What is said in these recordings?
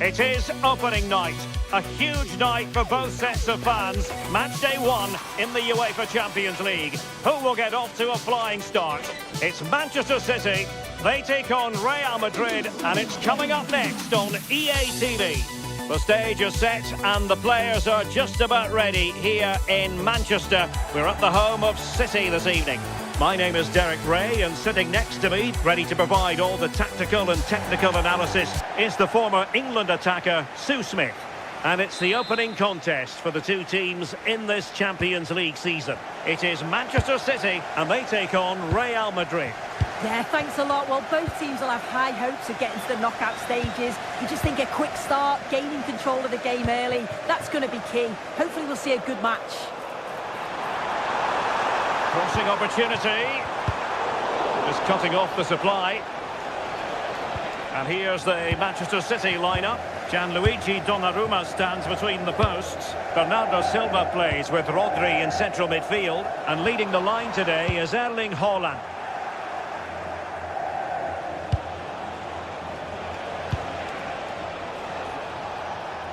It is opening night, a huge night for both sets of fans. Match day 1 in the UEFA Champions League. Who will get off to a flying start? It's Manchester City. They take on Real Madrid, and it's coming up next on EA TV. The stage is set and the players are just about ready here in Manchester. We're at the home of City this evening. My name is Derek Ray, and sitting next to me, ready to provide all the tactical and technical analysis, is the former England attacker, Sue Smith. And it's the opening contest for the two teams in this Champions League season. It is Manchester City, and they take on Real Madrid. Yeah, thanks a lot. Well, both teams will have high hopes of getting to the knockout stages. You just think a quick start, gaining control of the game early, that's going to be key. Hopefully we'll see a good match. Crossing opportunity. Just cutting off the supply. And here's the Manchester City lineup. Gianluigi Donnarumma stands between the posts. Bernardo Silva plays with Rodri in central midfield. And leading the line today is Erling Haaland.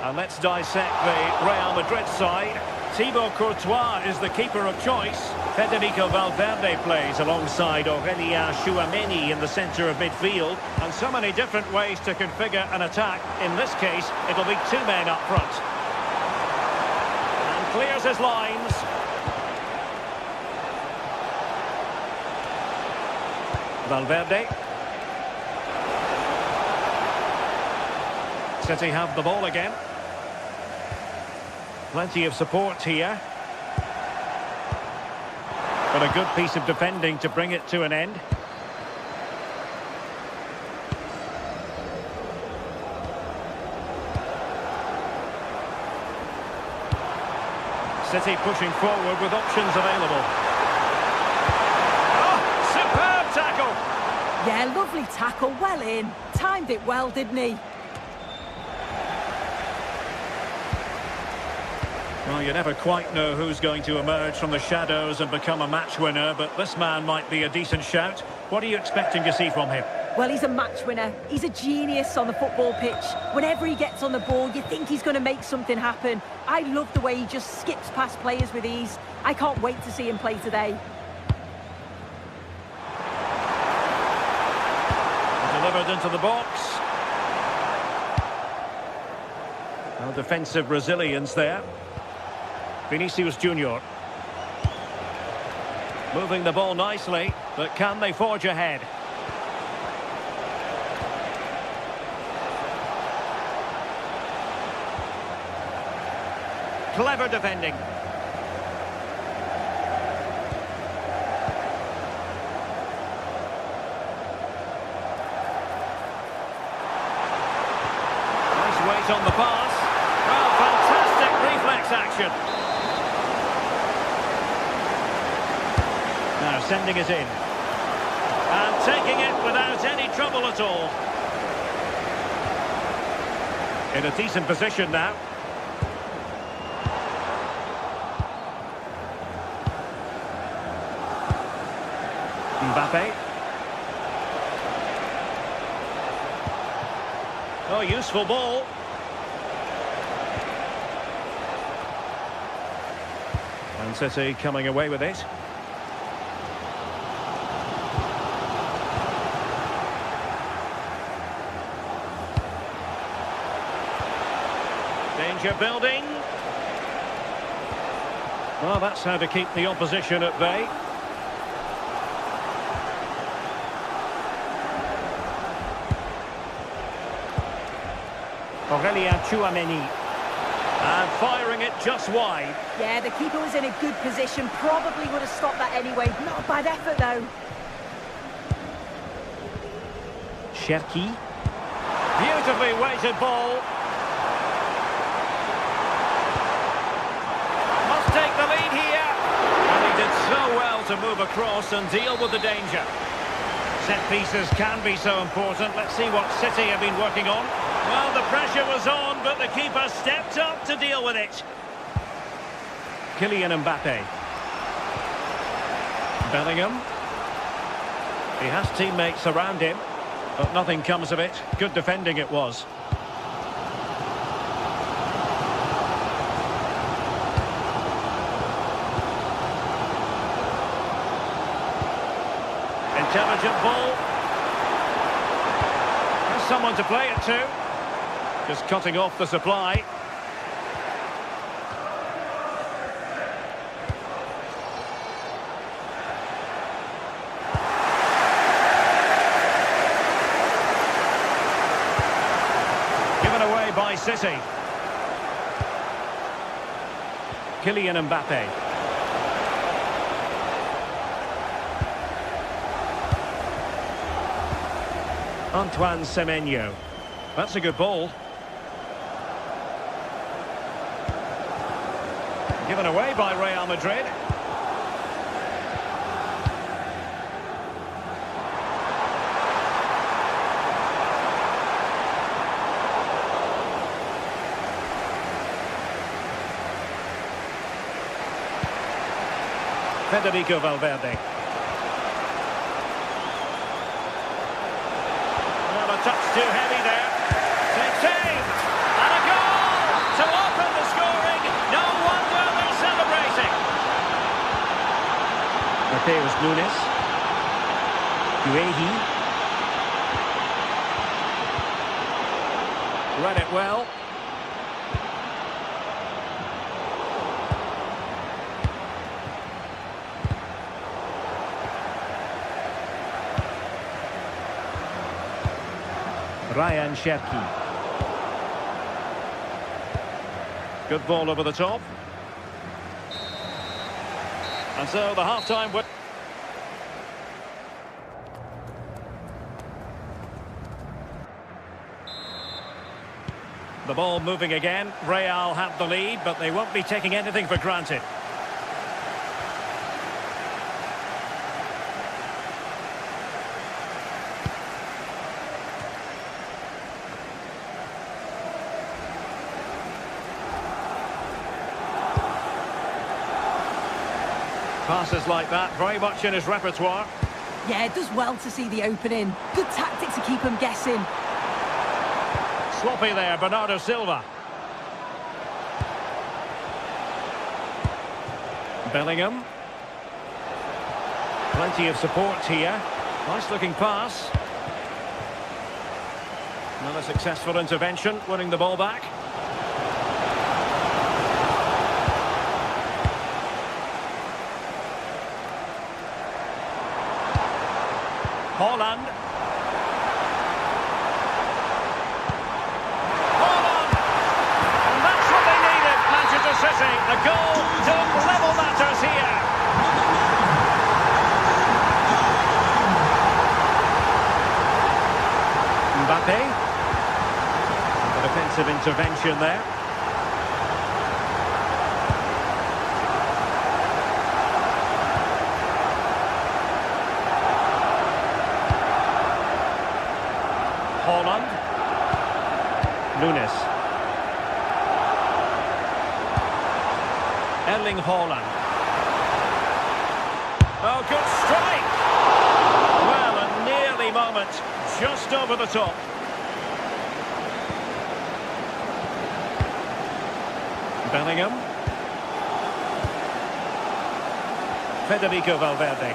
And let's dissect the Real Madrid side. Thibaut Courtois is the keeper of choice. Federico Valverde plays alongside Aurélien Tchouaméni in the centre of midfield. And so many different ways to configure an attack. In this case, it'll be two men up front. And clears his lines. Valverde. City have the ball again. Plenty of support here. But a good piece of defending to bring it to an end. City pushing forward with options available. Oh, superb tackle! Yeah, lovely tackle, well in. Timed it well, didn't he? Well, you never quite know who's going to emerge from the shadows and become a match winner, but this man might be a decent shout. What are you expecting to see from him? Well, he's a match winner. He's a genius on the football pitch. Whenever he gets on the ball, you think he's going to make something happen. I love the way he just skips past players with ease. I can't wait to see him play today. Delivered into the box. Well, defensive resilience there. Vinicius Junior. Moving the ball nicely, but can they forge ahead? Clever defending. Nice weight on the pass. Well, fantastic reflex action. Now sending it in. And taking it without any trouble at all. In a decent position now. Mbappe. Oh, useful ball. And City coming away with it. Danger building. Well, that's how to keep the opposition at bay. Aurélien Tchouaméni. And firing it just wide. Yeah, the keeper was in a good position. Probably would have stopped that anyway. Not a bad effort, though. Cherki. Beautifully weighted ball. Must take the lead here. And he did so well to move across and deal with the danger. Set pieces can be so important. Let's see what City have been working on. Well, the pressure was on, but the keeper stepped up to deal with it. Kylian Mbappe. Bellingham. He has teammates around him, but nothing comes of it. Good defending it was. Intelligent ball. There's someone to play it to. Just cutting off the supply. Given away by City. Kylian Mbappe. Antoine Semenyo. That's a good ball. Given away by Real Madrid. Federico Valverde. Well, a touch too heavy there. Save! And a goal to open the scoring. No wonder they're celebrating. Mateus Nunes. Guehi. Read it well. Ryan Cherki. Good ball over the top. And so the half-time... The ball moving again. Real have the lead, but they won't be taking anything for granted. Passes like that, very much in his repertoire. Yeah, it does well to see the opening. Good tactic to keep him guessing. Sloppy there, Bernardo Silva. Bellingham. Plenty of support here. Nice looking pass. Another successful intervention, winning the ball back. Haaland. Haaland! And that's what they needed, Manchester City. The goal to level matters here. Mbappe. The defensive intervention there. Haaland. Nunes. Erling Haaland. Oh, good strike! Well, a nearly moment, just over the top. Bellingham. Federico Valverde.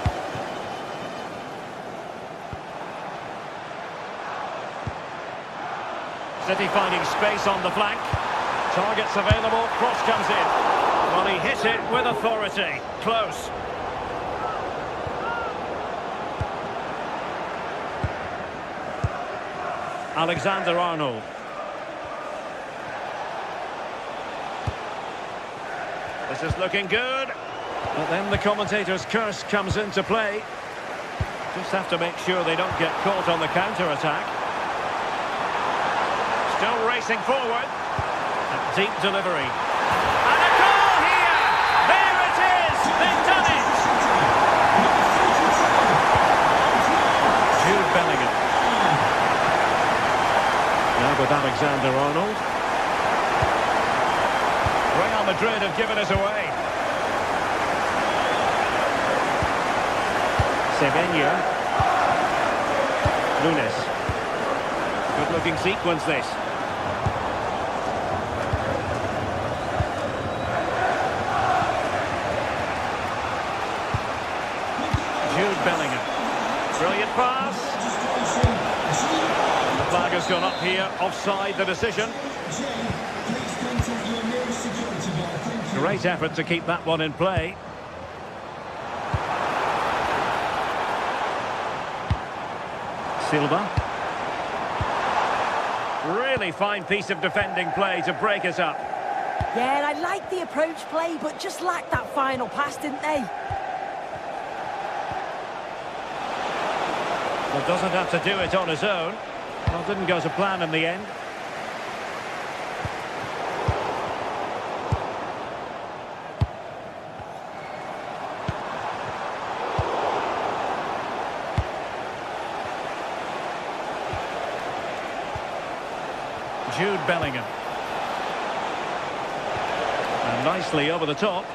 City finding space on the flank. Targets available, cross comes in. Well, he hit it with authority. Close. Alexander-Arnold. This is looking good. But then the commentator's curse comes into play. Just have to make sure they don't get caught on the counter-attack. Still racing forward. A deep delivery. And a goal here! There it is! They've done it! Jude Bellingham. Now with Alexander-Arnold. Real Madrid have given us away. Semenyo. Nunes. Good-looking sequence, this. Jude Bellingham. Brilliant pass. The flag has gone up here, offside the decision. Great effort to keep that one in play. Silva. Really fine piece of defending play to break us up. Yeah, and I like the approach play, but just lacked that final pass, didn't they? Well, doesn't have to do it on his own. Well, didn't go to plan in the end. Jude Bellingham. And nicely over the top.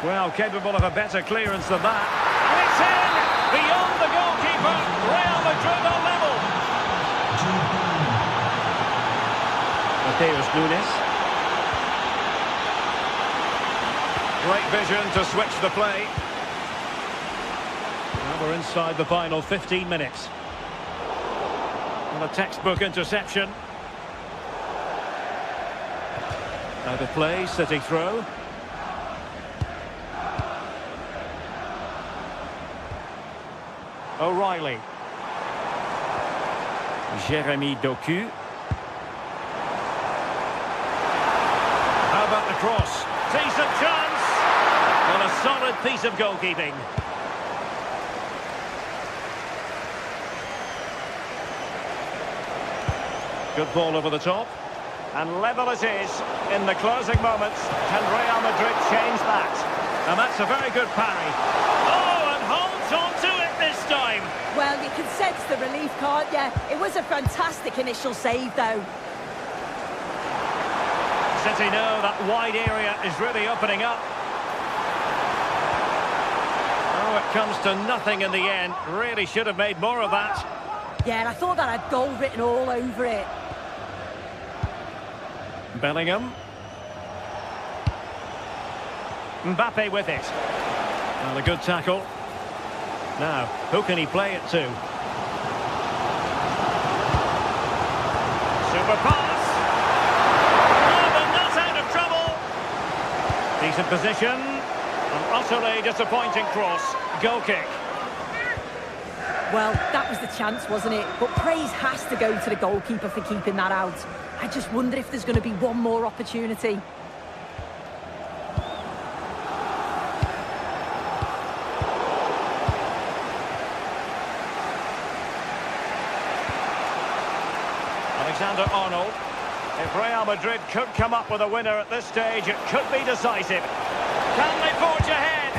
Well, capable of a better clearance than that. And it's in! Beyond the goalkeeper. Real Madrid on level. Mateus Nunes. Great vision to switch the play. Now we're inside the final 15 minutes. And a textbook interception. Out of play, City throw. O'Reilly. Jeremy Doku. How about the cross? Decent chance. Well, a solid piece of goalkeeping. Good ball over the top. And level it is in the closing moments. Can Real Madrid change that? And that's a very good parry. Oh, and holds on to it this time. Well, you can sense the relief, can't you? It was a fantastic initial save, though. City know that wide area is really opening up. Oh, it comes to nothing in the end. Really should have made more of that. Yeah, and I thought that had goal written all over it. Bellingham. Mbappe with it. And a good tackle. Now, who can he play it to? Super pass. Oh, but not out of trouble. Decent position. An utterly disappointing cross. Goal kick. Well, that was the chance, wasn't it? But praise has to go to the goalkeeper for keeping that out. I just wonder if there's going to be one more opportunity. Alexander-Arnold. If Real Madrid could come up with a winner at this stage, it could be decisive. Can they forge ahead?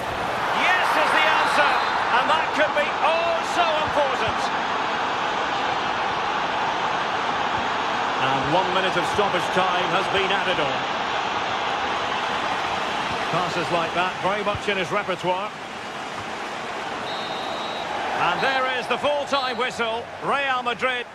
Yes is the answer. And that could be oh so important. And 1 minute of stoppage time has been added on. Passes like that, very much in his repertoire. And there is the full-time whistle. Real Madrid.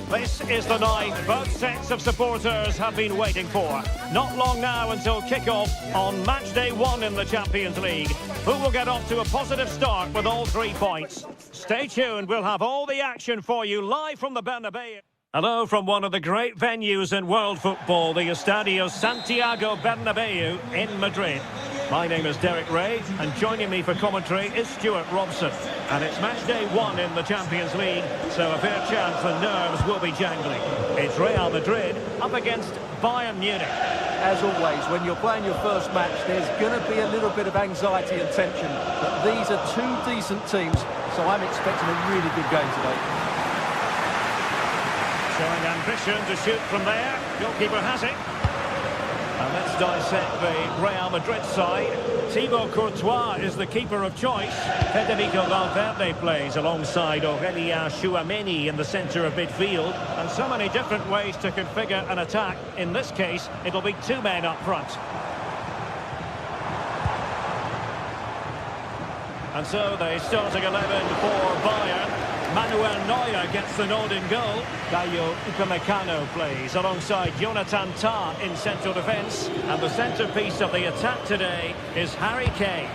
This is the night both sets of supporters have been waiting for. Not long now until kick-off on match day 1 in the Champions League. Who will get off to a positive start with all 3 points? Stay tuned, we'll have all the action for you live from the Bernabeu. Hello from one of the great venues in world football, the Estadio Santiago Bernabeu in Madrid. My name is Derek Ray, and joining me for commentary is Stuart Robson. And it's match day 1 in the Champions League, so a fair chance the nerves will be jangling. It's Real Madrid up against Bayern Munich. As always, when you're playing your first match, there's going to be a little bit of anxiety and tension. But these are 2 decent teams, so I'm expecting a really good game today. Showing ambition to shoot from there. Goalkeeper has it. And let's dissect the Real Madrid side. Thibaut Courtois is the keeper of choice. Federico Valverde plays alongside Aurélien Tchouaméni in the centre of midfield. And so many different ways to configure an attack. In this case, it'll be 2 men up front. And so the starting 11 for Bayern. Manuel Neuer gets the nod in goal. Caio Upamecano plays alongside Jonathan Tah in central defence. And the centrepiece of the attack today is Harry Kane.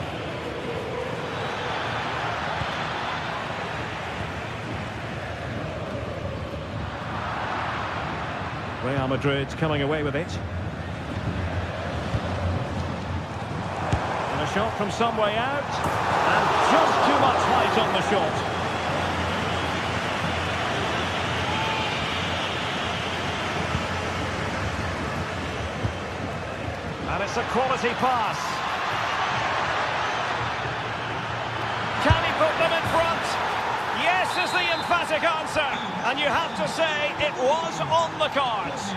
Real Madrid coming away with it. And a shot from some way out. And just too much height on the shot. And it's a quality pass. Can he put them in front? Yes is the emphatic answer. And you have to say it was on the cards.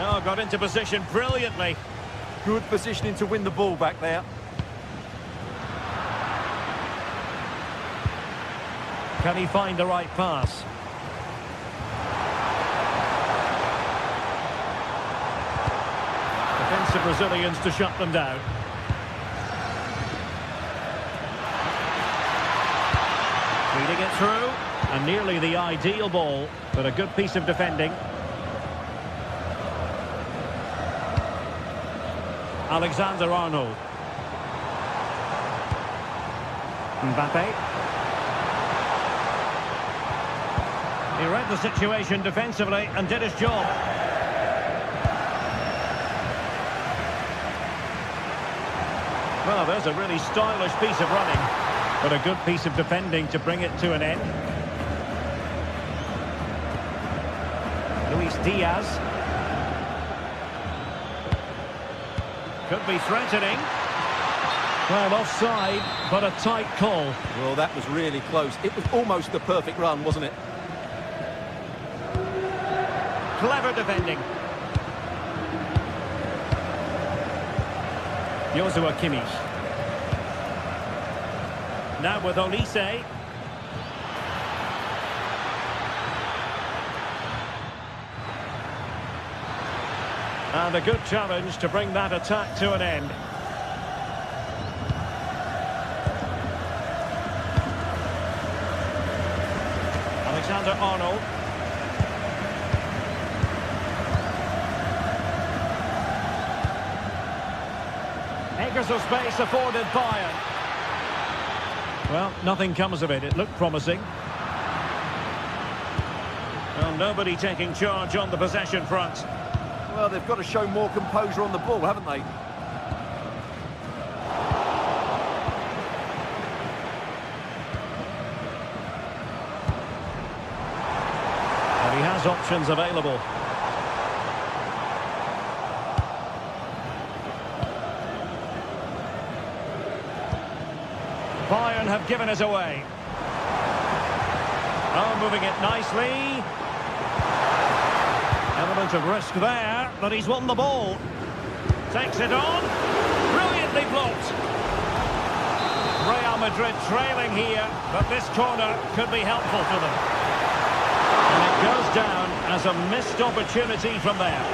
Oh, got into position brilliantly. Good positioning to win the ball back there. Can he find the right pass? Defensive Brazilians to shut them down. Feeding it through, and nearly the ideal ball, but a good piece of defending. Alexander-Arnold. Mbappe. He read the situation defensively and did his job. Well, there's a really stylish piece of running, but a good piece of defending to bring it to an end. Luis Diaz. Could be threatening. Well, offside, but a tight call. Well, that was really close. It was almost the perfect run, wasn't it? Clever defending. Joshua Kimmich. Now with Olise. And a good challenge to bring that attack to an end. Alexander-Arnold. Acres of space afforded Bayern. Well, nothing comes of it. It looked promising. Well, nobody taking charge on the possession front. Well, they've got to show more composure on the ball, haven't they? And he has options available. Bayern have given us away. Oh, moving it nicely. Element of risk there, but he's won the ball. Takes it on. Brilliantly blocked. Real Madrid trailing here, but this corner could be helpful to them. And it goes down as a missed opportunity from there.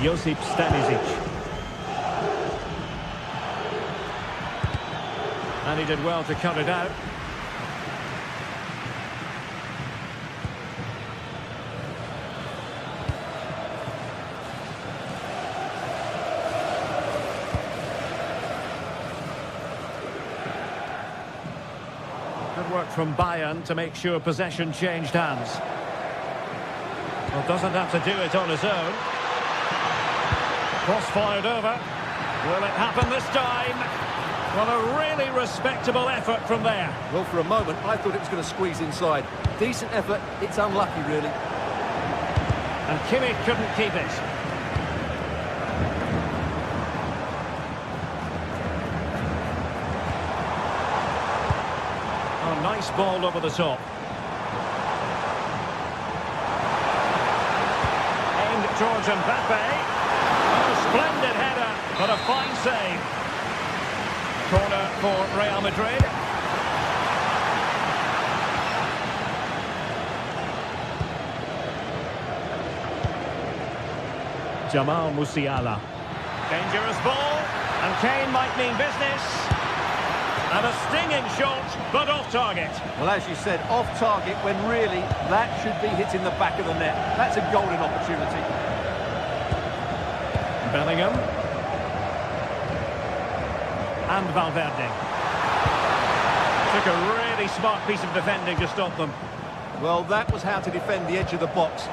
Josip Stanisic. And he did well to cut it out. Good work from Bayern to make sure possession changed hands. Well, doesn't have to do it on his own. Cross fired over. Will it happen this time? Well, a really respectable effort from there. Well, for a moment, I thought it was going to squeeze inside. Decent effort. It's unlucky, really. And Kimmich couldn't keep it. Oh, nice ball over the top. Aimed towards Mbappe. Oh, splendid header, but a fine save. Corner for Real Madrid. Jamal Musiala. Dangerous ball, and Kane might mean business. And a stinging shot, but off target. Well, as you said, off target when really that should be hitting the back of the net. That's a golden opportunity. Bellingham. And Valverde. Took a really smart piece of defending to stop them. Well, that was how to defend the edge of the box.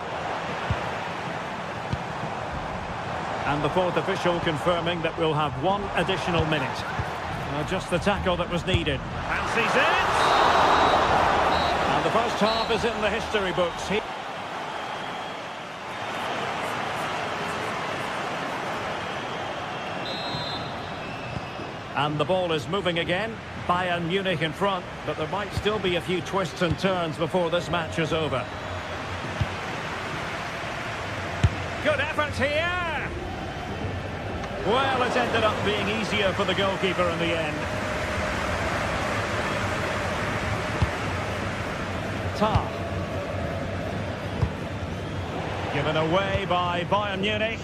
And the fourth official confirming that we'll have one additional minute. Just the tackle that was needed. Fancies it! And the first half is in the history books. And the ball is moving again. Bayern Munich in front, but there might still be a few twists and turns before this match is over. Good effort here! Well, it ended up being easier for the goalkeeper in the end. Tah. Given away by Bayern Munich.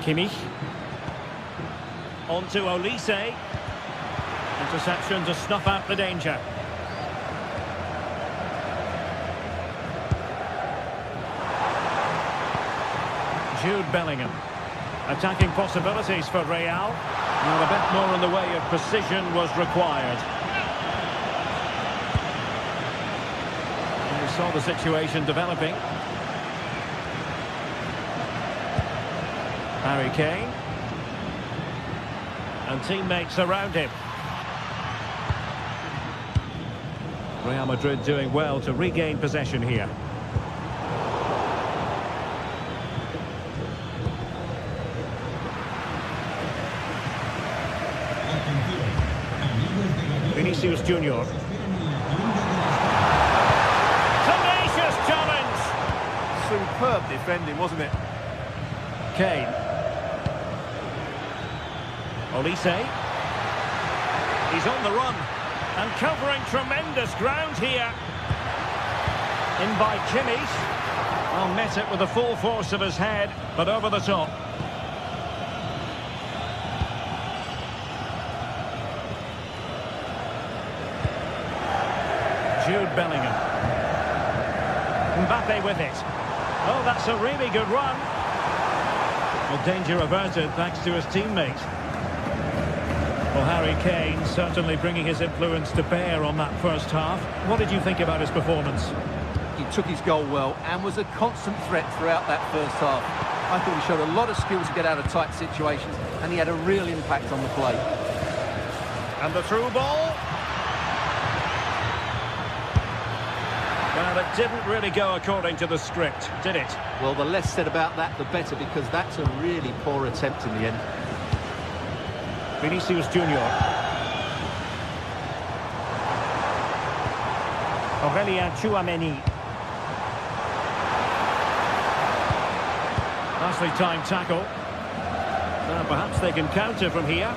Kimmich. On to Olise. Interception to snuff out the danger. Jude Bellingham. Attacking possibilities for Real. And a bit more in the way of precision was required. And we saw the situation developing. Harry Kane. And teammates around him. Real Madrid doing well to regain possession here. Vinicius Junior. Tenacious challenge! Superb defending, wasn't it? Kane. Olise. He's on the run and covering tremendous ground here. In by Kimmich. Well, met it with the full force of his head, but over the top. Jude Bellingham. Mbappe with it. Oh, that's a really good run. Well, danger averted thanks to his teammate. Well, Harry Kane certainly bringing his influence to bear on that first half. What did you think about his performance? He took his goal well and was a constant threat throughout that first half. I thought he showed a lot of skill to get out of tight situations, and he had a real impact on the play. And the through ball. Well, it didn't really go according to the script, did it? Well, the less said about that, the better, because that's a really poor attempt in the end. Vinicius Junior. Aurelien Tchouameni. Nicely timed tackle. Now perhaps they can counter from here.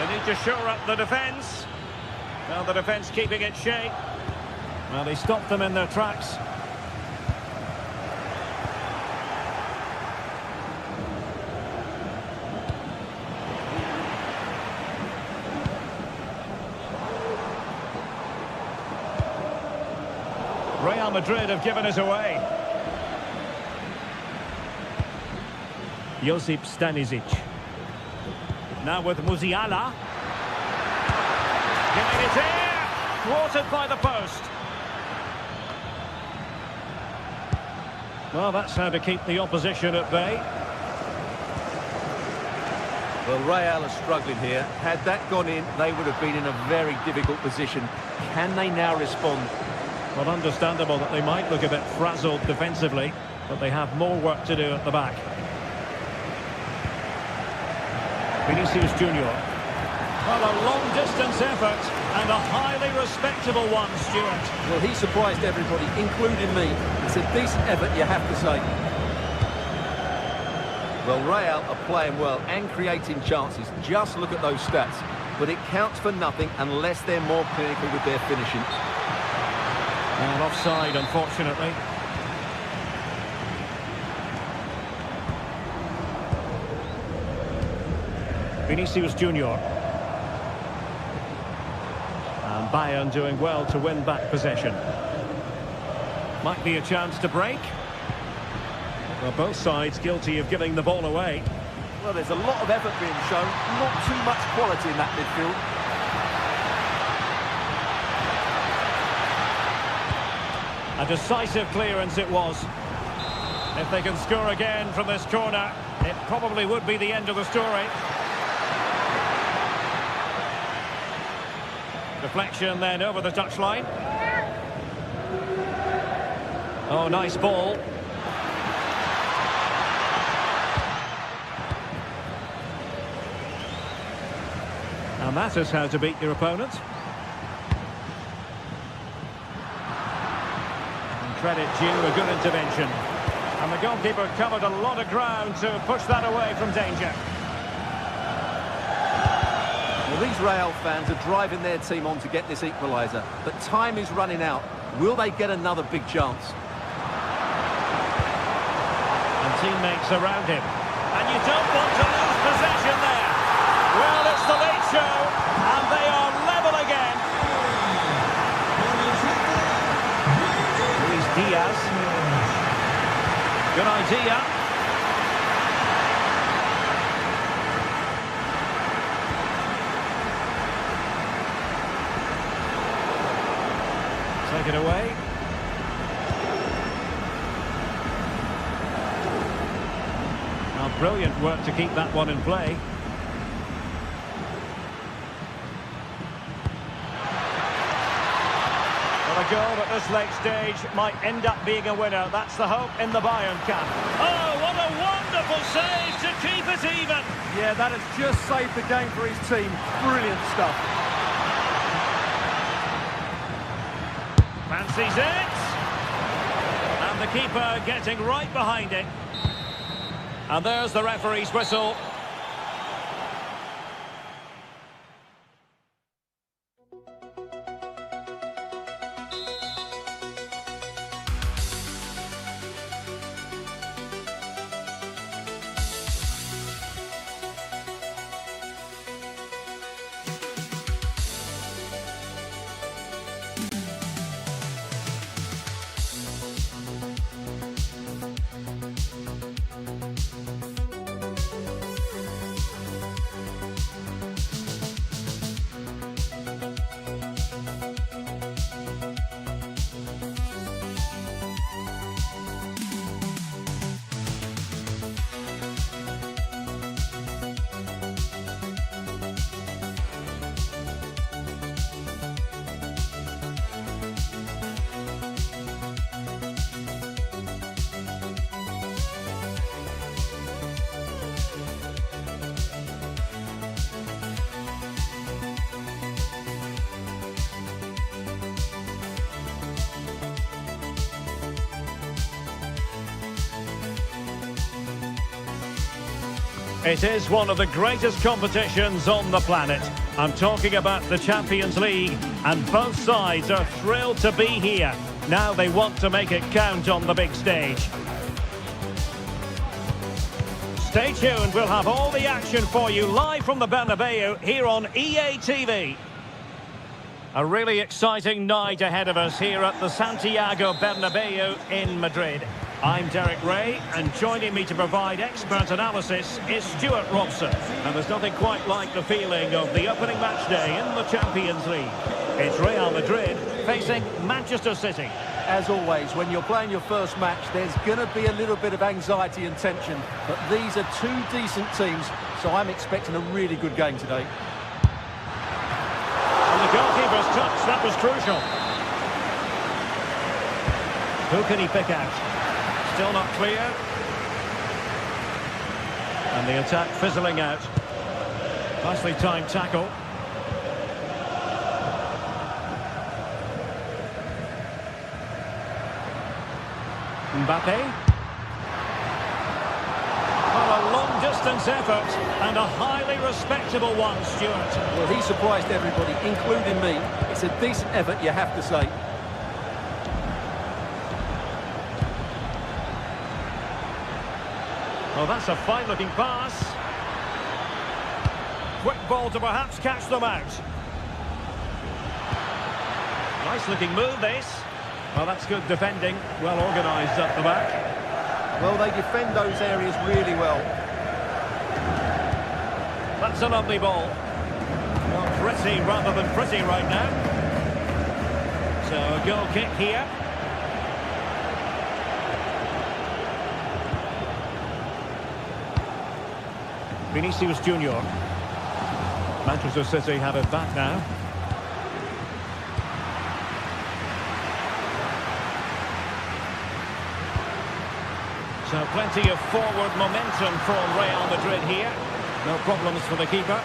They need to shore up the defence. Well, the defence keeping it shape. Well, they stopped them in their tracks. Real Madrid have given it away. Josip Stanisic. Now with Musiala. Giving it in. Thwarted by the post. Well, that's how to keep the opposition at bay. Well, Real are struggling here. Had that gone in, they would have been in a very difficult position. Can they now respond? Well, understandable that they might look a bit frazzled defensively, but they have more work to do at the back. Vinicius Junior. Well, a long-distance effort and a highly respectable one, Stuart. Well, he surprised everybody, including me. It's a decent effort, you have to say. Well, Real are playing well and creating chances. Just look at those stats. But it counts for nothing unless they're more clinical with their finishing. And offside, unfortunately. Vinicius Junior. And Bayern doing well to win back possession. Might be a chance to break. Well, both sides guilty of giving the ball away. Well, there's a lot of effort being shown. Not too much quality in that midfield. A decisive clearance it was. If they can score again from this corner, it probably would be the end of the story. Deflection then over the touchline. Oh, nice ball. And that is how to beat your opponent. Credit due, a good intervention. And the goalkeeper covered a lot of ground to push that away from danger. Well, these Real fans are driving their team on to get this equaliser. But time is running out. Will they get another big chance? And teammates around him. And you don't want to lose possession there. Well, it's the late show, and they are level again. Diaz. Good idea. Take it away. Now, brilliant work to keep that one in play. A goal at this late stage might end up being a winner. That's the hope in the Bayern camp. Oh, what a wonderful save to keep it even. Yeah, that has just saved the game for his team. Brilliant stuff. Fancies it. And the keeper getting right behind it. And there's the referee's whistle. It is one of the greatest competitions on the planet. I'm talking about the Champions League, and both sides are thrilled to be here. Now they want to make it count on the big stage. Stay tuned, we'll have all the action for you live from the Bernabeu here on EA TV. A really exciting night ahead of us here at the Santiago Bernabeu in Madrid. I'm Derek Ray, and joining me to provide expert analysis is Stuart Robson. And there's nothing quite like the feeling of the opening match day in the Champions League. It's Real Madrid facing Manchester City. As always, when you're playing your first match, there's going to be a little bit of anxiety and tension. But these are two decent teams, so I'm expecting a really good game today. And the goalkeeper's touch, that was crucial. Who can he pick out? Still not clear. And the attack fizzling out. Nicely timed tackle. Mbappe. Well, a long-distance effort and a highly respectable one, Stuart. Well, he surprised everybody, including me. It's a decent effort, you have to say. Oh, that's a fine-looking pass. Quick ball to perhaps catch them out. Nice-looking move, this. Well, that's good defending. Well organised up the back. Well, they defend those areas really well. That's a lovely ball. Well, pretty rather than pretty right now. So, a goal kick here. Vinicius Junior. Manchester City have it back now. So plenty of forward momentum from Real Madrid here. No problems for the keeper.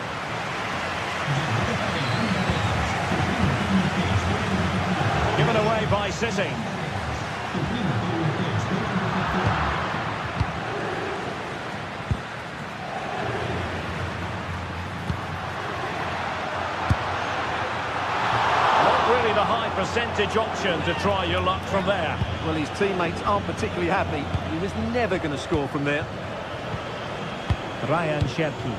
Given away by City. The high percentage option to try your luck from there. Well, his teammates aren't particularly happy. He was never going to score from there. Ryan Cherki.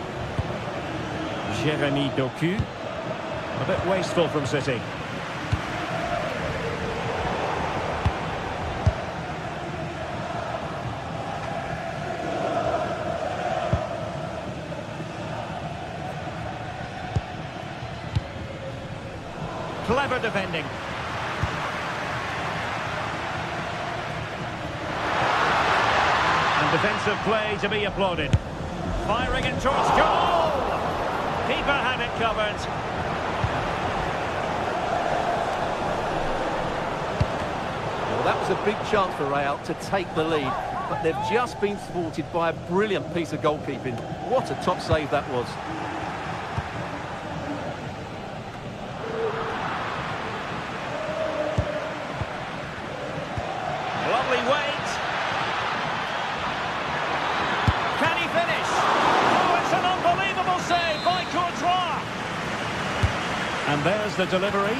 Jeremy Doku. A bit wasteful from City. Clever defending. And defensive play to be applauded. Firing it towards goal! Keeper had it covered. Well, that was a big chance for Real to take the lead, but they've just been thwarted by a brilliant piece of goalkeeping. What a top save that was. Lovely weight. Can he finish? Oh, it's an unbelievable save by Courtois. And there's the delivery.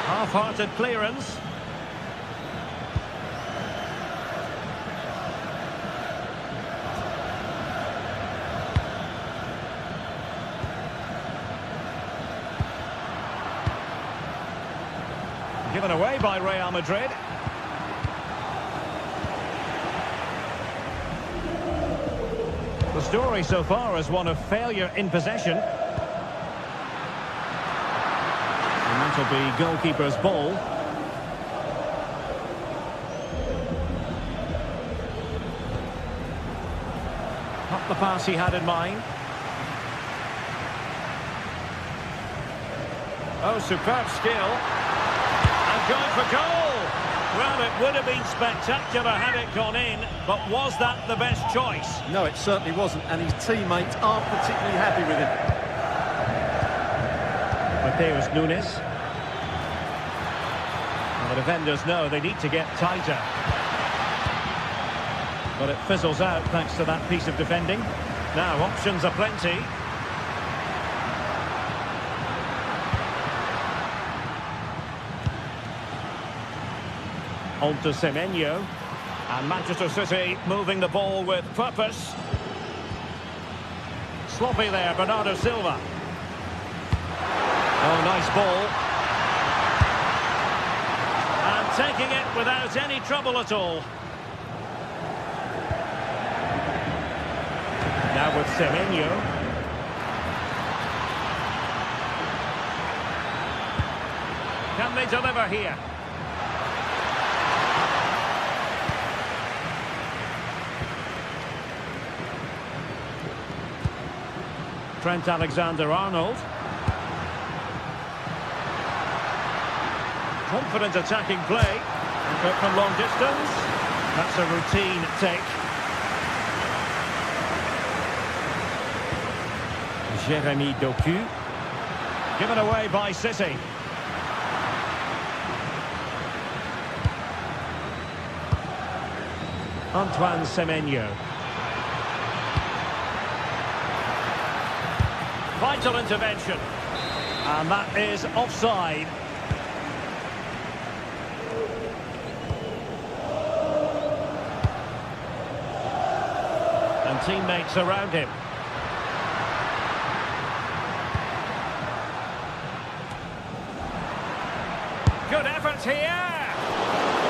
Half-hearted clearance. Given away by Real Madrid. The story so far is one of failure in possession. And that'll be goalkeeper's ball. Not the pass he had in mind. Oh, superb skill. Going for goal. Well, it would have been spectacular had it gone in, but was that the best choice? No, it certainly wasn't, and his teammates aren't particularly happy with him. Mateus Nunes. And the defenders know they need to get tighter. But it fizzles out thanks to that piece of defending. Now, options are plenty. On to Semenyo. And Manchester City moving the ball with purpose. Sloppy there, Bernardo Silva. Oh, nice ball. And taking it without any trouble at all. Now with Semenyo. Can they deliver here? Trent Alexander-Arnold. Confident attacking play. But from long distance. That's a routine take. Jeremy Doku. Given away by City. Antoine Semenyo. Vital intervention. And that is offside. And teammates around him. Good effort here.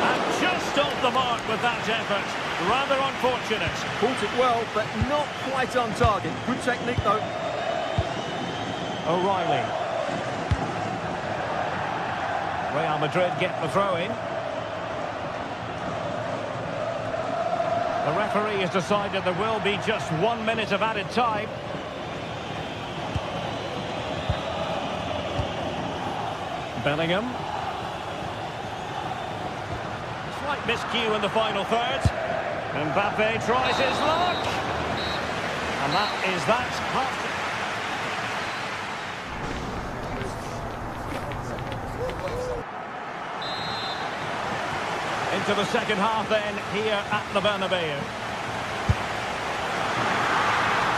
And just off the mark with that effort. Rather unfortunate. Caught it well, but not quite on target. Good technique, though. O'Reilly. Real Madrid get the throw-in. The referee has decided there will be just 1 minute of added time. Bellingham. Slight miscue in the final third. Mbappe tries his luck. And that is that. Into the second half then, here at the Bernabeu.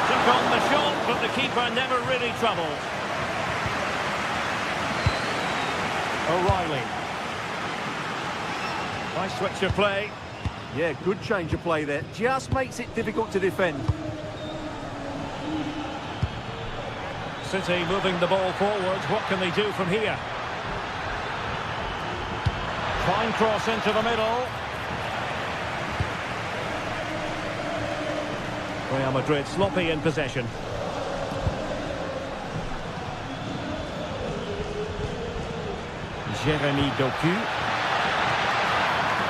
Took on the shot, but the keeper never really troubled. O'Reilly. Nice switch of play. Yeah, good change of play there. Just makes it difficult to defend. City moving the ball forward. What can they do from here? Fine cross into the middle. Real Madrid sloppy in possession. Jeremy Doku.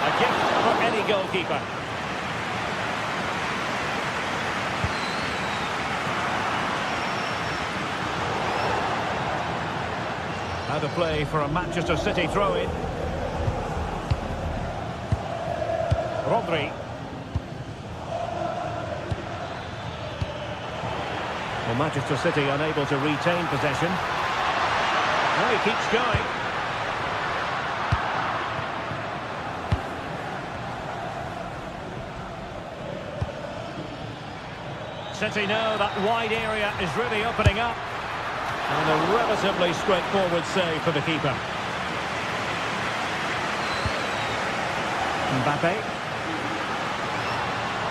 A gift for any goalkeeper. Out of play for a Manchester City throw-in. Rodri. Well, Manchester City unable to retain possession. Now he keeps going. City know that wide area is really opening up. And a relatively straightforward save for the keeper. Mbappe.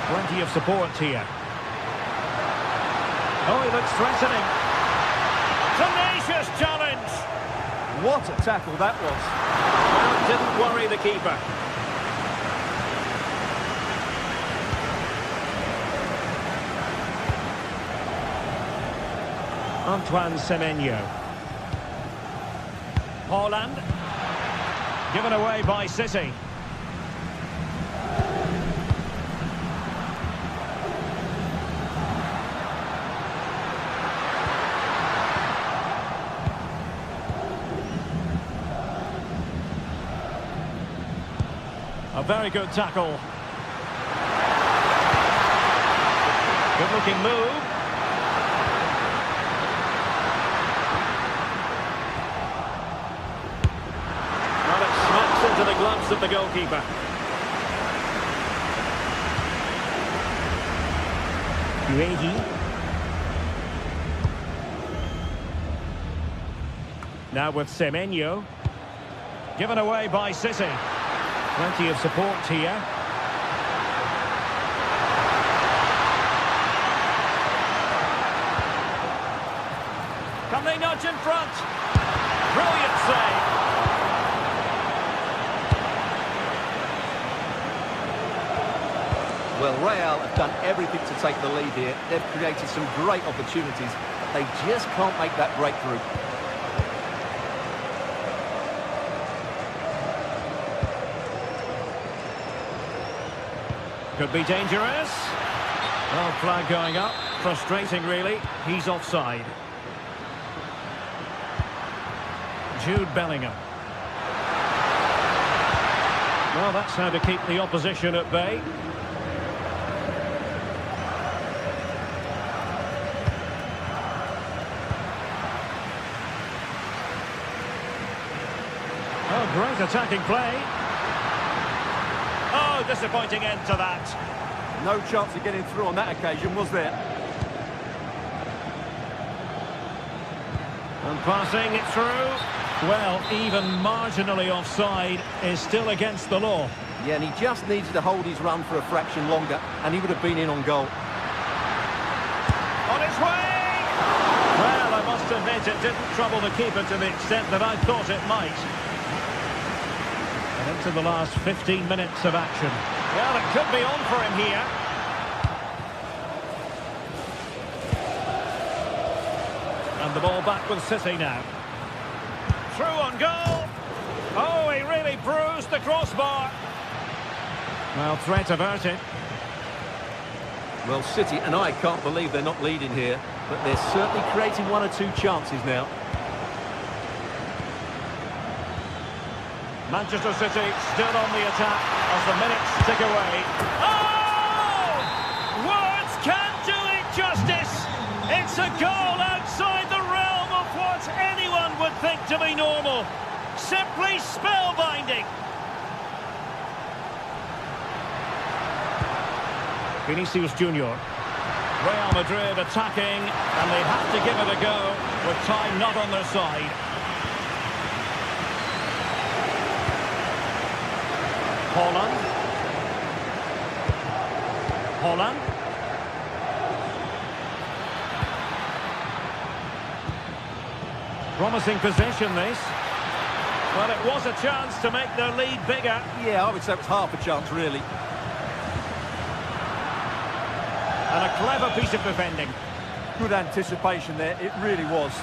Plenty of support here. Oh, he looks threatening. Tenacious challenge. What a tackle that was. Well, didn't worry the keeper. Antoine Semenyo. Haaland. Given away by City. A very good tackle. Good looking move. Well, it smacks into the gloves of the goalkeeper. Uehi. Now with Semenyo. Given away by City. Plenty of support here. Can they nudge in front? Brilliant save. Well, Real have done everything to take the lead here. They've created some great opportunities, but they just can't make that breakthrough. Could be dangerous. Oh, flag going up. Frustrating, really. He's offside. Jude Bellingham. Well, that's how to keep the opposition at bay. Oh, great attacking play. Oh, disappointing end to that. No chance of getting through on that occasion, was there? And passing it through. Well, even marginally offside is still against the law. Yeah, and he just needed to hold his run for a fraction longer, and he would have been in on goal. On its way! Well, I must admit it didn't trouble the keeper to the extent that I thought it might. And into the last 15 minutes of action. Well, it could be on for him here. And the ball back with City now. Through on goal. Oh, he really bruised the crossbar. Well, threat averted. Well, City and I can't believe they're not leading here, but they're certainly creating one or two chances now. Manchester City still on the attack as the minutes tick away. Oh! Words can't do it justice. It's a goal outside the realm of what anyone would think to be normal. Simply spellbinding. Vinicius Junior. Real Madrid attacking, and they have to give it a go with time not on their side. Holland. Promising possession, this. Well, it was a chance to make their lead bigger. Yeah, I would say it was half a chance, really. And a clever piece of defending. Good anticipation there, it really was.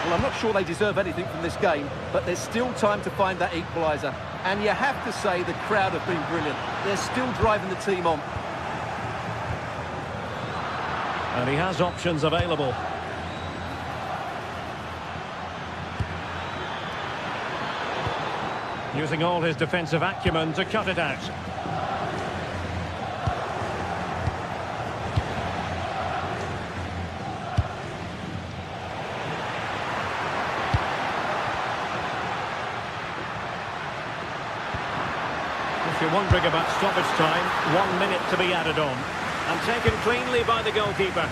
Well, I'm not sure they deserve anything from this game, but there's still time to find that equaliser. And you have to say the crowd have been brilliant. They're still driving the team on. And he has options available. Using all his defensive acumen to cut it out. If you're wondering about stoppage time, 1 minute to be added on. And taken cleanly by the goalkeeper.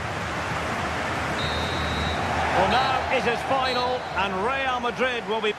Well, now it is final, and Real Madrid will be...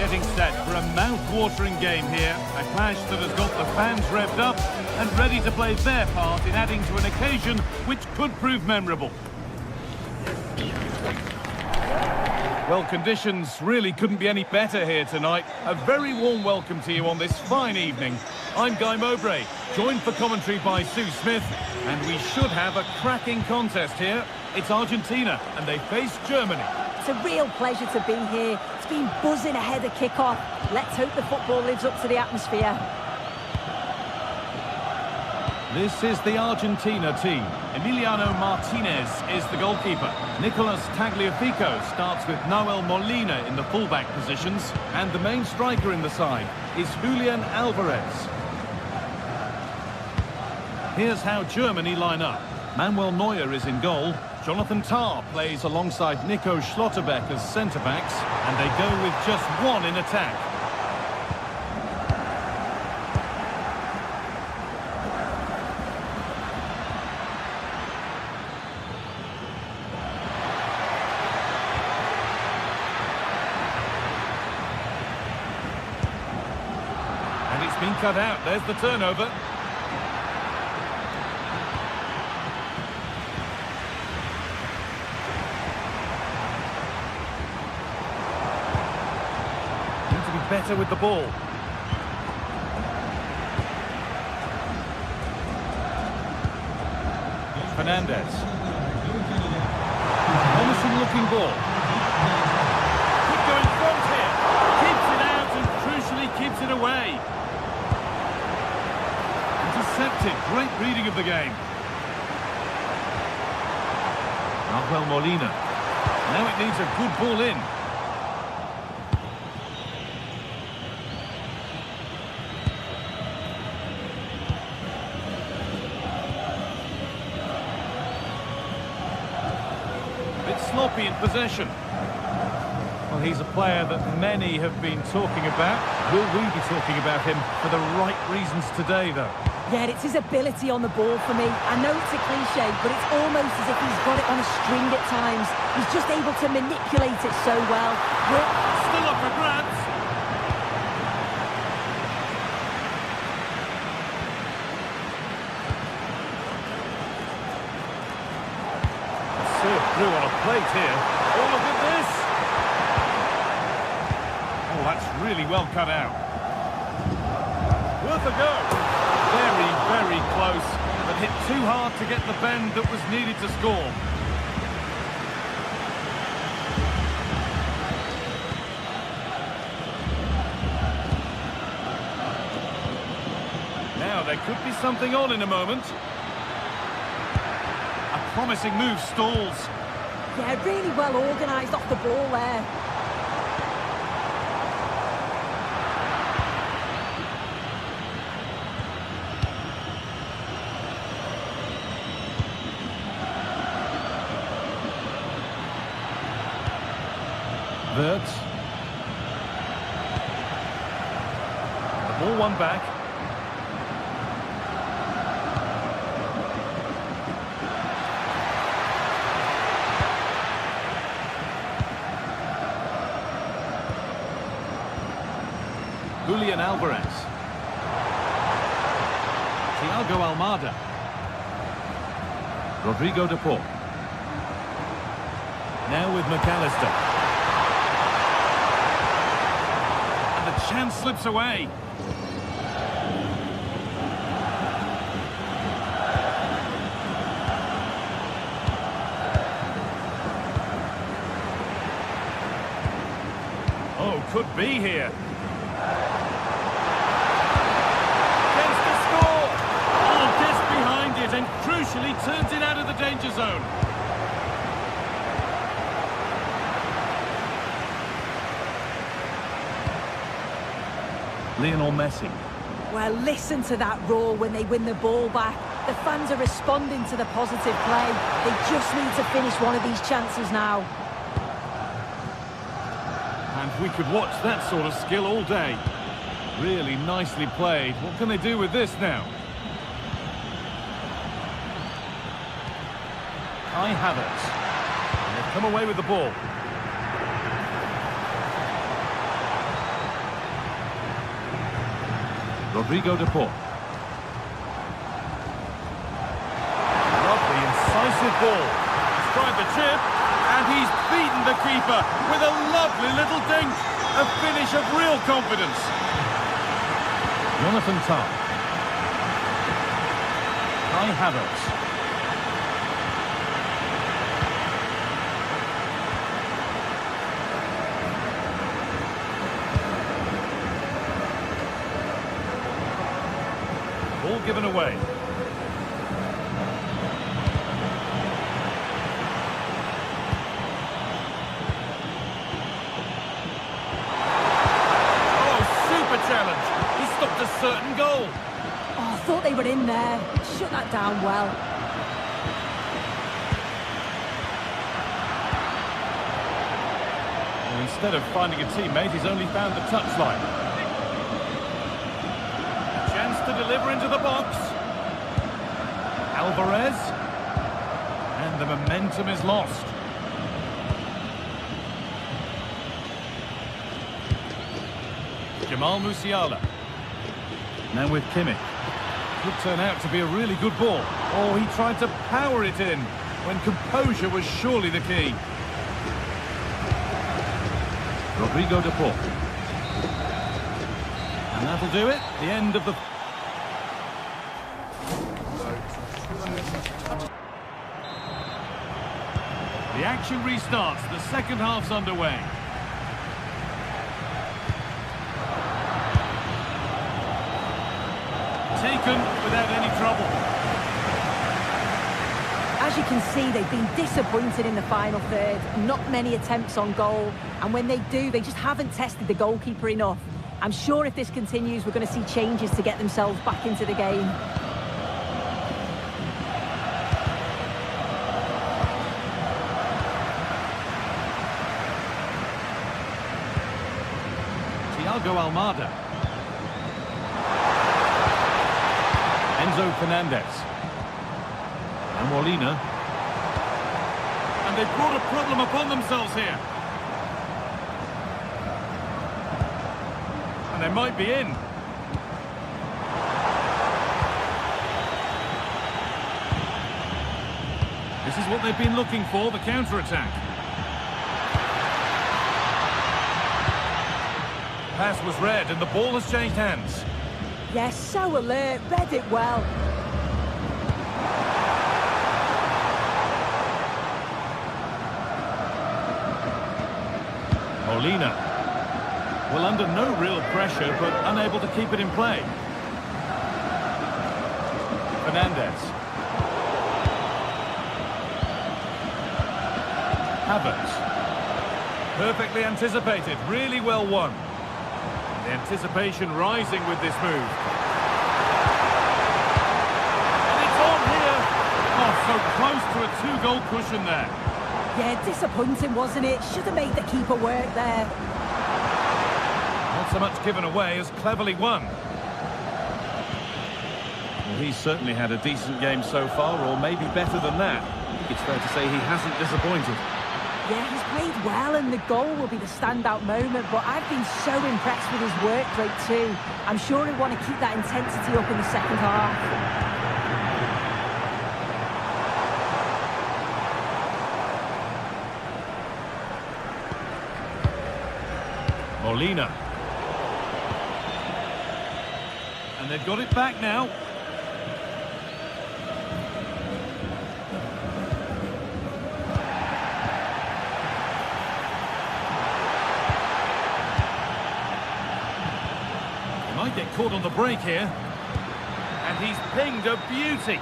Getting set for a mouth-watering game here. A clash that has got the fans revved up and ready to play their part in adding to an occasion which could prove memorable. Well, conditions really couldn't be any better here tonight. A very warm welcome to you on this fine evening. I'm Guy Mowbray, joined for commentary by Sue Smith, and we should have a cracking contest here. It's Argentina, and they face Germany. It's a real pleasure to be here. It's been buzzing ahead of kick-off. Let's hope the football lives up to the atmosphere. This is the Argentina team. Emiliano Martinez is the goalkeeper. Nicolas Tagliafico starts with Nahuel Molina in the fullback positions. And the main striker in the side is Julian Alvarez. Here's how Germany line up. Manuel Neuer is in goal. Jonathan Tah plays alongside Nico Schlotterbeck as centre-backs. And they go with just one in attack. And it's been cut out. There's the turnover. Better with the ball. Fernandez. Promising looking ball. Could go in front here. Keeps it out and crucially keeps it away. Intercepted. Great reading of the game. Nahuel Molina. Now it needs a good ball in. Sloppy in possession. Well, he's a player that many have been talking about. Will we be talking about him for the right reasons today, though? Yeah, it's his ability on the ball for me. I know it's a cliche, but it's almost as if he's got it on a string at times. He's just able to manipulate it so well. Still up for grabs. Through on a plate here. Oh, look at this! Oh, that's really well cut out. Worth a go. Very, very close, but hit too hard to get the bend that was needed to score. Now, there could be something on in a moment. A promising move stalls. Yeah, really well organised off the ball there. Wirtz. The ball won back. Julian Alvarez. Thiago Almada. Rodrigo de Paul. Now with McAllister. And the chance slips away. Oh, could be here. And crucially turns it out of the danger zone. Lionel Messi. Well, listen to that roar when they win the ball back. The fans are responding to the positive play. They just need to finish one of these chances now. And we could watch that sort of skill all day. Really nicely played. What can they do with this now? Kai Havertz. And they've come away with the ball. Rodrigo de Paul. Lovely, incisive ball. He's tried the chip, and he's beaten the keeper with a lovely little dink. A finish of real confidence. Jonathan Tah. Kai Havertz. Ball given away. Challenge. He stopped a certain goal. Oh, I thought they were in there. Shut that down well. Well, instead of finding a teammate, he's only found the touchline. A chance to deliver into the box. Alvarez. And the momentum is lost. Jamal Musiala. Now with Kimmich. Could turn out to be a really good ball. Oh, he tried to power it in when composure was surely the key. Rodrigo de Paul. And that'll do it. The end of the... The action restarts. The second half's underway. Taken without any trouble. As you can see, they've been disappointed in the final third. Not many attempts on goal, and when they do, they just haven't tested the goalkeeper enough. I'm sure if this continues, we're going to see changes to get themselves back into the game. Thiago Almada. Enzo Fernandez. And Molina. And they've brought a problem upon themselves here. And they might be in. This is what they've been looking for, the counter-attack. Pass was read and the ball has changed hands. Yes, so alert, read it well. Molina. Well, under no real pressure, but unable to keep it in play. Fernandez. Havertz. Perfectly anticipated, really well won. The anticipation rising with this move. And it's on here. Oh, so close to a two-goal cushion there. Yeah, disappointing, wasn't it? Should have made the keeper work there. Not so much given away as cleverly won. Well, he's certainly had a decent game so far, or maybe better than that. I think it's fair to say he hasn't disappointed. Yeah, he's played well, and the goal will be the standout moment, but I've been so impressed with his work rate too. I'm sure he'll want to keep that intensity up in the second half. Molina. And they've got it back now. Might get caught on the break here. And he's pinged a beauty.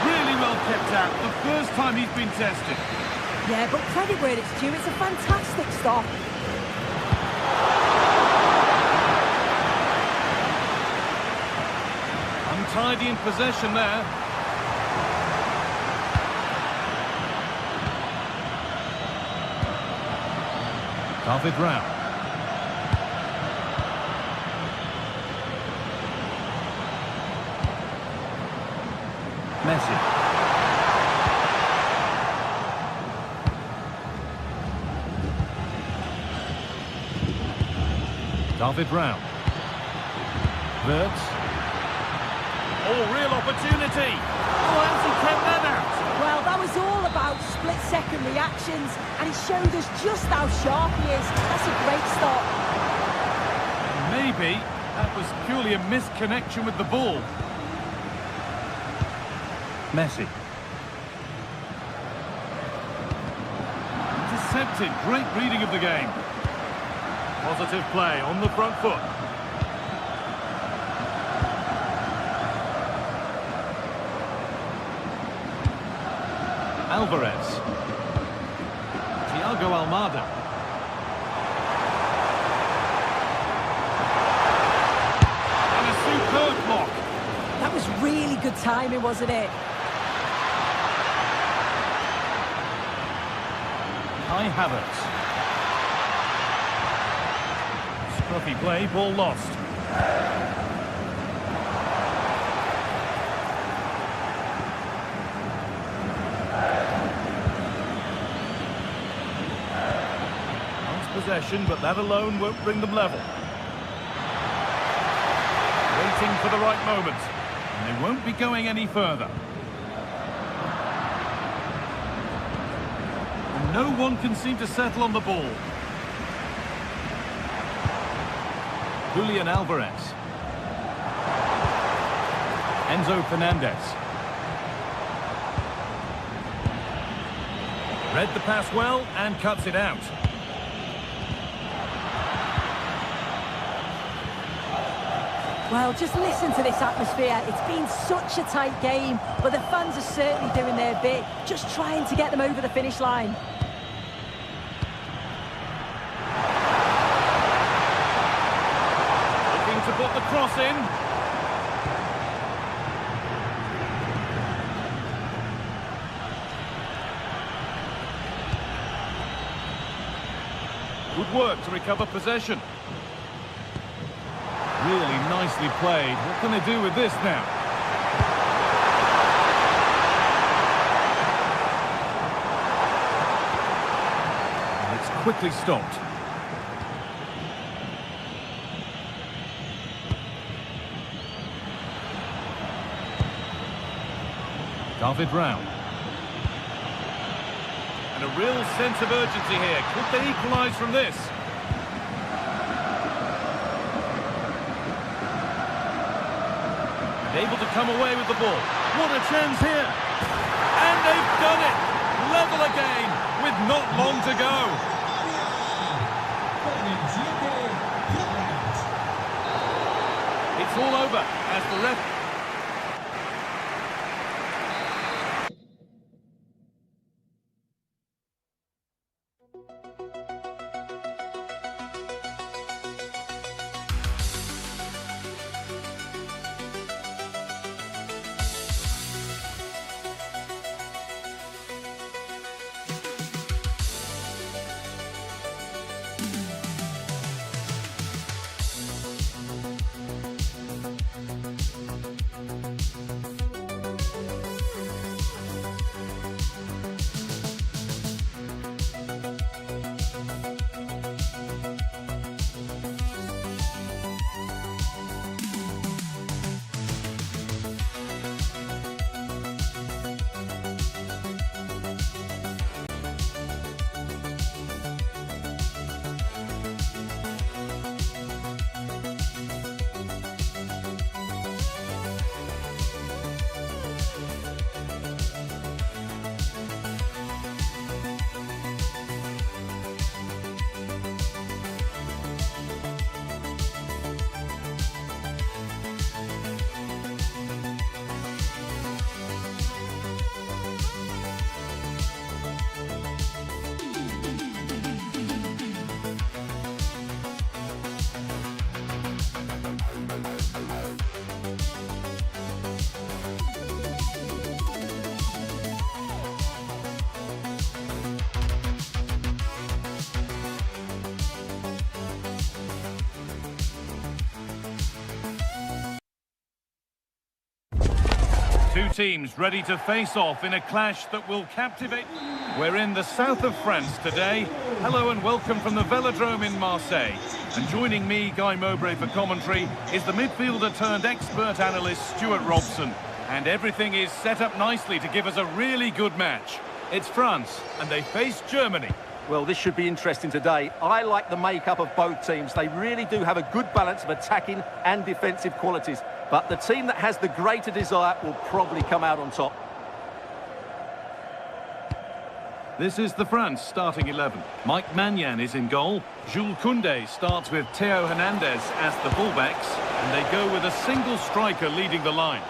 Really well kept out. The first time he's been tested. Yeah, but credit where it's due. It's a fantastic stop. Untidy in possession there. David Rao. Messi. David Rao. Wirtz. Oh, real opportunity. Oh, how's he kept that out? Well, that was all about split-second reactions, and he showed us just how sharp he is. That's a great stop. Maybe that was purely a misconnection with the ball. Messi. Intercepted. Great reading of the game. Positive play on the front foot. Alvarez. Thiago Almada. And a superb block. That was really good timing, wasn't it? Kai Havertz. Scruffy play, ball lost. Possession, but that alone won't bring them level. Waiting for the right moment, and they won't be going any further. And no one can seem to settle on the ball. Julian Alvarez. Enzo Fernandez. Read the pass well and cuts it out. Well, just listen to this atmosphere. It's been such a tight game, but the fans are certainly doing their bit, just trying to get them over the finish line. Looking to put the cross in. Good work to recover possession. Really nicely played. What can they do with this now? And it's quickly stopped. David Raum. And a real sense of urgency here. Could they equalise from this? Able to come away with the ball. What a chance here. And they've done it. Level again with not long to go. It's all over as the ref... Two teams ready to face off in a clash that will captivate. We're in the south of France today, Hello and welcome from the Velodrome in Marseille. And joining me, Guy Mowbray, for commentary is the midfielder turned expert analyst Stuart Robson. And everything is set up nicely to give us a really good match. It's France, and they face Germany. Well, this should be interesting today. I like the makeup of both teams. They really do have a good balance of attacking and defensive qualities. But the team that has the greater desire will probably come out on top. This is the France starting 11. Mike Maignan is in goal. Jules Koundé starts with Theo Hernandez as the fullbacks. And they go with a single striker leading the line.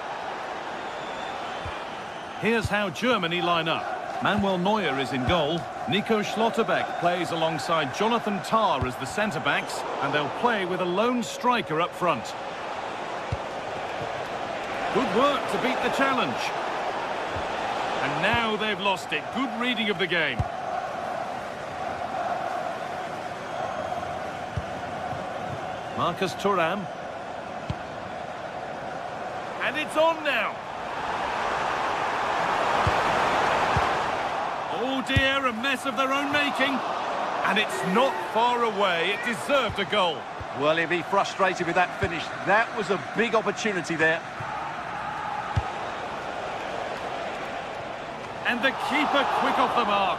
Here's how Germany line up. Manuel Neuer is in goal. Nico Schlotterbeck plays alongside Jonathan Tah as the centre-backs, and they'll play with a lone striker up front. Good work to beat the challenge. And now they've lost it. Good reading of the game. Marcus Thuram. And it's on now. Oh dear, a mess of their own making. And it's not far away. It deserved a goal. Well, he'll be frustrated with that finish. That was a big opportunity there. And the keeper quick off the mark.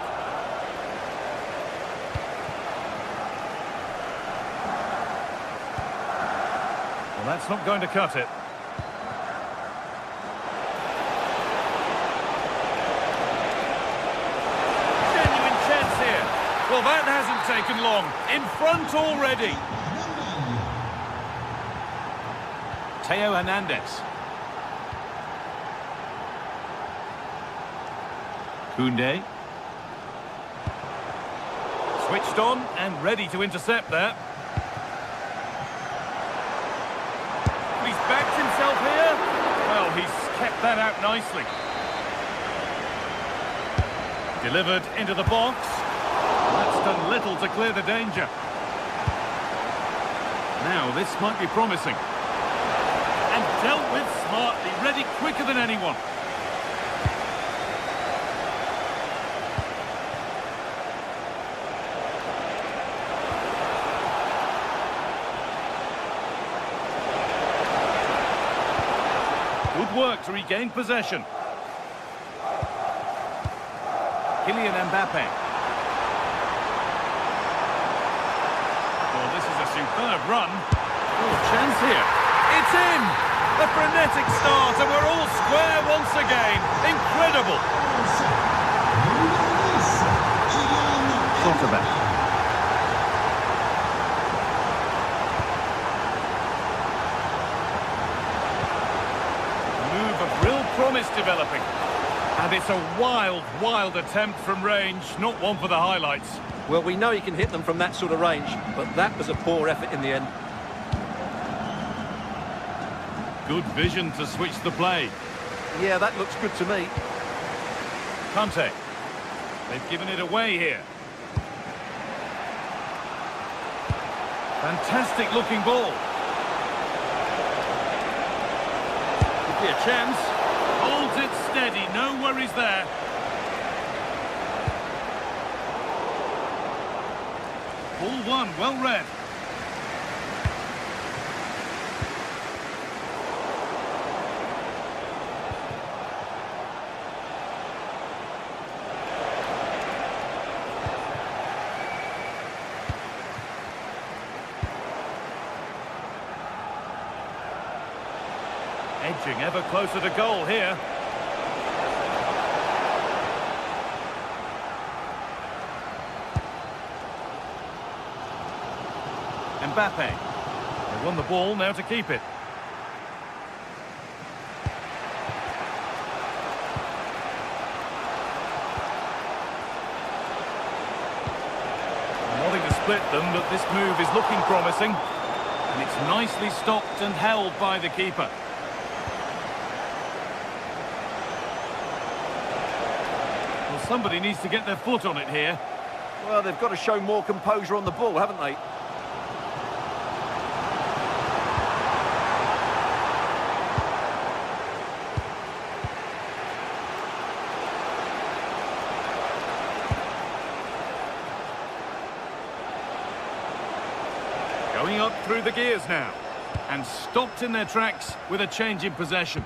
Well, that's not going to cut it. Well, that hasn't taken long. In front already. Theo Hernandez. Koundé. Switched on and ready to intercept there. He's backed himself here. Well, he's kept that out nicely. Delivered into the box. That's done little to clear the danger. Now, this might be promising. And dealt with smartly, ready quicker than anyone. Good work to regain possession. Kylian Mbappe. Superb run. Oh, chance here. It's in! A frenetic start, and we're all square once again. Incredible. Schlotterbeck. A move of real promise developing. And it's a wild, wild attempt from range, not one for the highlights. Well, we know he can hit them from that sort of range, but that was a poor effort in the end. Good vision to switch the play. Yeah, that looks good to me. Kante. They've given it away here. Fantastic looking ball. Could be a chance. Holds it steady, no worries there. Ball one, well read. Edging ever closer to goal here. Mbappe. They won the ball, now to keep it. Wanting to split them, but this move is looking promising. And it's nicely stopped and held by the keeper. Well, somebody needs to get their foot on it here. Well, they've got to show more composure on the ball, haven't they? up through the gears now. And stopped in their tracks with a change in possession.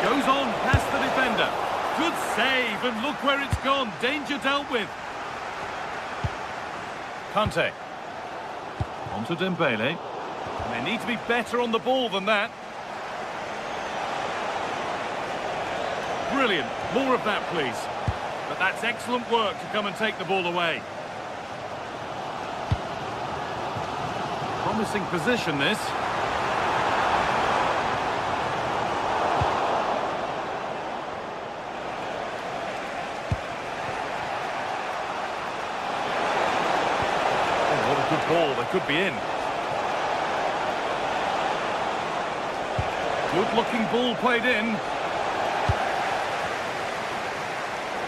Goes on past the defender. Good save, and look where it's gone. Danger dealt with. Kante. On to Dembele. And they need to be better on the ball than that. Brilliant. More of that, please. But that's excellent work to come and take the ball away. Promising position, this. Oh, what a good ball. They could be in. Good-looking ball played in.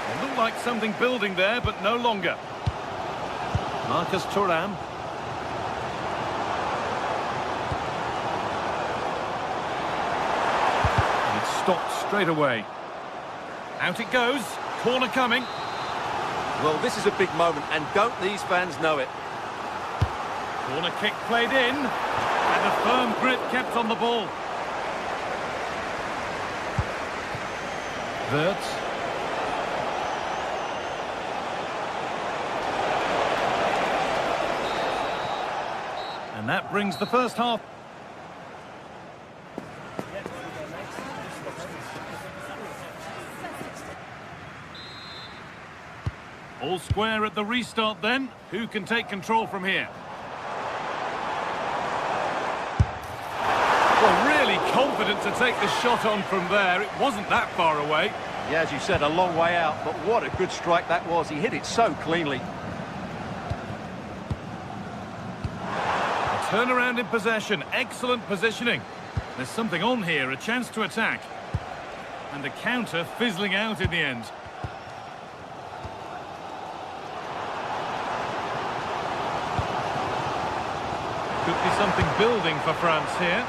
It looked like something building there, but no longer. Marcus Thuram. It stopped straight away. Out it goes. Corner coming. Well, this is a big moment, and don't these fans know it? Corner kick played in. And a firm grip kept on the ball. Wirtz. And that brings the first half. All square at the restart then. Who can take control from here? Well, really confident to take the shot on from there. It wasn't that far away. Yeah, as you said, a long way out, but what a good strike that was. He hit it so cleanly. A turnaround in possession. Excellent positioning. There's something on here, a chance to attack. And the counter fizzling out in the end. Could be something building for France here.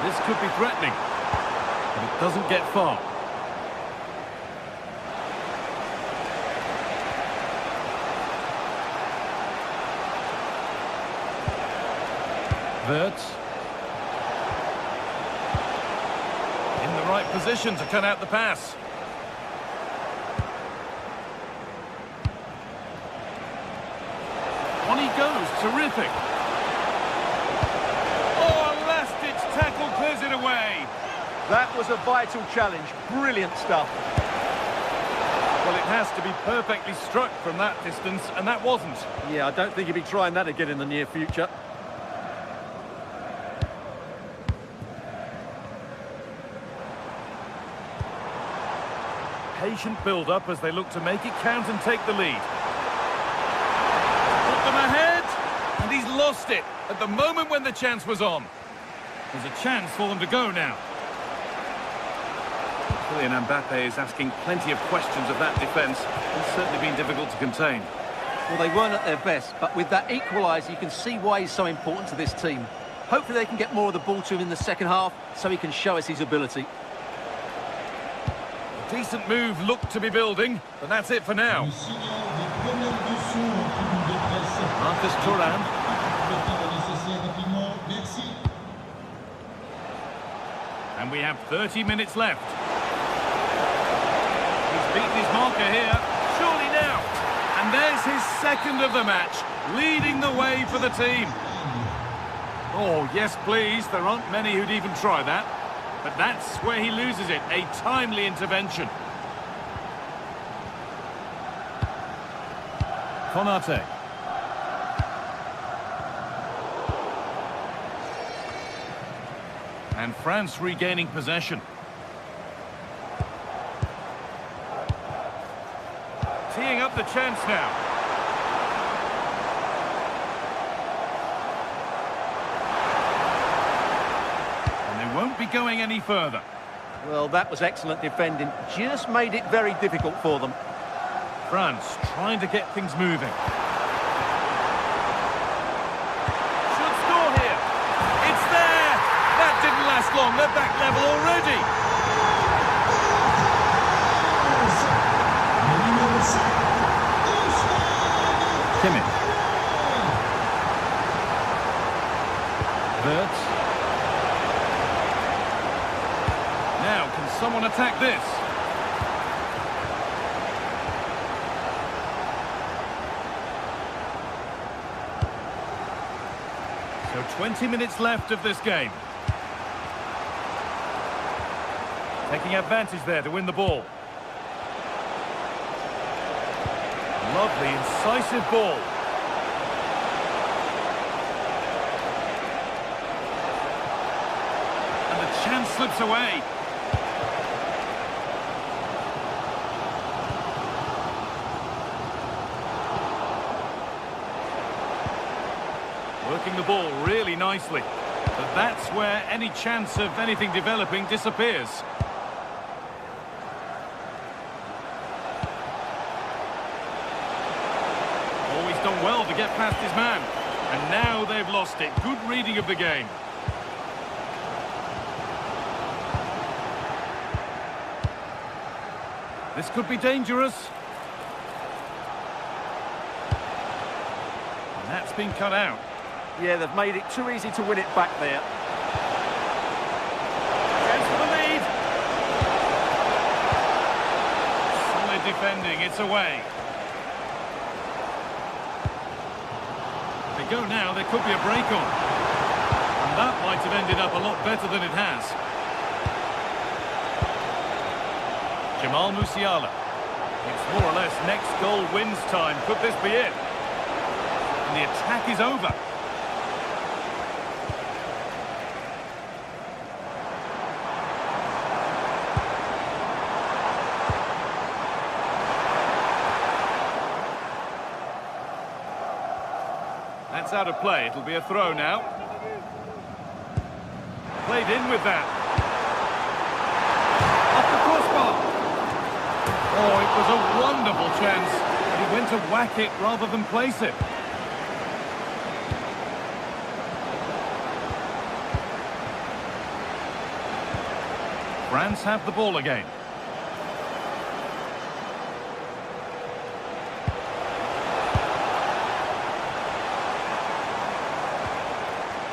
This could be threatening, but it doesn't get far. Wirtz. In the right position to cut out the pass. On he goes, terrific. Tackle clears it away. That was a vital challenge. Brilliant stuff. Well, it has to be perfectly struck from that distance, and that wasn't. Yeah, I don't think he'll be trying that again in the near future. Patient build-up as they look to make it count and take the lead. Put them ahead, and he's lost it at the moment when the chance was on. There's a chance for them to go now. Kylian Mbappe is asking plenty of questions of that defence. It's certainly been difficult to contain. Well, they weren't at their best, but with that equaliser, you can see why he's so important to this team. Hopefully they can get more of the ball to him in the second half, so he can show us his ability. A decent move looked to be building, but that's it for now. Marcus Thuram. And we have 30 minutes left. He's beaten his marker here. Surely now. And there's his second of the match, leading the way for the team. Oh, yes, please. There aren't many who'd even try that. But that's where he loses it. A timely intervention. Konate. And France regaining possession. Teeing up the chance now. And they won't be going any further. Well, that was excellent defending. Just made it very difficult for them. France trying to get things moving. Should score here. It's there. they're back level already. Kimmich. Wirtz. Now, can someone attack this? So 20 minutes left of this game. Taking advantage there to win the ball. Lovely, incisive ball. And the chance slips away. Working the ball really nicely. But that's where any chance of anything developing disappears. Always done well to get past his man. And now they've lost it. Good reading of the game. This could be dangerous. And that's been cut out. Yeah, they've made it too easy to win it back there. Chance for the lead. Solid defending, it's away. They go now, there could be a break on. And that might have ended up a lot better than it has. Jamal Musiala. It's more or less next goal wins time. Could this be it? And the attack is over. That's out of play. It'll be a throw now. Played in with that. Off the crossbar. Oh, it was a wonderful chance. He went to whack it rather than place it. France have the ball again.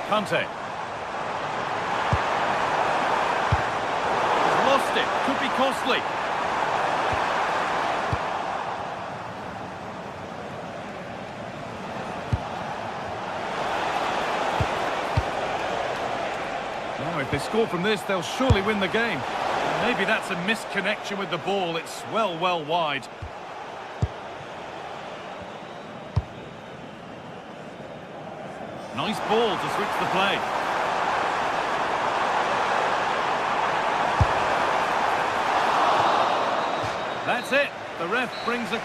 Kante. He's lost it. Could be costly. Now, if they score from this, they'll surely win the game. Maybe that's a misconnection with the ball. It's well wide. Nice ball to switch the play. That's it. The ref brings a...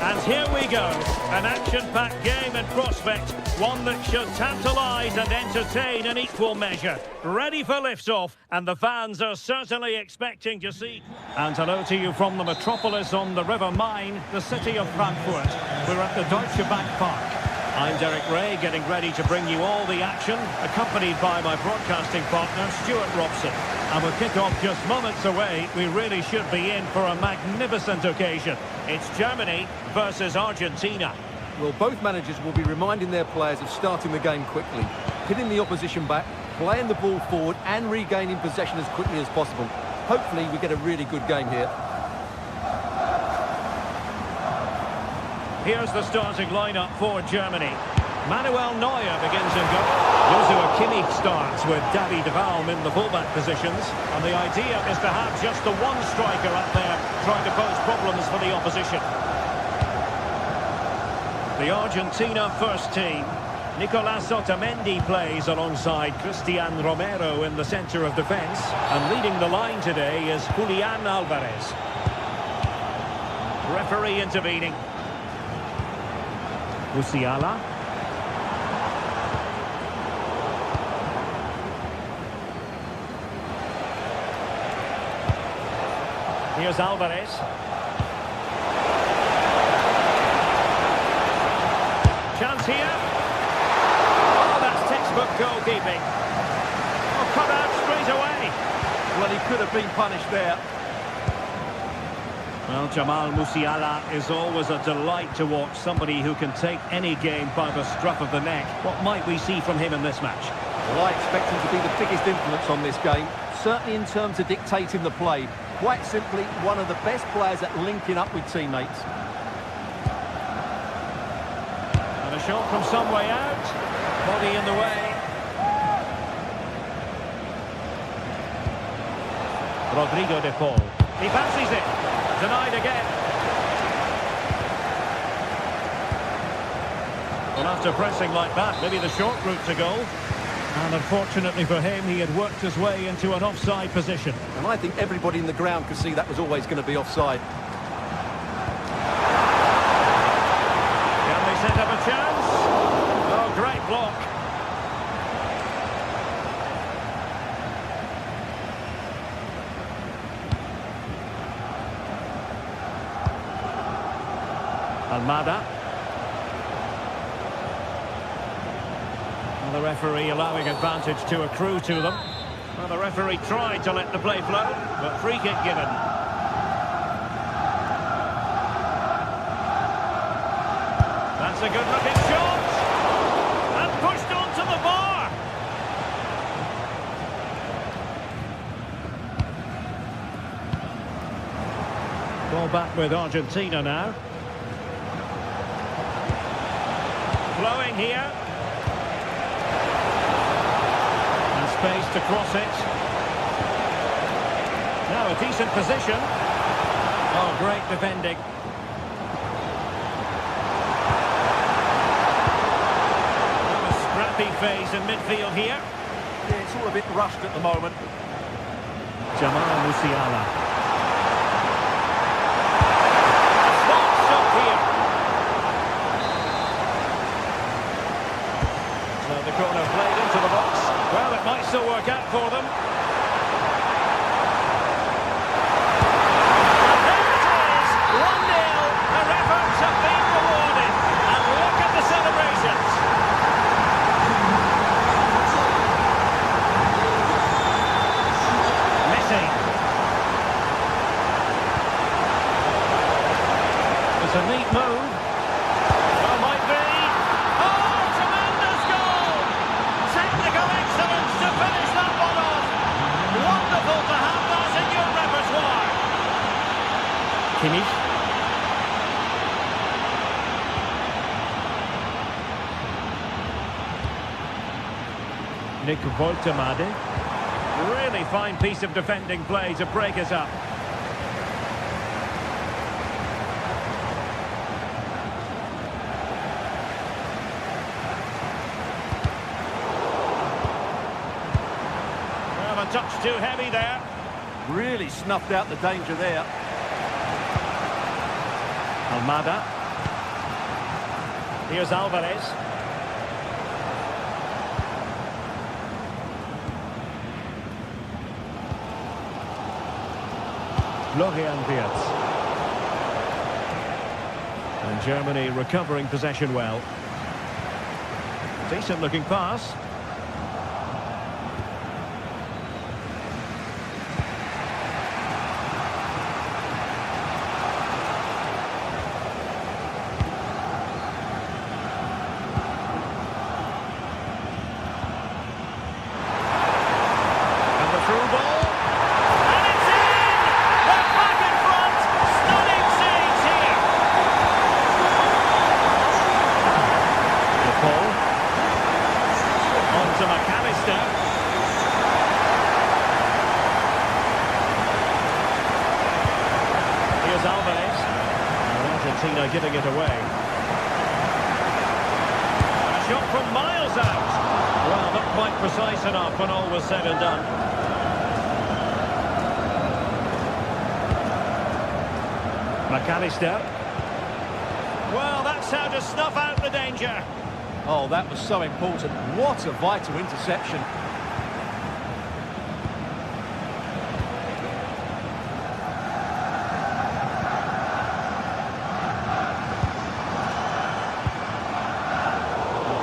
And here we go, an action-packed game in prospect, one that should tantalise and entertain in equal measure. Ready for lift-off, and the fans are certainly expecting to see. And hello to you from the metropolis on the River Main, the city of Frankfurt. We're at the Deutsche Bank Park. I'm Derek Ray, getting ready to bring you all the action, accompanied by my broadcasting partner, Stuart Robson. And with kick-off just moments away, we really should be in for a magnificent occasion. It's Germany versus Argentina. Well, both managers will be reminding their players of starting the game quickly, hitting the opposition back, playing the ball forward and regaining possession as quickly as possible. Hopefully we get a really good game here. Here's the starting lineup for Germany. Manuel Neuer begins in goal. Joshua Kimmich starts with David Raum in the fullback positions. And the idea is to have just the one striker up there trying to pose problems for the opposition. The Argentina first team. Nicolas Otamendi plays alongside Christian Romero in the centre of defence. And leading the line today is Julian Alvarez. Referee intervening. Musiala. Here's Alvarez. Chance here. Oh, that's textbook goalkeeping. Oh, cut out straight away. Well, he could have been punished there. Well, Jamal Musiala is always a delight to watch. Somebody who can take any game by the scruff of the neck. What might we see from him in this match? Well, I expect him to be the biggest influence on this game, certainly in terms of dictating the play. Quite simply, one of the best players at linking up with teammates. And a shot from some way out. Body in the way. Rodrigo de Paul. He fancies it. Denied again. Well, after pressing like that, maybe the short route to goal. And unfortunately for him, he had worked his way into an offside position. And I think everybody in the ground could see that was always going to be offside. Can they set up a chance? Oh, great block. Almada. The referee allowing advantage to accrue to them. Well, the referee tried to let the play flow, but free kick given. That's a good-looking shot! And pushed onto the bar! Ball back with Argentina now. Flowing here. Space to cross it. Now a decent position. Oh, great defending. A scrappy phase in midfield here. Yeah, it's all a bit rushed at the moment. Jamal Musiala. Smart shot here. So the corner played into the box. Well, it might still work out for them. And there it is! 1-0. Their efforts have been rewarded. And look at the celebrations. Messi. It's a neat move. Well, might be. Oh, tremendous goal! Technical excellence to finish that one off. Wonderful to have that in your repertoire. Kimmich. Nick Voltemade. Really fine piece of defending play to break us up. A touch too heavy there. Really snuffed out the danger there. Almada. Here's Alvarez. Florian Wirtz. And Germany recovering possession well. Decent looking pass. Alvarez. And Argentina giving it away. A shot from miles out. Well, not quite precise enough when all was said and done. McAllister. Well, that's how to snuff out the danger. Oh, that was so important. What a vital interception.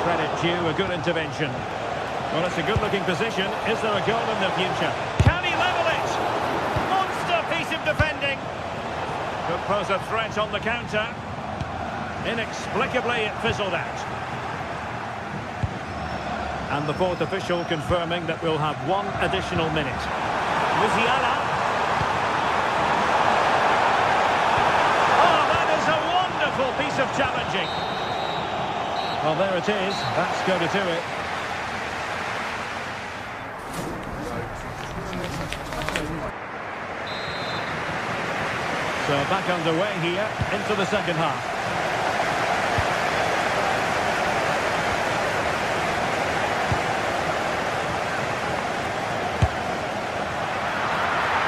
Credit due, a good intervention. Well, it's a good-looking position. Is there a goal in the future? Can he level it? Monster piece of defending. Could pose a threat on the counter. Inexplicably, it fizzled out. And the fourth official confirming that we'll have one additional minute. Musiala. Oh, that is a wonderful piece of challenging. Well, there it is. That's going to do it. So back underway here into the second half.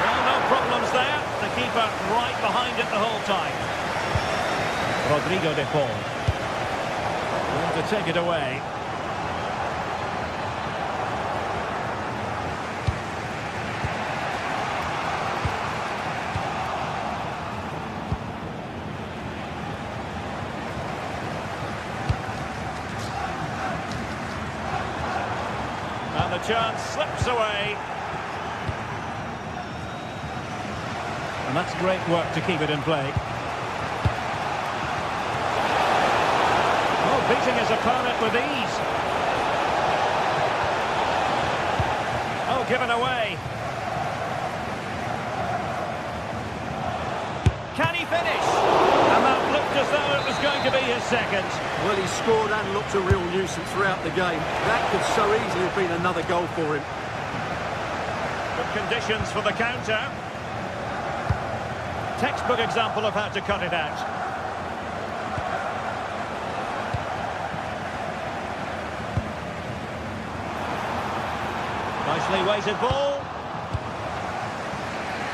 Well, no problems there. The keeper right behind it the whole time. Rodrigo de Paul. To take it away. And the chance slips away. And that's great work to keep it in play. Beating his opponent with ease. Oh, given away. Can he finish? And that looked as though it was going to be his second. Well, he scored and looked a real nuisance throughout the game. That could so easily have been another goal for him. Good conditions for the counter. Textbook example of how to cut it out. Nicely weighted ball.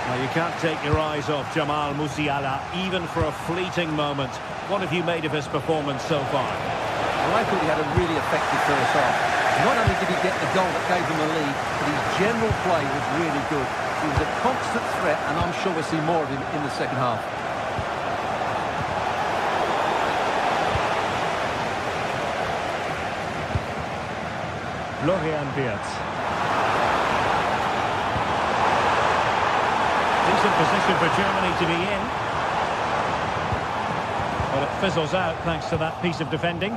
Well, you can't take your eyes off Jamal Musiala, even for a fleeting moment. What have you made of his performance so far? Well, I thought he had a really effective first half. Not only did he get the goal that gave him a lead, but his general play was really good. He was a constant threat, and I'm sure we'll see more of him in the second half. Florian Wirtz. Decent position for Germany to be in. But it fizzles out thanks to that piece of defending.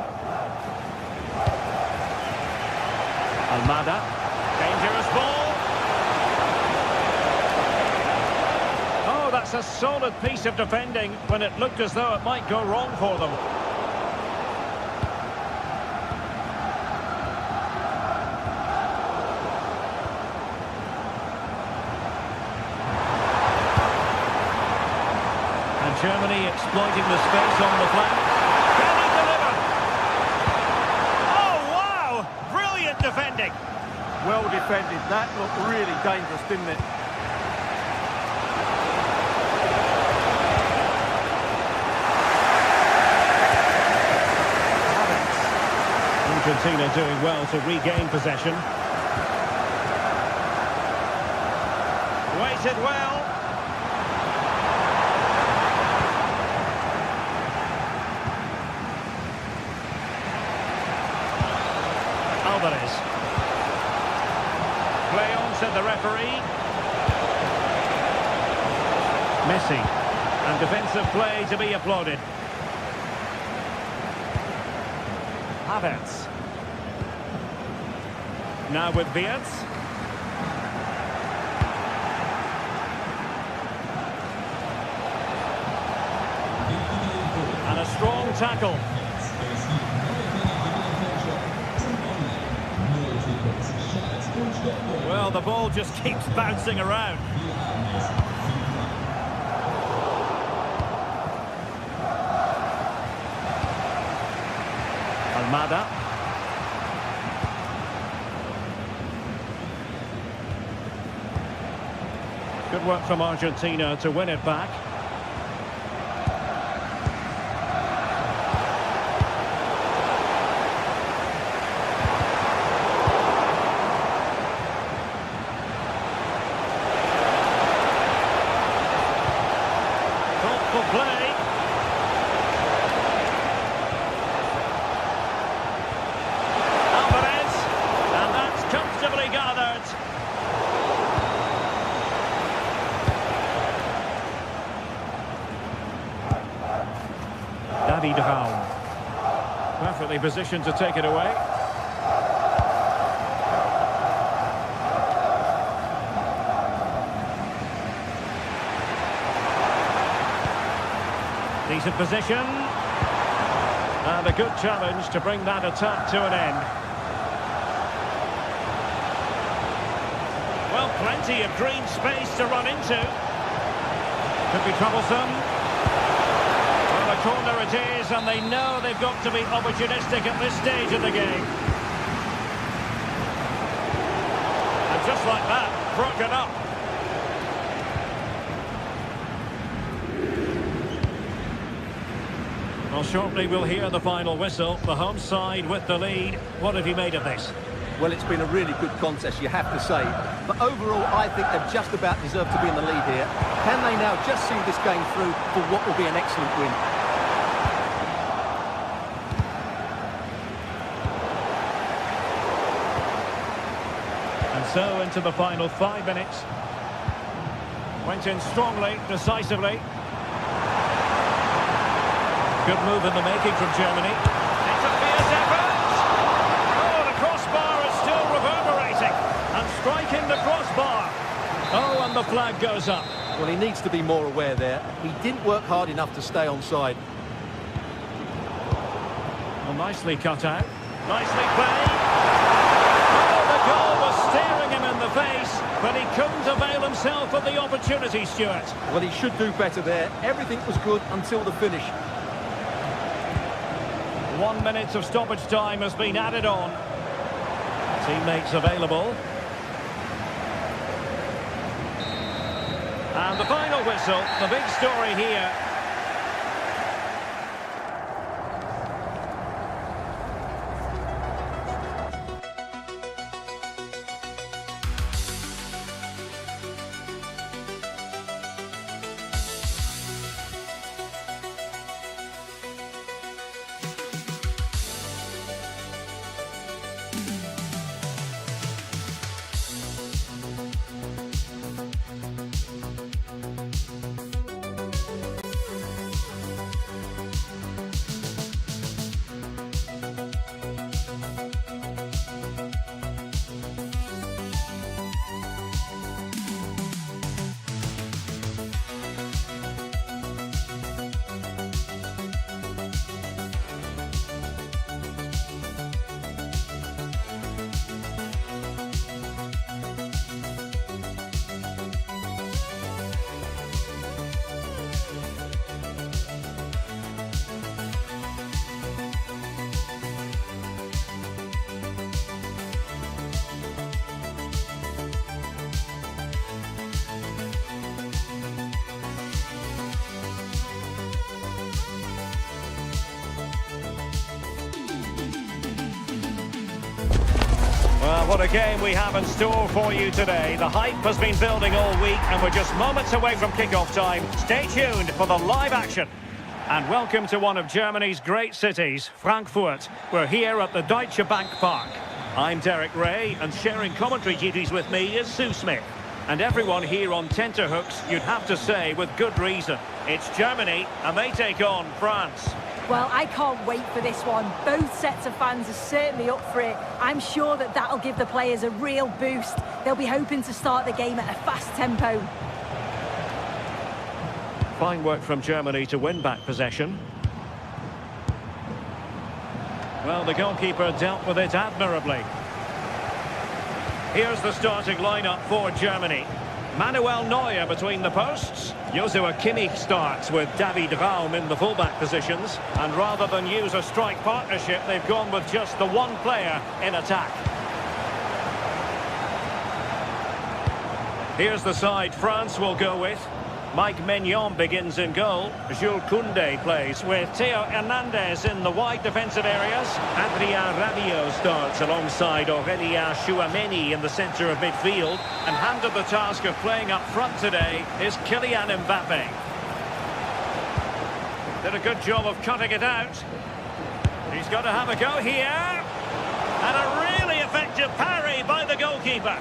Almada. Dangerous ball. Oh, that's a solid piece of defending when it looked as though it might go wrong for them. Germany exploiting the space on the flank. Can he deliver? Oh, wow! Brilliant defending. Well defended. That looked really dangerous, didn't it? Argentina doing well to regain possession. Weighted well. Alvarez. Play on, said the referee. Messi. And defensive play to be applauded. Havertz. Now with Wirtz. And a strong tackle. Well, the ball just keeps bouncing around. Almada. Good work from Argentina to win it back. David Raum. Perfectly positioned to take it away. Decent position. And a good challenge to bring that attack to an end. Well, plenty of green space to run into. Could be troublesome. Well, a corner it is, and they know they've got to be opportunistic at this stage of the game. And just like that, broken up. Well, shortly we'll hear the final whistle. The home side with the lead. What have you made of this? Well, it's been a really good contest, you have to say. But overall, I think they've just about deserved to be in the lead here. Can they now just see this game through for what will be an excellent win? And so into the final 5 minutes. Went in strongly, decisively. Good move in the making from Germany. It's a fierce effort! Oh, the crossbar is still reverberating. And striking the crossbar. Oh, and the flag goes up. Well, he needs to be more aware there. He didn't work hard enough to stay onside. Well, nicely cut out. Nicely played. Oh, the goal was staring him in the face, but he couldn't avail himself of the opportunity, Stuart. Well, he should do better there. Everything was good until the finish. 1 minute of stoppage time has been added on. Teammates available. And the final whistle, the big story here. Well, what a game we have in store for you today. The hype has been building all week and we're just moments away from kick-off time. Stay tuned for the live action. And welcome to one of Germany's great cities, Frankfurt. We're here at the Deutsche Bank Park. I'm Derek Ray, and sharing commentary duties with me is Sue Smith. And everyone here on tenterhooks, you'd have to say with good reason. It's Germany, and they take on France. Well, I can't wait for this one. Both sets of fans are certainly up for it. I'm sure that that'll give the players a real boost. They'll be hoping to start the game at a fast tempo. Fine work from Germany to win back possession. Well, the goalkeeper dealt with it admirably. Here's the starting lineup for Germany. Manuel Neuer between the posts. Joshua Kimmich starts with David Raum in the fullback positions. And rather than use a strike partnership, they've gone with just the one player in attack. Here's the side France will go with. Mike Maignan begins in goal. Jules Koundé plays with Theo Hernandez in the wide defensive areas. Adrien Rabiot starts alongside Aurélien Tchouameni in the centre of midfield. And handed the task of playing up front today is Kylian Mbappe. Did a good job of cutting it out. He's got to have a go here. And a really effective parry by the goalkeeper.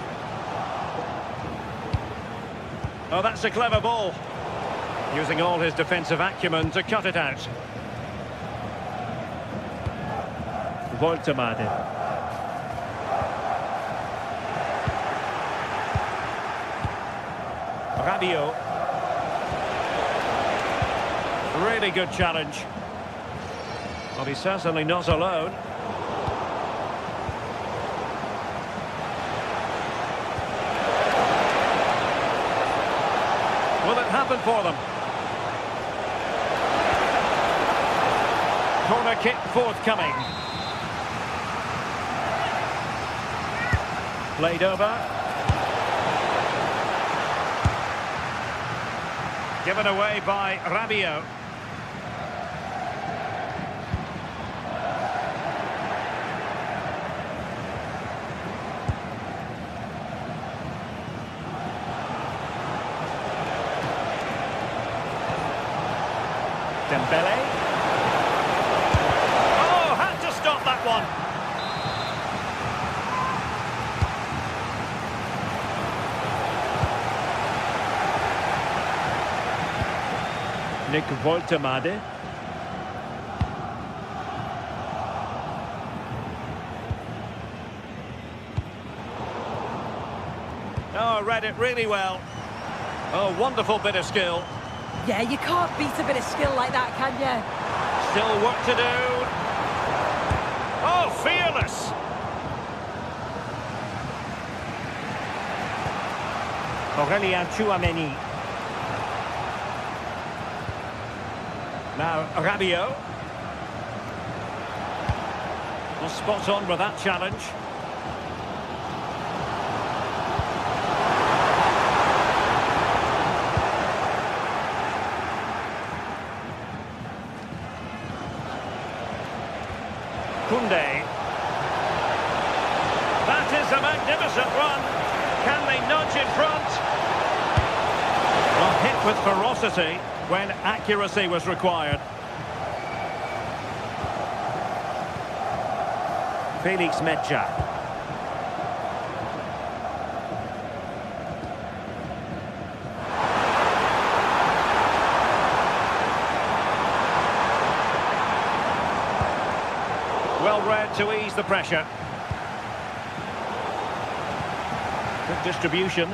Oh, that's a clever ball. Using all his defensive acumen to cut it out. Woltemade. Rabiot. Really good challenge. Well, he's certainly not alone. Will it happen for them? Corner kick forthcoming. Played over. Given away by Rabiot. Dembele. Oh, had to stop that one. Woltemade. Oh, read it really well. Oh, wonderful bit of skill. Yeah, you can't beat a bit of skill like that, can you? Still work to do. Oh, fearless. Aurélien Tchouaméni. Now, Rabiot. Well, spot on with that challenge. Koundé. That is a magnificent run. Can they nudge in front? Well, hit with ferocity when accuracy was required. Felix Mecha. Well read to ease the pressure. Good distribution.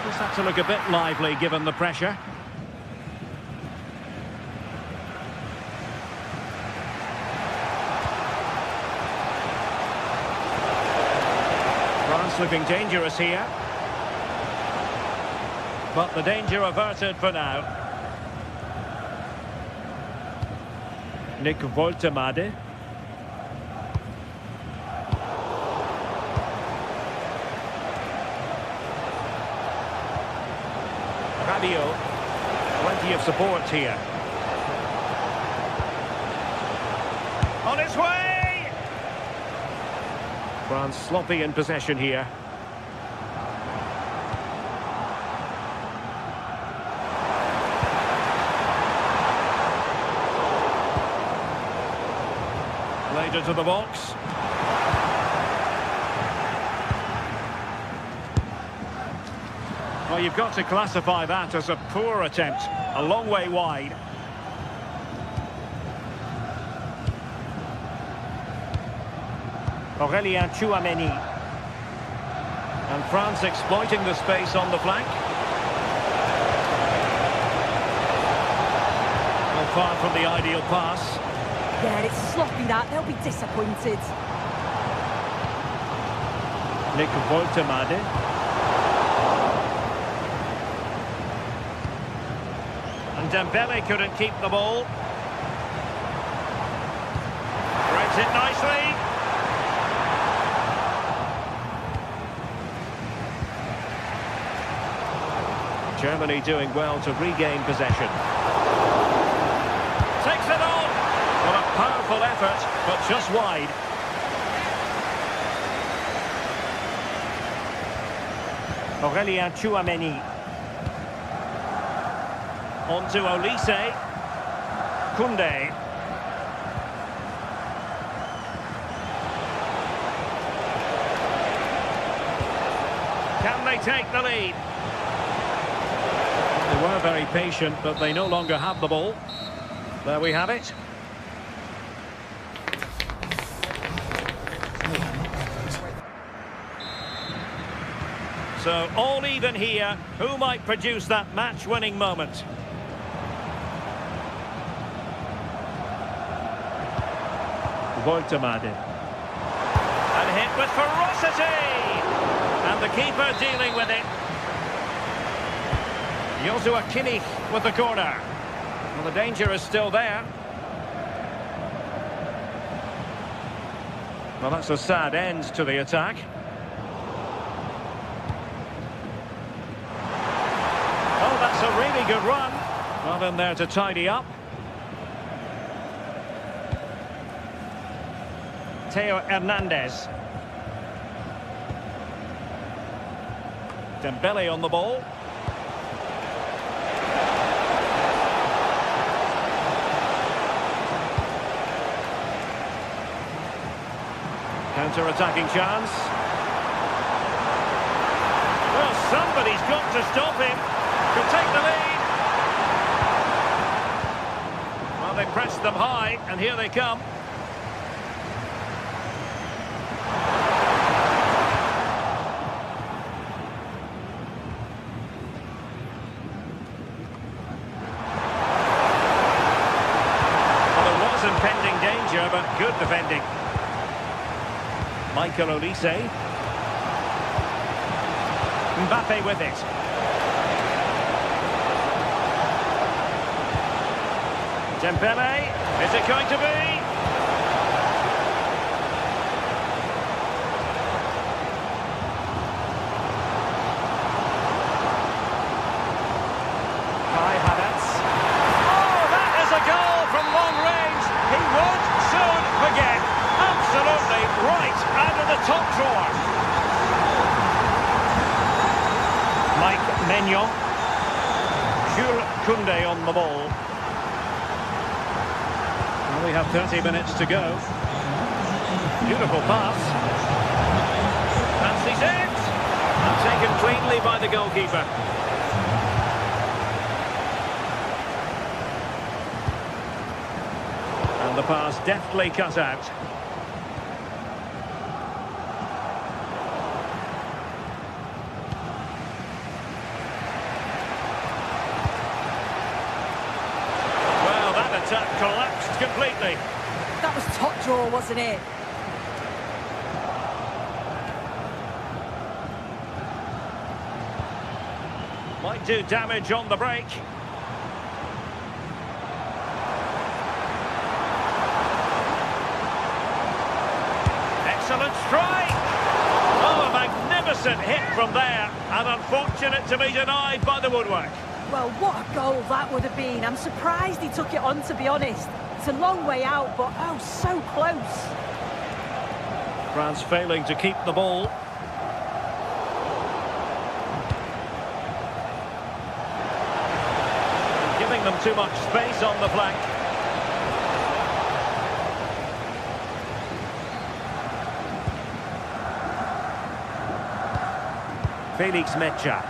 Just had to look a bit lively given the pressure. France looking dangerous here. But the danger averted for now. Woltemade. Rabiot, plenty of support here. On its way! France sloppy in possession here. Played into the box. Well, you've got to classify that as a poor attempt. A long way wide. Aurélien Tchouaméni. And France exploiting the space on the flank. Well, far from the ideal pass. Yeah, it's sloppy that. They'll be disappointed. Woltemade. Dembele couldn't keep the ball. Threads it nicely. Germany doing well to regain possession. Takes it on. Well, a powerful effort, but just wide. Aurélien Tchouaméni. On to Olise. Koundé. Can they take the lead? They were very patient, but they no longer have the ball. There we have it. So all even here. Who might produce that match-winning moment? Voigtemaden. And hit with ferocity! And the keeper dealing with it. Joshua Kimmich with the corner. Well, the danger is still there. Well, that's a sad end to the attack. Oh, that's a really good run. Well in there to tidy up. Theo Hernandez. Dembele on the ball. Counter-attacking chance. Well, somebody's got to stop him. Could take the lead. Well, they pressed them high, and here they come. Well, there was impending danger, but good defending. Michael Olise. Mbappe with it. Dembele. Is it going to be? Kai Havertz. Oh, that is a goal from long range. He won't soon forget. Absolutely right out of the top drawer. Mike Maignan. Jules Koundé on the ball. Well, we have 30 minutes to go. Beautiful pass. Fancies it. And taken cleanly by the goalkeeper. And the pass deftly cut out. That collapsed completely. That was top draw, wasn't it? Might do damage on the break. Excellent strike. Oh, a magnificent hit from there. And unfortunate to be denied by the woodwork. Well, what a goal that would have been. I'm surprised he took it on, to be honest. It's a long way out, but oh, so close. France failing to keep the ball. Giving them too much space on the flank. Felix Mecha.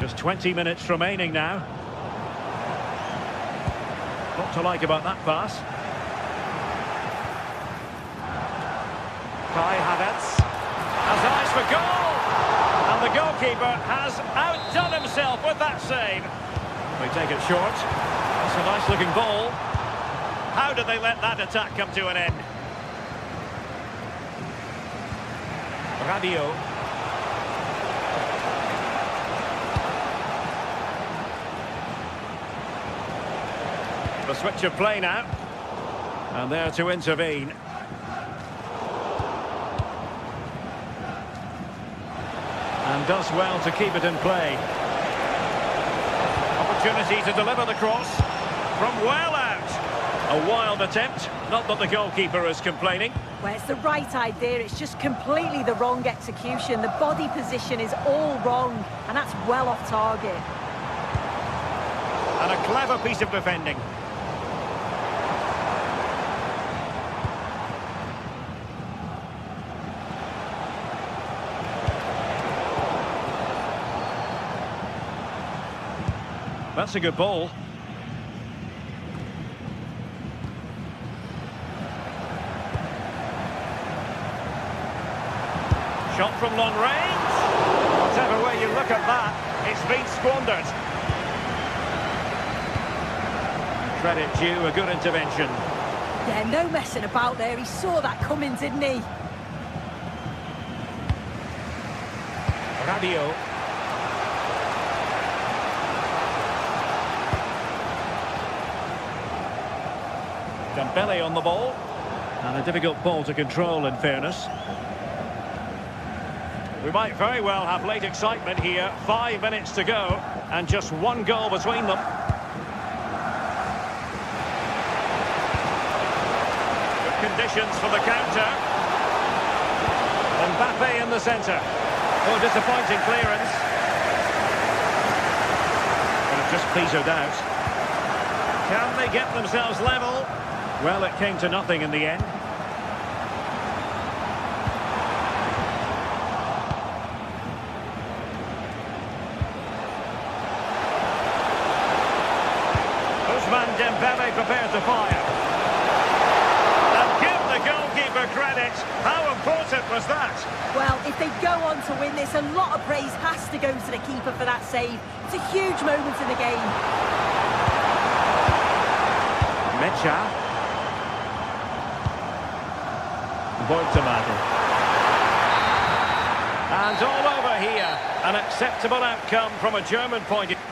Just 20 minutes remaining now. What to like about that pass? Kai Havertz has eyes for goal! And the goalkeeper has outdone himself with that save. They take it short. That's a nice looking ball. How did they let that attack come to an end? Radio. The switch of play now. And there to intervene. And does well to keep it in play. Opportunity to deliver the cross from well out. A wild attempt. Not that the goalkeeper is complaining. Well, it's the right idea. It's just completely the wrong execution. The body position is all wrong. And that's well off target. And a clever piece of defending. That's a good ball. from long range. Whatever way you look at that, it's been squandered. Credit due, a good intervention. Yeah, no messing about there. He saw that coming, didn't he? Radio. Dembele on the ball. And a difficult ball to control, in fairness. We might very well have late excitement here. 5 minutes to go, and just one goal between them. Good conditions for the counter. Mbappe in the centre. Oh, disappointing clearance. But it just petered out. Can they get themselves level? Well, it came to nothing in the end. Dembele prepared to fire. And give the goalkeeper credit. How important was that? Well, if they go on to win this, a lot of praise has to go to the keeper for that save. It's a huge moment in the game. Mecha. Boitemato. And all over here. An acceptable outcome from a German point of view.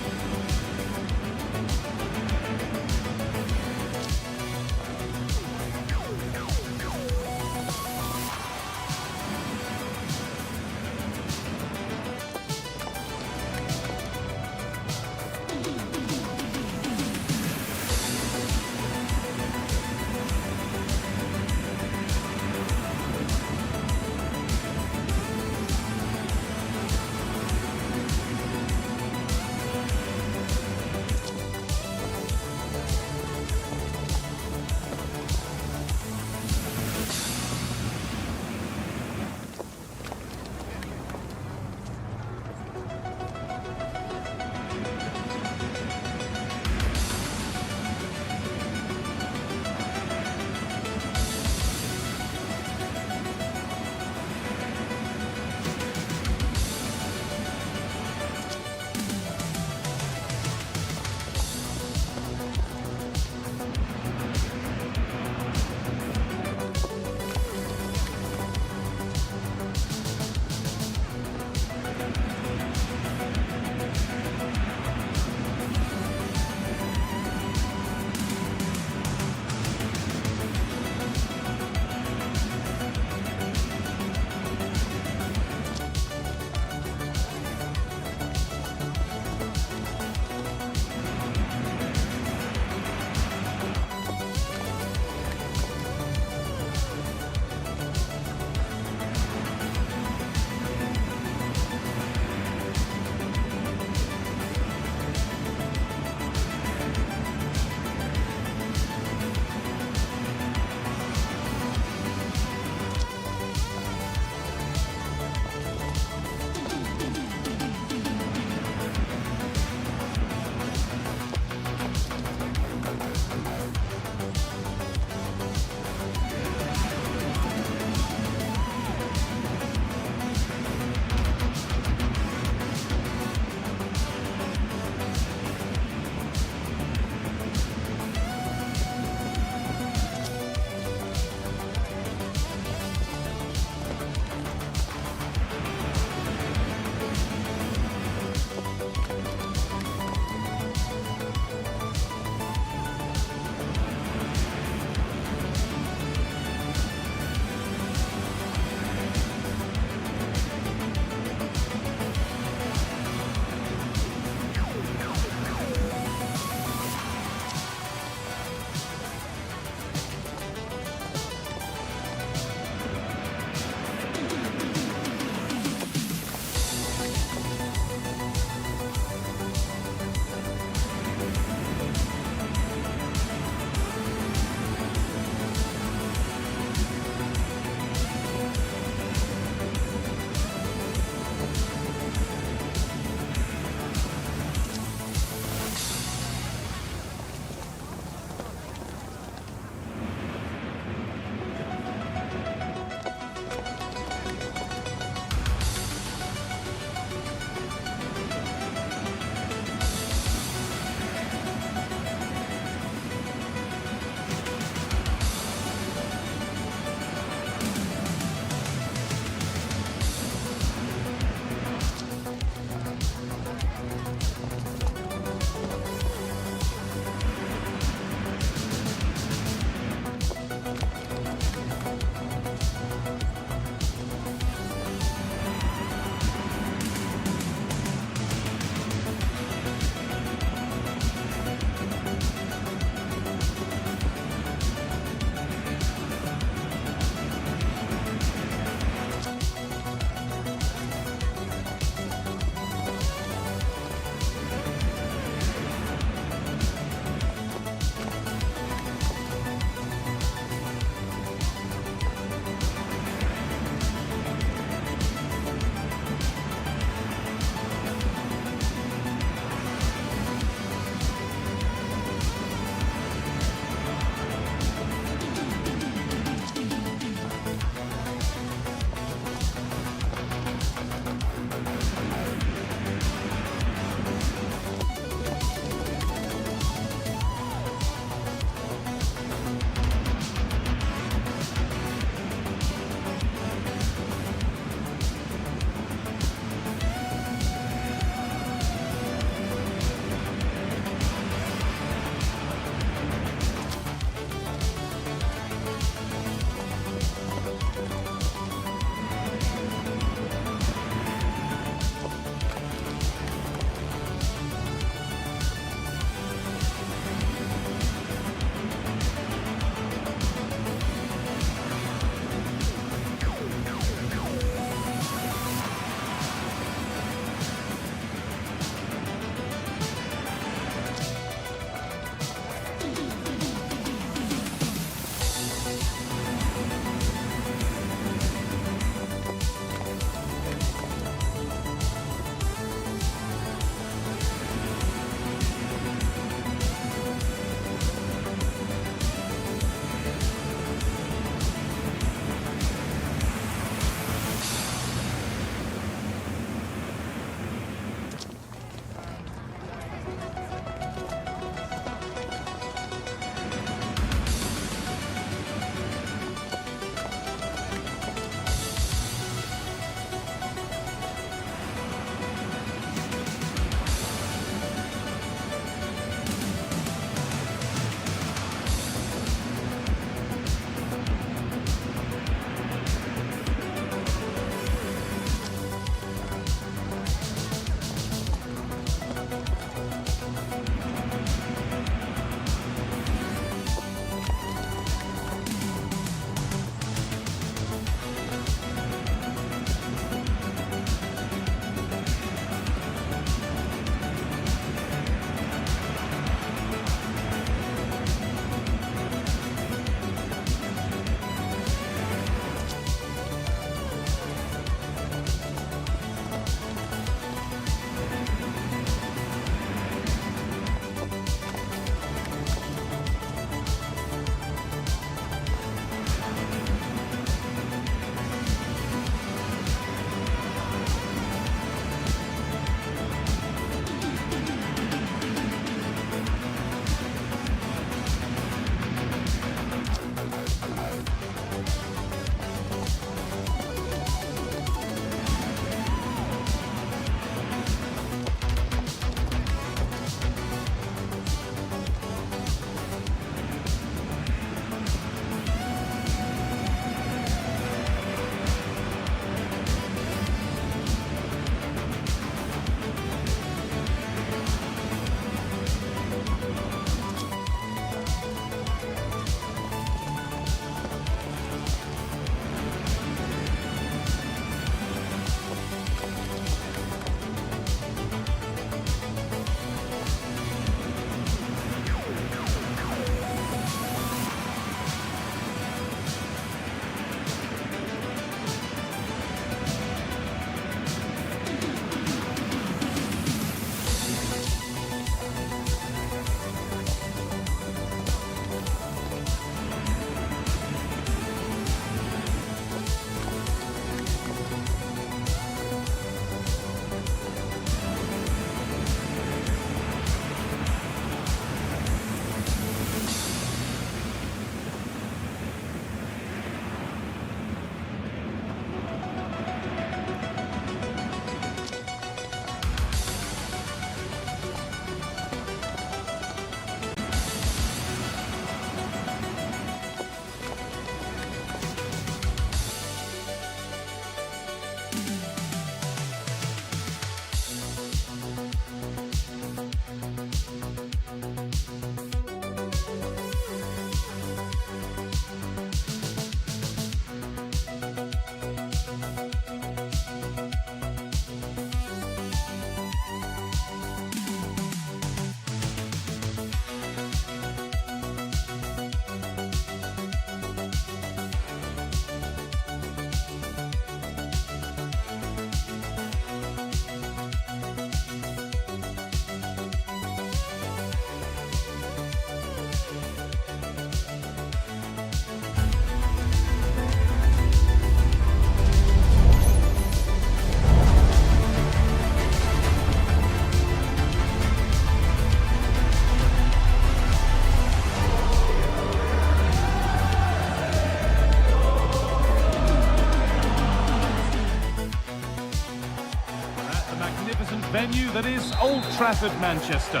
venue that is Old Trafford, Manchester.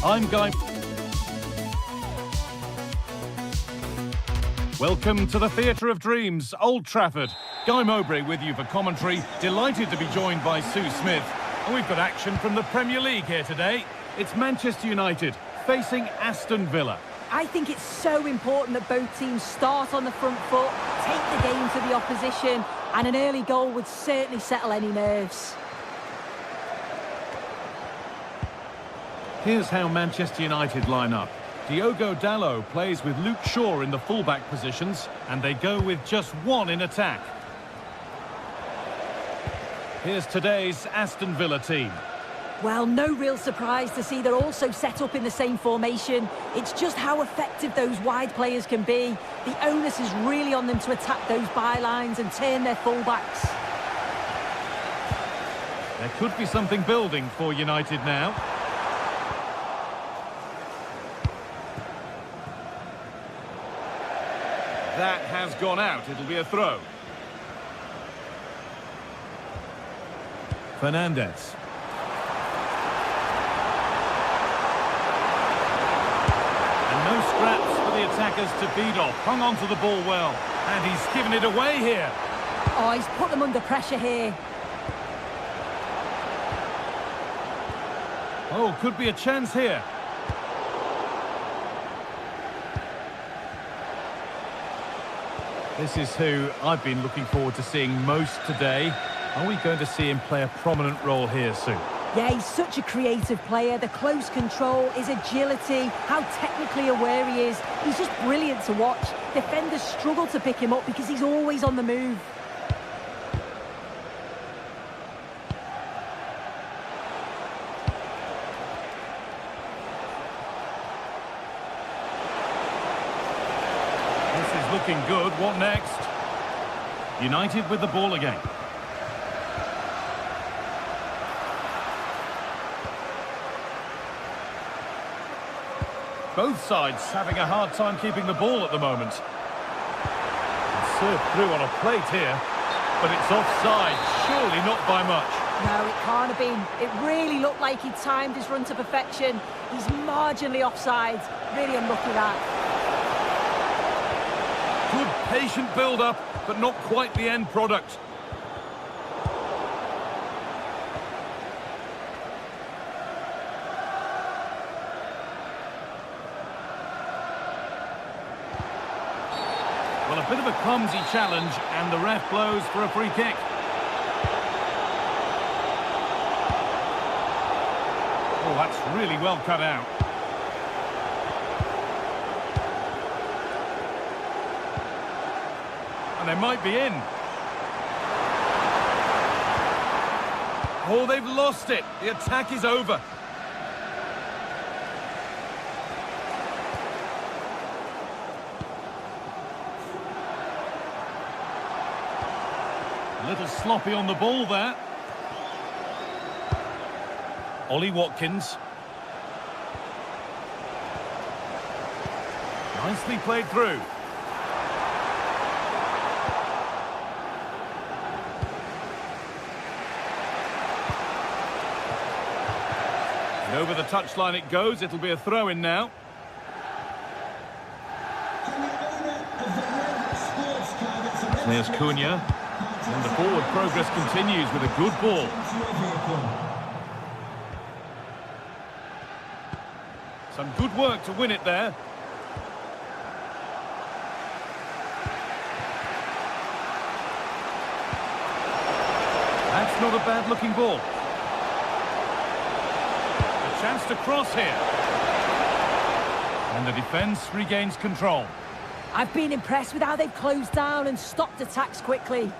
I'm Guy. Welcome to the Theatre of Dreams, Old Trafford. Guy Mowbray with you for commentary. Delighted to be joined by Sue Smith. And we've got action from the Premier League here today. It's Manchester United facing Aston Villa. I think it's so important that both teams start on the front foot, take the game to the opposition, and an early goal would certainly settle any nerves. Here's how Manchester United line up. Diogo Dalot plays with Luke Shaw in the fullback positions, and they go with just one in attack. Here's today's Aston Villa team. Well, no real surprise to see they're also set up in the same formation. It's just how effective those wide players can be. The onus is really on them to attack those bylines and turn their fullbacks. There could be something building for United now. That has gone out. It'll be a throw. Fernandes. And no scraps for the attackers to beat off. Hung on to the ball well. And he's given it away here. Oh, he's put them under pressure here. Oh, could be a chance here. This is who I've been looking forward to seeing most today. Are we going to see him play a prominent role here soon? Yeah, he's such a creative player. The close control, his agility, how technically aware he is. He's just brilliant to watch. Defenders struggle to pick him up because he's always on the move. Looking good. What next? United with the ball again. Both sides having a hard time keeping the ball at the moment. Served through on a plate here, but it's offside. Surely not by much. No, it can't have been. It really looked like he timed his run to perfection. He's marginally offside. Really unlucky that. Good patient build-up, but not quite the end product. Well, a bit of a clumsy challenge, and the ref blows for a free kick. Oh, that's really well cut out. And they might be in. Oh, they've lost it. The attack is over. A little sloppy on the ball there. Ollie Watkins. Nicely played through. Over the touchline it goes. It'll be a throw-in now. There's Cunha. And the forward progress continues with a good ball. Some good work to win it there. That's not a bad-looking ball. Chance to cross here. And the defence regains control. I've been impressed with how they've closed down and stopped attacks quickly.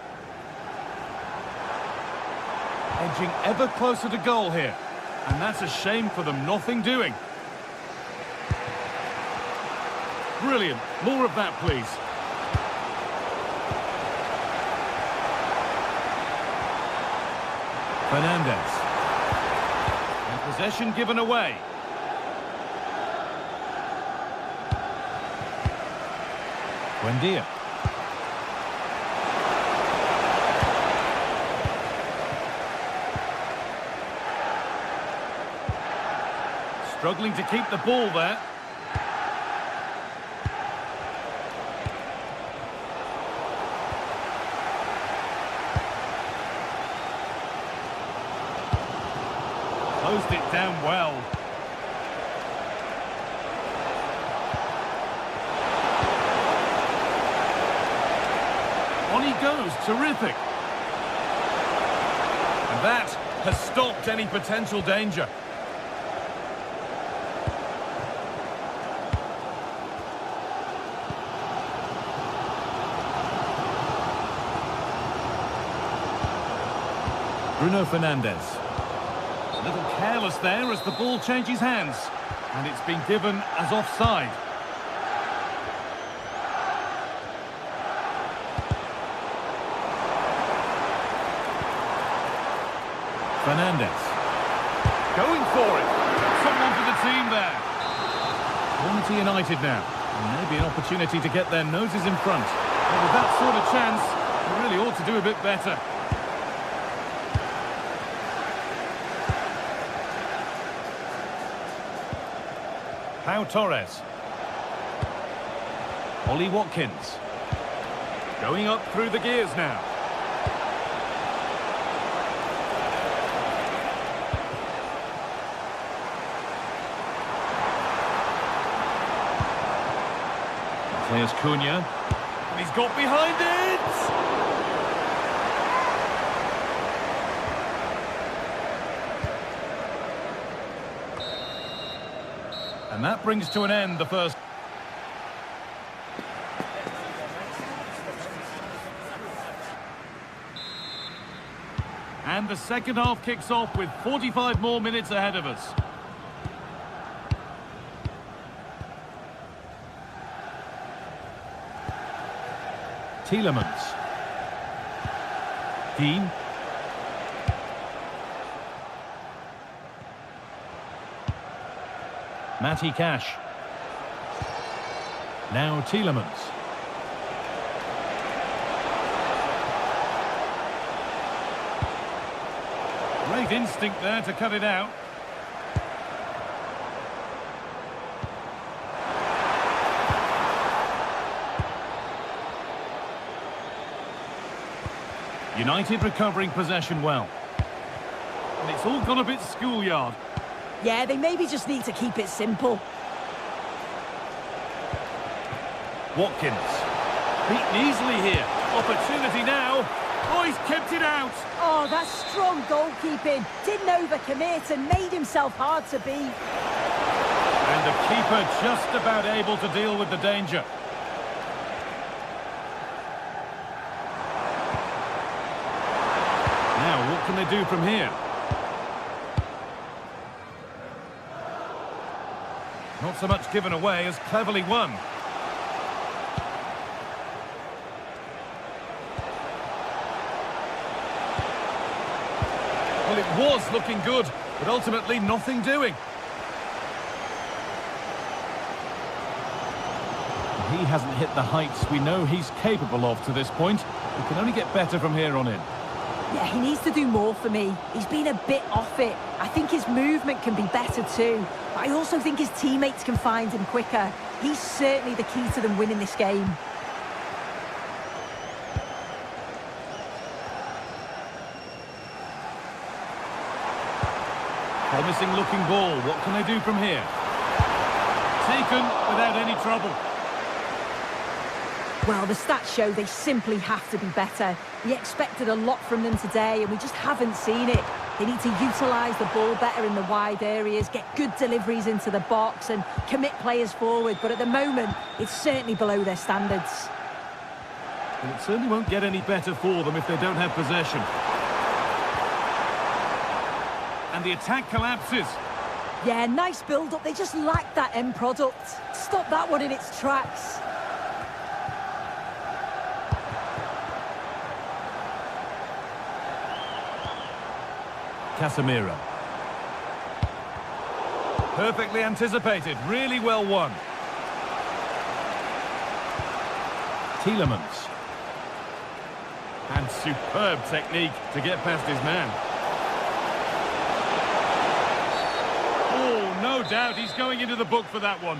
Edging ever closer to goal here. And that's a shame for them. Nothing doing. Brilliant. More of that, please. Fernandes. Possession given away. Buendia. Struggling to keep the ball there. Closed it down well. On he goes, terrific. And that has stopped any potential danger. Bruno Fernandes. A little careless there as the ball changes hands. And it's been given as offside. Fernandes. Going for it. Someone for the team there. Quality United now. And maybe an opportunity to get their noses in front. And with that sort of chance, they really ought to do a bit better. Pau Torres. Ollie Watkins. Going up through the gears now. There's Cunha. And he's got behind it! And that brings to an end the first. And the second half kicks off with 45 more minutes ahead of us. Tielemans. Dean. Matty Cash. Now Tielemans. Great instinct there to cut it out. United recovering possession well. And it's all gone a bit schoolyard. Yeah, they maybe just need to keep it simple. Watkins. Beaten easily here. Opportunity now. Oh, he's kept it out. Oh, that's strong goalkeeping. Didn't overcommit and made himself hard to beat. And the keeper just about able to deal with the danger. Now, what can they do from here? Not so much given away as cleverly won. Well, it was looking good, but ultimately nothing doing. He hasn't hit the heights we know he's capable of to this point. He can only get better from here on in. Yeah, he needs to do more for me. He's been a bit off it. I think his movement can be better too. But I also think his teammates can find him quicker. He's certainly the key to them winning this game. Promising looking ball. What can they do from here? Taken without any trouble. Well, the stats show they simply have to be better. We expected a lot from them today, and we just haven't seen it. They need to utilise the ball better in the wide areas, get good deliveries into the box, and commit players forward. But at the moment, it's certainly below their standards. Well, it certainly won't get any better for them if they don't have possession. And the attack collapses. Yeah, nice build-up. They just lack that end product. Stop that one in its tracks. Casemiro. Perfectly anticipated, really well won. Tielemans. And superb technique to get past his man. Oh, no doubt he's going into the book for that one.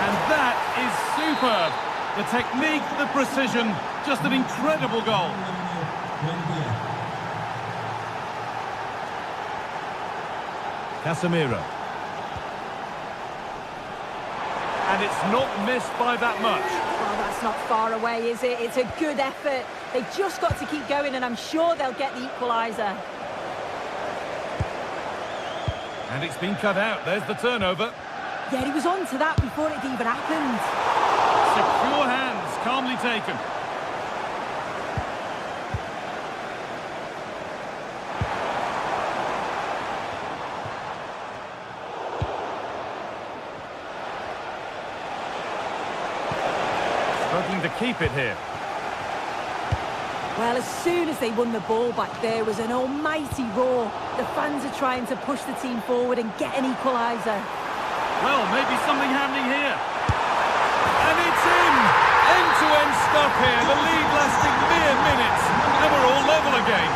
And that is superb. The technique, the precision, just an incredible goal. Casemiro. And it's not missed by that much. Well, that's not far away, is it? It's a good effort. They've just got to keep going, and I'm sure they'll get the equaliser. And it's been cut out. There's the turnover. Yeah, he was on to that before it even happened. Secure hands, calmly taken. Struggling to keep it here. Well, as soon as they won the ball back, there was an almighty roar. The fans are trying to push the team forward and get an equaliser. Well, maybe something happening here. And it's in! End-to-end stuff here. The lead lasting mere minutes. And we're all level again.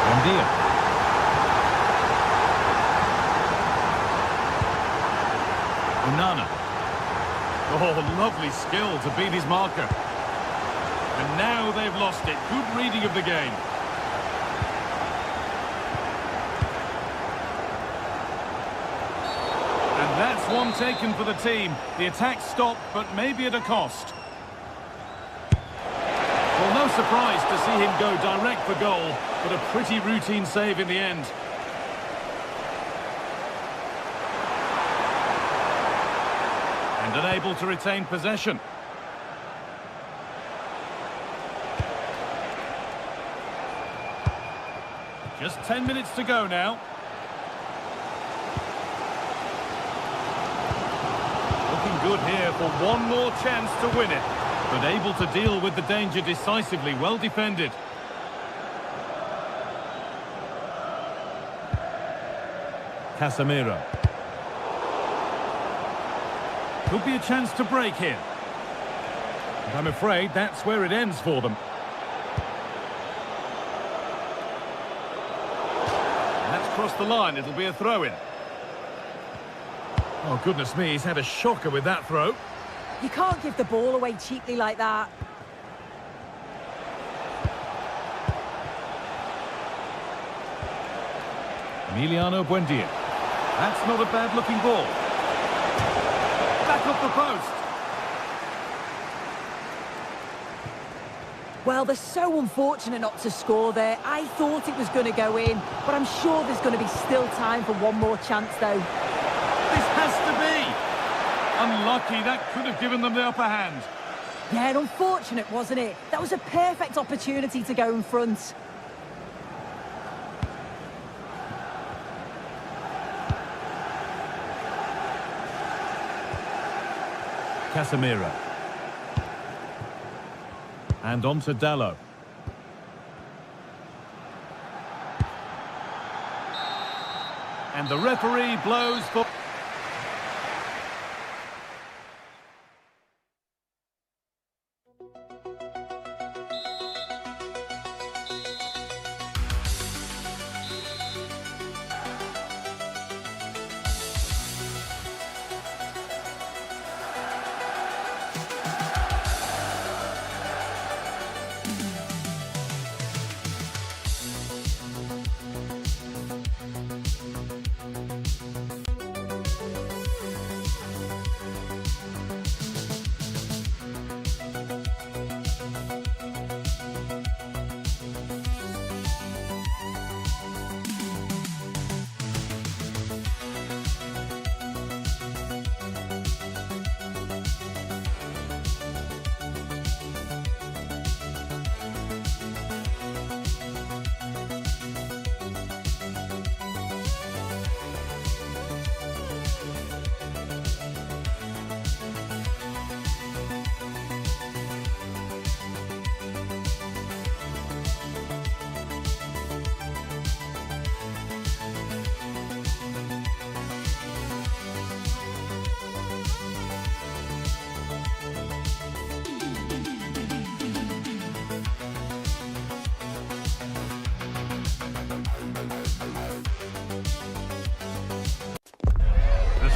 Andia. Onana. Oh, lovely skill to beat his marker. And now they've lost it. Good reading of the game. And that's one taken for the team. The attack stopped, but maybe at a cost. Well, no surprise to see him go direct for goal, but a pretty routine save in the end. And unable to retain possession. Just 10 minutes to go now. Looking good here for one more chance to win it. But able to deal with the danger decisively. Well defended. Casemiro. Could be a chance to break here. And I'm afraid that's where it ends for them. And that's crossed the line. It'll be a throw-in. Oh, goodness me, he's had a shocker with that throw. You can't give the ball away cheaply like that. Emiliano Buendia. That's not a bad-looking ball. Back up the post. Well, they're so unfortunate not to score there. I thought it was going to go in, but I'm sure there's going to be still time for one more chance, though. This has to be. Unlucky, that could have given them the upper hand. Yeah, unfortunate, wasn't it? That was a perfect opportunity to go in front. Casemiro. And on to Dalot. And the referee blows for...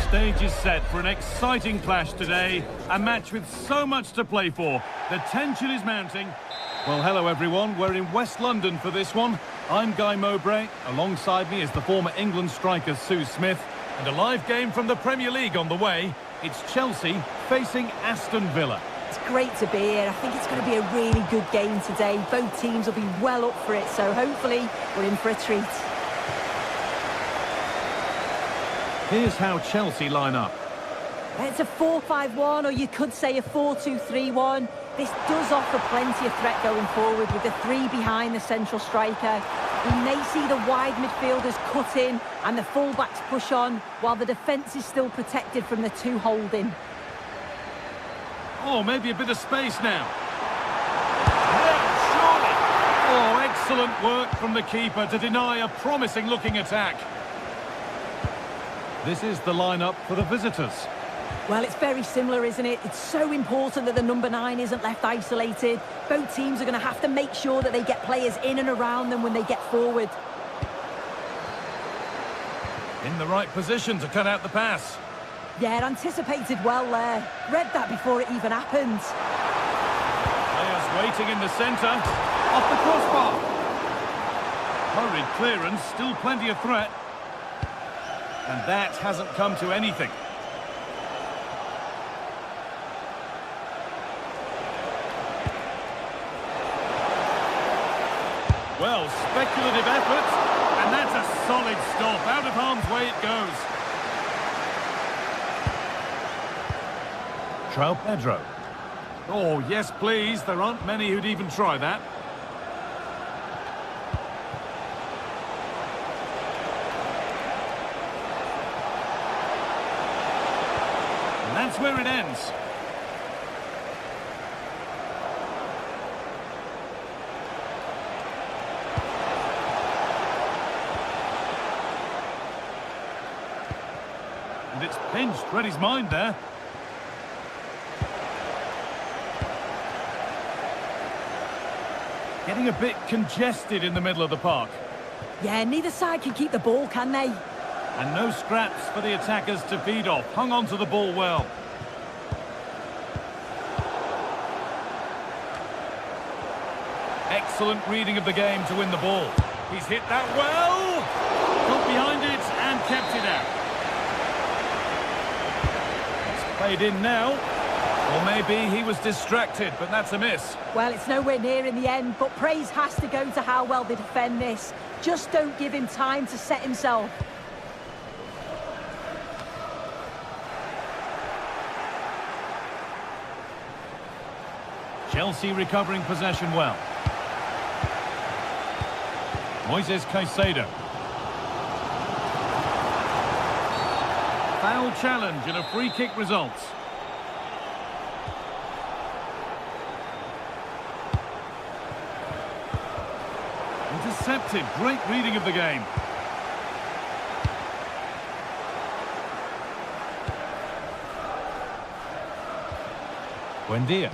stage is set for an exciting clash today. A match with so much to play for. The tension is mounting. Well, hello everyone. We're in West London for this one. I'm Guy Mowbray. Alongside me is the former England striker Sue Smith. And a live game from the Premier League on the way. It's Chelsea facing Aston Villa. It's great to be here. I think it's going to be a really good game today. Both teams will be well up for it, so hopefully we're in for a treat. Here's how Chelsea line up. It's a 4-5-1, or you could say a 4-2-3-1. This does offer plenty of threat going forward with the three behind the central striker. We may see the wide midfielders cut in and the full-backs push on, while the defence is still protected from the two holding. Oh, maybe a bit of space now. Yeah, surely. Oh, excellent work from the keeper to deny a promising-looking attack. This is the lineup for the visitors. Well, it's very similar, isn't it? It's so important that the number 9 isn't left isolated. Both teams are going to have to make sure that they get players in and around them when they get forward. In the right position to cut out the pass. Yeah, anticipated well there. Read that before it even happened. Players waiting in the centre. Off the crossbar. Hurried clearance, still plenty of threat. And that hasn't come to anything. Well, speculative effort, and that's a solid stop. Out of harm's way it goes. João Pedro. Oh, yes, please. There aren't many who'd even try that. And that's where it ends. And it's pinched. Read his mind there. Getting a bit congested in the middle of the park. Yeah, neither side can keep the ball, can they? And no scraps for the attackers to feed off. Hung on to the ball well. Excellent reading of the game to win the ball. He's hit that well. Got behind it and kept it out. It's played in now. Or maybe he was distracted, but that's a miss. Well, it's nowhere near in the end, but praise has to go to how well they defend this. Just don't give him time to set himself. Chelsea recovering possession well. Moises Caicedo. Foul challenge and a free kick results. Intercepted. Great reading of the game. Buendia.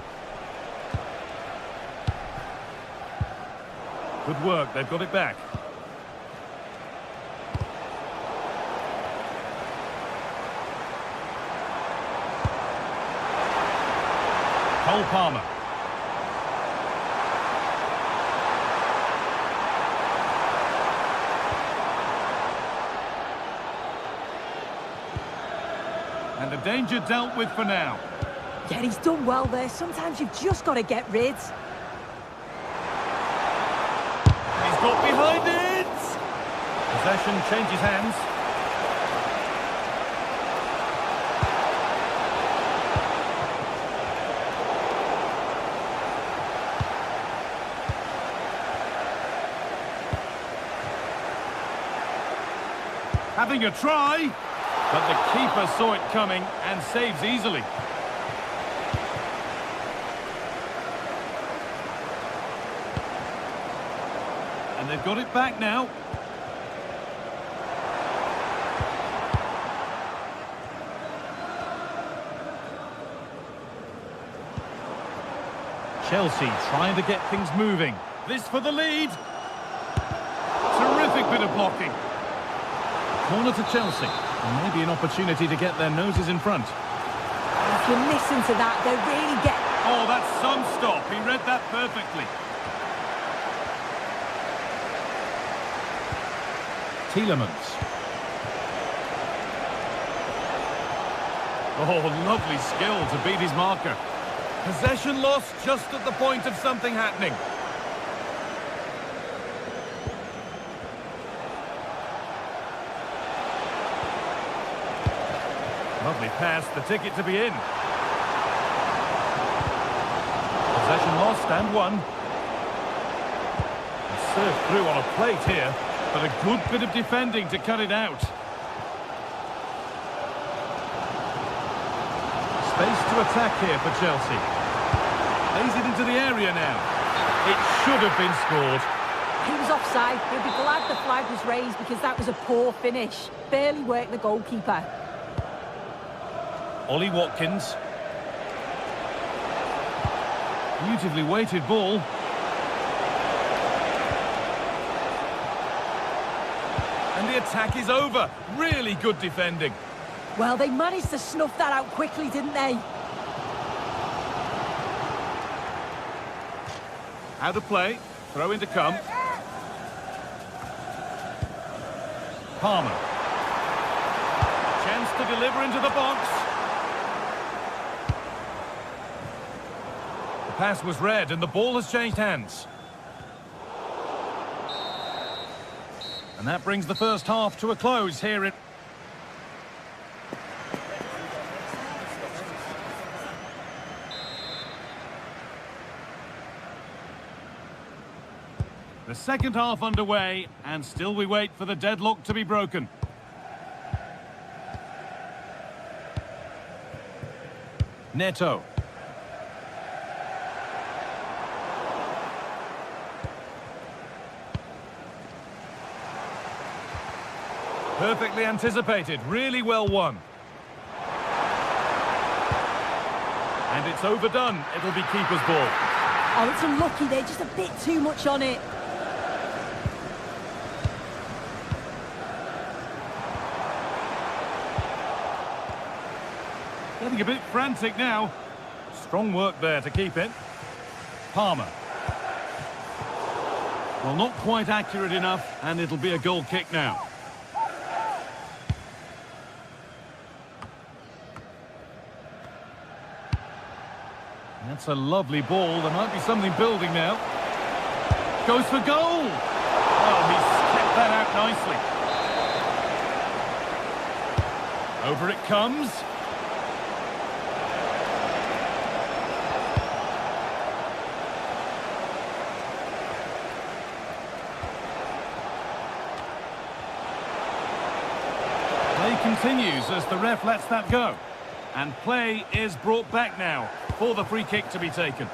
Good work. They've got it back. Cole Palmer. And the danger dealt with for now. Yeah, he's done well there. Sometimes you've just got to get rid. He's got behind it! Possession changes hands. Having a try, but the keeper saw it coming and saves easily. And they've got it back now. Chelsea trying to get things moving. This for the lead. Terrific bit of blocking. Corner to Chelsea. And maybe an opportunity to get their noses in front. If you listen to that, they really get... Oh, that's some stop. He read that perfectly. Tielemans. Oh, lovely skill to beat his marker. Possession lost just at the point of something happening. Lovely pass, the ticket to be in. Possession lost and won. Served through on a plate here, but a good bit of defending to cut it out. Space to attack here for Chelsea. Lays it into the area now. It should have been scored. He was offside. He'll be glad the flag was raised because that was a poor finish. Barely worked the goalkeeper. Ollie Watkins. Beautifully weighted ball. And the attack is over. Really good defending. Well, they managed to snuff that out quickly, didn't they? Out of play. Throw in to come. Palmer. Chance to deliver into the box. The pass was read and the ball has changed hands. And that brings the first half to a close here in... The second half underway, and still we wait for the deadlock to be broken. Neto. Perfectly anticipated, really well won. And it's overdone, it'll be keeper's ball. Oh, it's unlucky, they're just a bit too much on it. Getting a bit frantic now. Strong work there to keep it. Palmer. Well, not quite accurate enough, and it'll be a goal kick now. That's a lovely ball. There might be something building now. Goes for goal! Oh, he skipped that out nicely. Over it comes. Play continues as the ref lets that go. And play is brought back now for the free kick to be taken.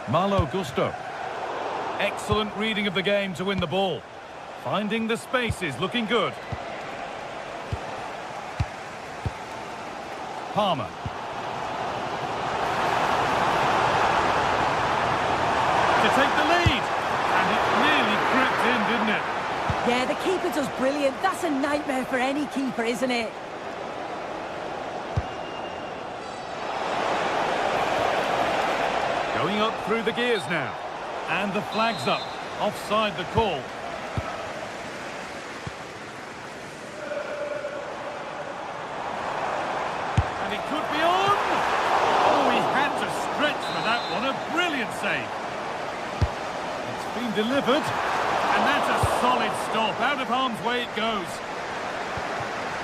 Malo Gusto. Excellent reading of the game to win the ball. Finding the spaces, looking good. Palmer. To take the lead. And it really crept in, didn't it? Yeah, the keeper does brilliant. That's a nightmare for any keeper, isn't it? Going up through the gears now. And the flag's up. Offside the call. And it could be on! Oh, he had to stretch for that one. A brilliant save. It's been delivered. And that's a solid stop. Out of harm's way it goes.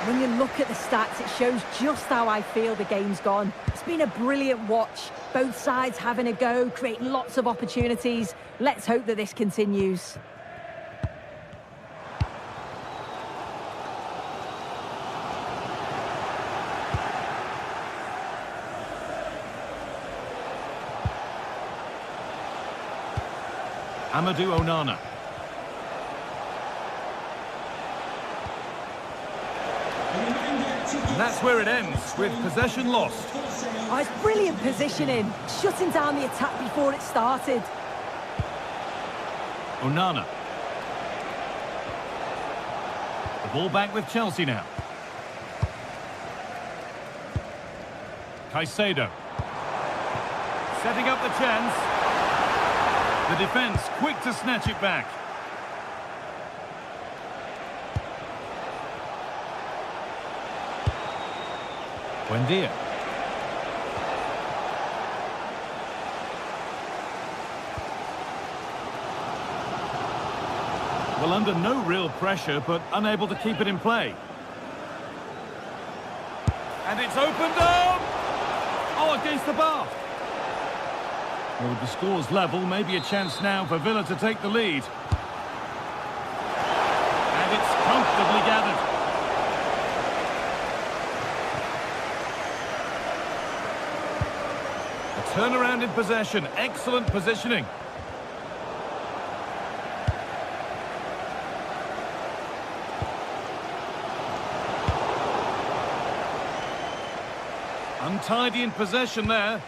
When you look at the stats, it shows just how I feel the game's gone. It's been a brilliant watch. Both sides having a go, creating lots of opportunities. Let's hope that this continues. Amadou Onana. And that's where it ends, with possession lost. Oh, it's brilliant positioning, shutting down the attack before it started. Onana. The ball back with Chelsea now. Caicedo. Setting up the chance. The defence quick to snatch it back. Buendia. Well, under no real pressure, but unable to keep it in play. And it's opened up! Oh, against the bar. Well, with the scores level, maybe a chance now for Villa to take the lead. And it's comfortably gathered. A turnaround in possession, excellent positioning. Untidy in possession there.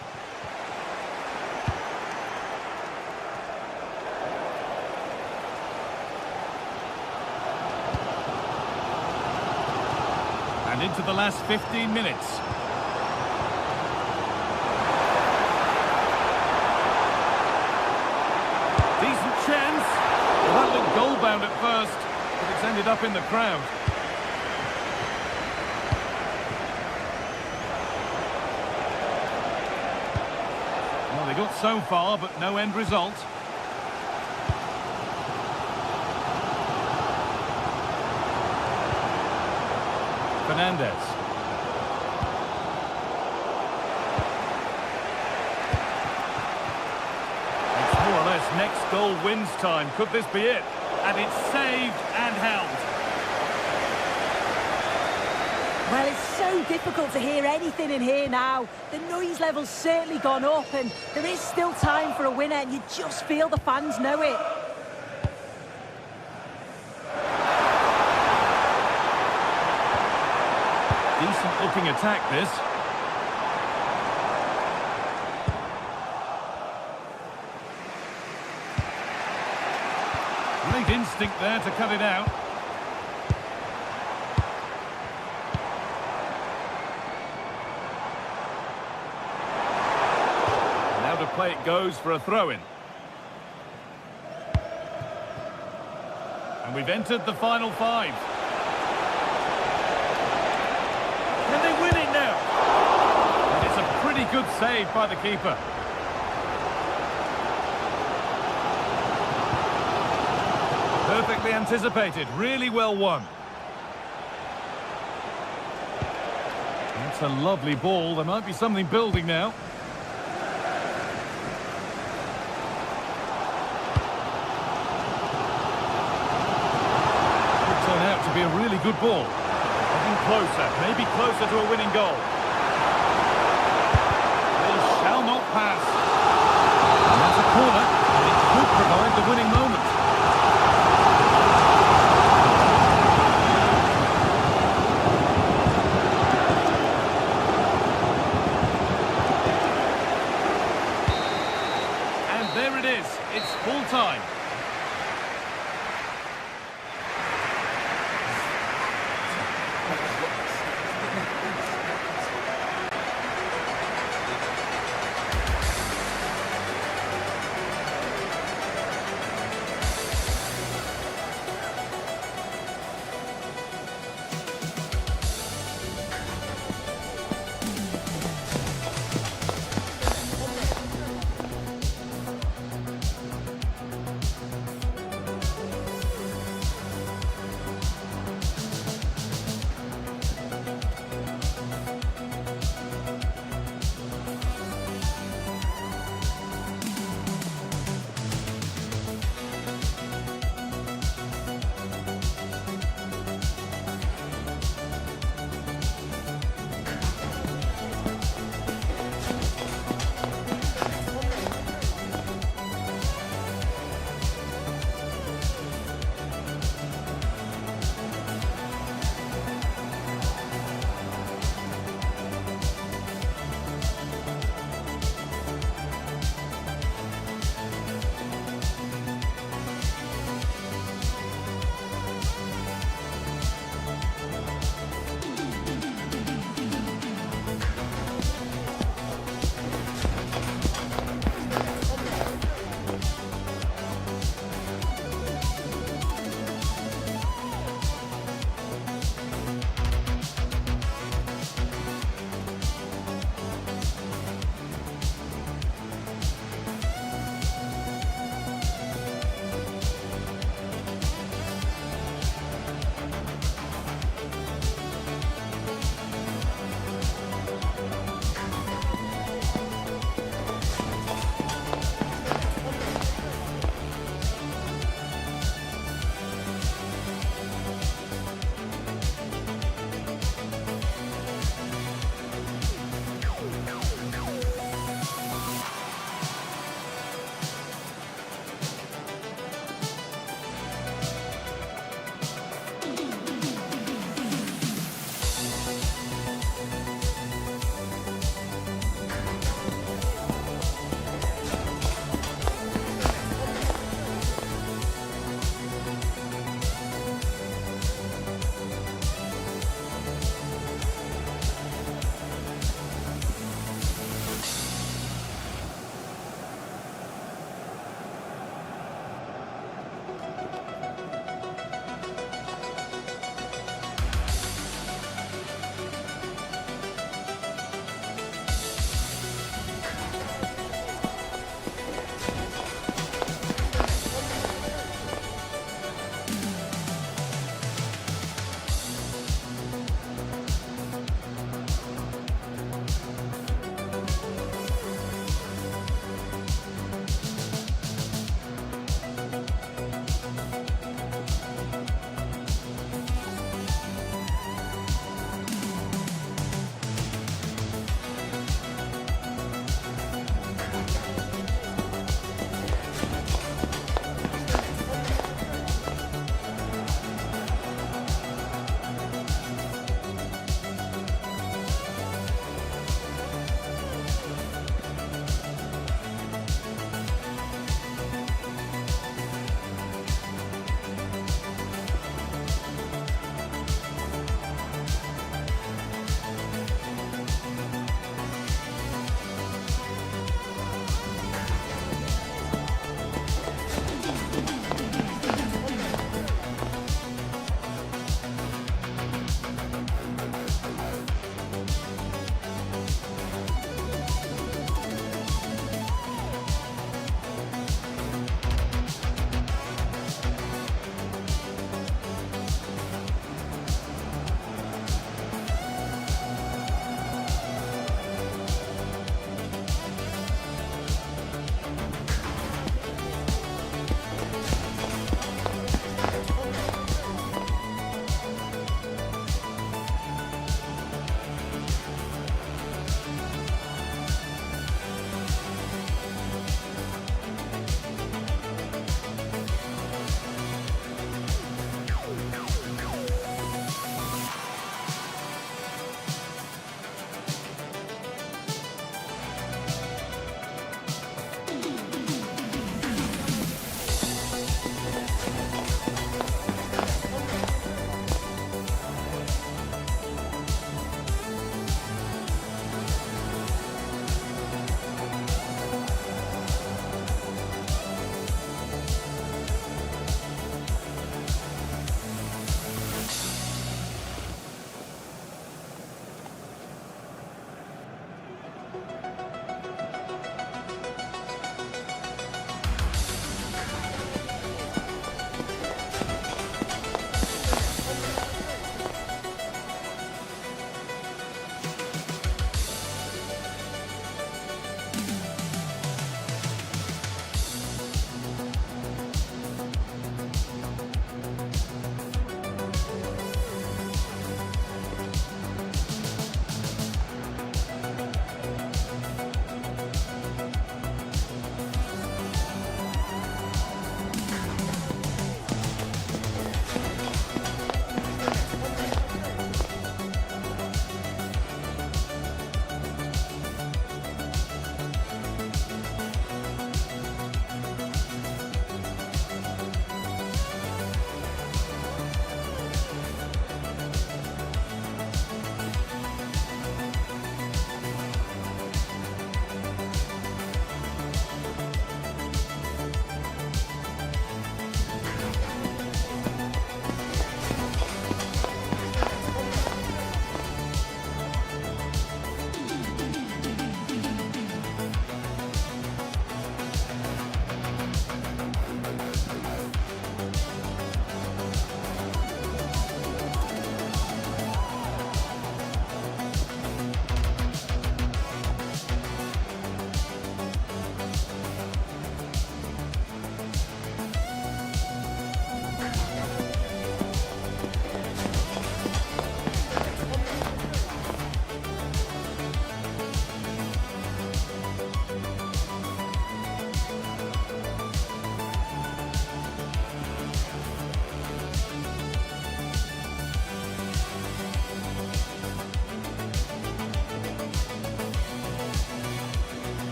And into the last 15 minutes. Decent chance. Well, that looked goal-bound at first, but it's ended up in the crowd. Well, they got so far, but no end result. Fernandez. It's more or less next goal wins time. Could this be it? And it's saved and held. Well, it's so difficult to hear anything in here now. The noise level's certainly gone up, and there is still time for a winner, and you just feel the fans know it. Decent looking attack, this. Great instinct there to cut it out. Now to play it goes for a throw-in. And we've entered the final 5. Can they win it now? And it's a pretty good save by the keeper. Perfectly anticipated, really well won. That's a lovely ball. There might be something building now. Could turn out to be a really good ball. Closer, maybe closer to a winning goal. They shall not pass. And that's a corner, and it could provide the winning moment. And there it is, it's full time.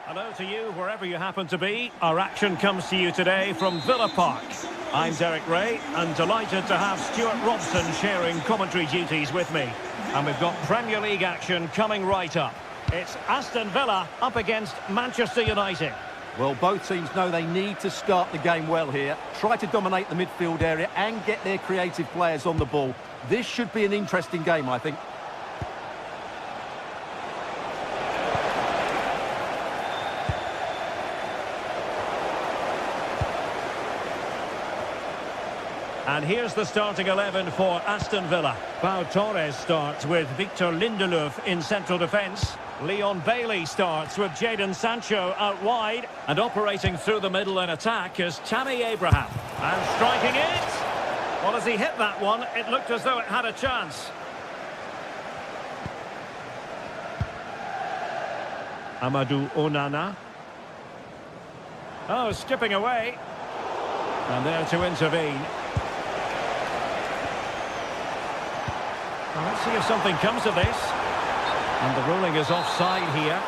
Hello to you, wherever you happen to be. Our action comes to you today from Villa Park. I'm Derek Ray, and delighted to have Stuart Robson sharing commentary duties with me. And we've got Premier League action coming right up. It's Aston Villa up against Manchester United. Well, both teams know they need to start the game well here. Try to dominate the midfield area and get their creative players on the ball. This should be an interesting game, I think. And here's the starting 11 for Aston Villa. Pau Torres starts with Victor Lindelof in central defence. Leon Bailey starts with Jadon Sancho out wide. And operating through the middle in attack is Tammy Abraham. And striking it! Well, as he hit that one, it looked as though it had a chance. Amadou Onana. Oh, skipping away. And there to intervene. Well, let's see if something comes of this. And the ruling is offside here.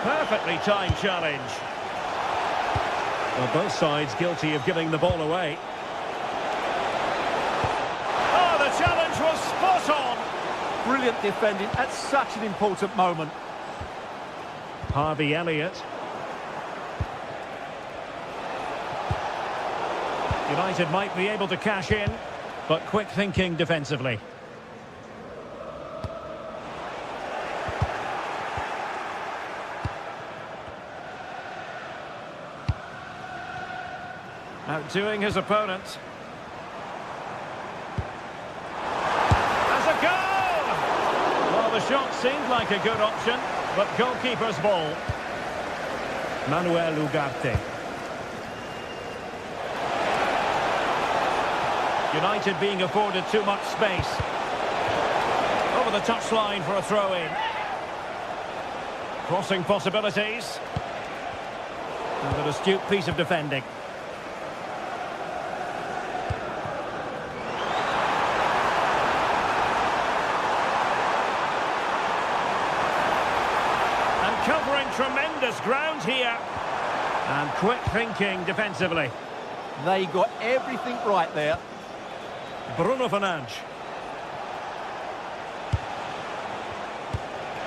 Perfectly timed challenge. Well, both sides guilty of giving the ball away. Oh, the challenge was spot on. Brilliant defending at such an important moment. Harvey Elliott. United might be able to cash in, but quick thinking defensively. Outdoing his opponent. As a goal! Well, the shot seemed like a good option, but goalkeeper's ball. Manuel Ugarte. United being afforded too much space. Over the touchline for a throw-in. Crossing possibilities. And an astute piece of defending. And covering tremendous ground here. And quick thinking defensively. They got everything right there. Bruno Fernandes.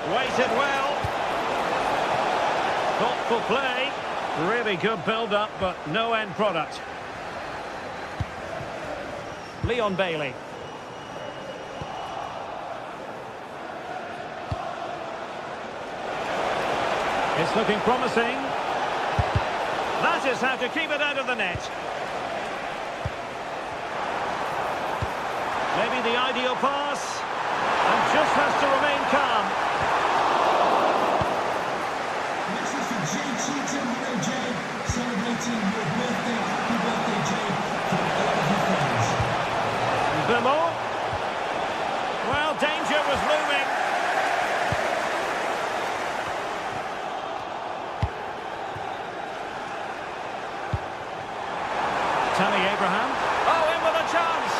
Waited well. Thoughtful play. Really good build-up, but no end product. Leon Bailey. It's looking promising. That is how to keep it out of the net. Maybe the ideal pass, and just has to remain calm. This is the Jay celebrating your birthday. Happy birthday, Jay, from all of your friends. Bimo. Well, danger was looming. Tammy Abraham. Oh, in with a chance.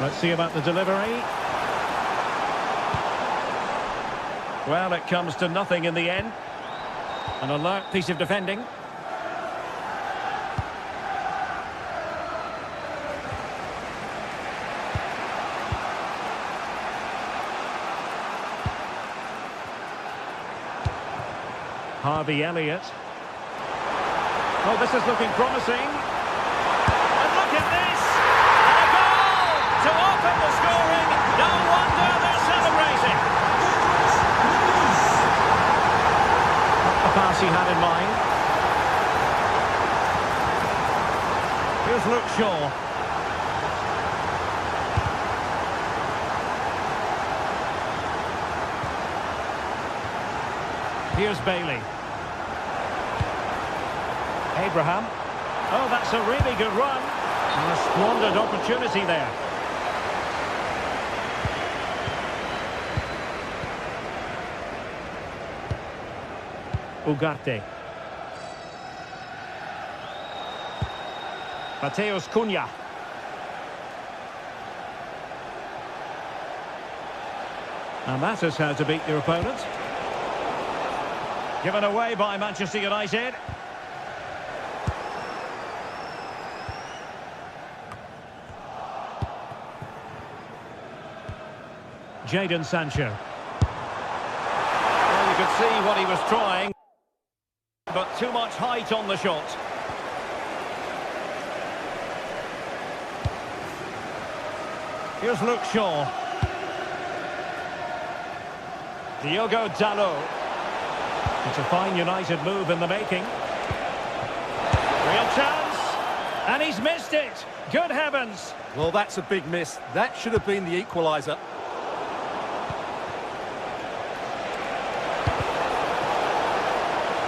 Let's see about the delivery. Well, it comes to nothing in the end. An alert piece of defending. Harvey Elliott. Oh, this is looking promising. And look at this! And a goal to open the scoring. No wonder they're celebrating. The pass he had in mind. Here's Luke Shaw. Here's Bailey. Abraham. Oh, that's a really good run. And a squandered opportunity there. Ugarte. Mateus Cunha. And that is how to beat your opponent. Given away by Manchester United. Jadon Sancho. Well, you could see what he was trying, but too much height on the shot. Here's Luke Shaw. Diogo Dalot. It's a fine United move in the making. Real chance. And he's missed it. Good heavens. Well, that's a big miss. That should have been the equaliser.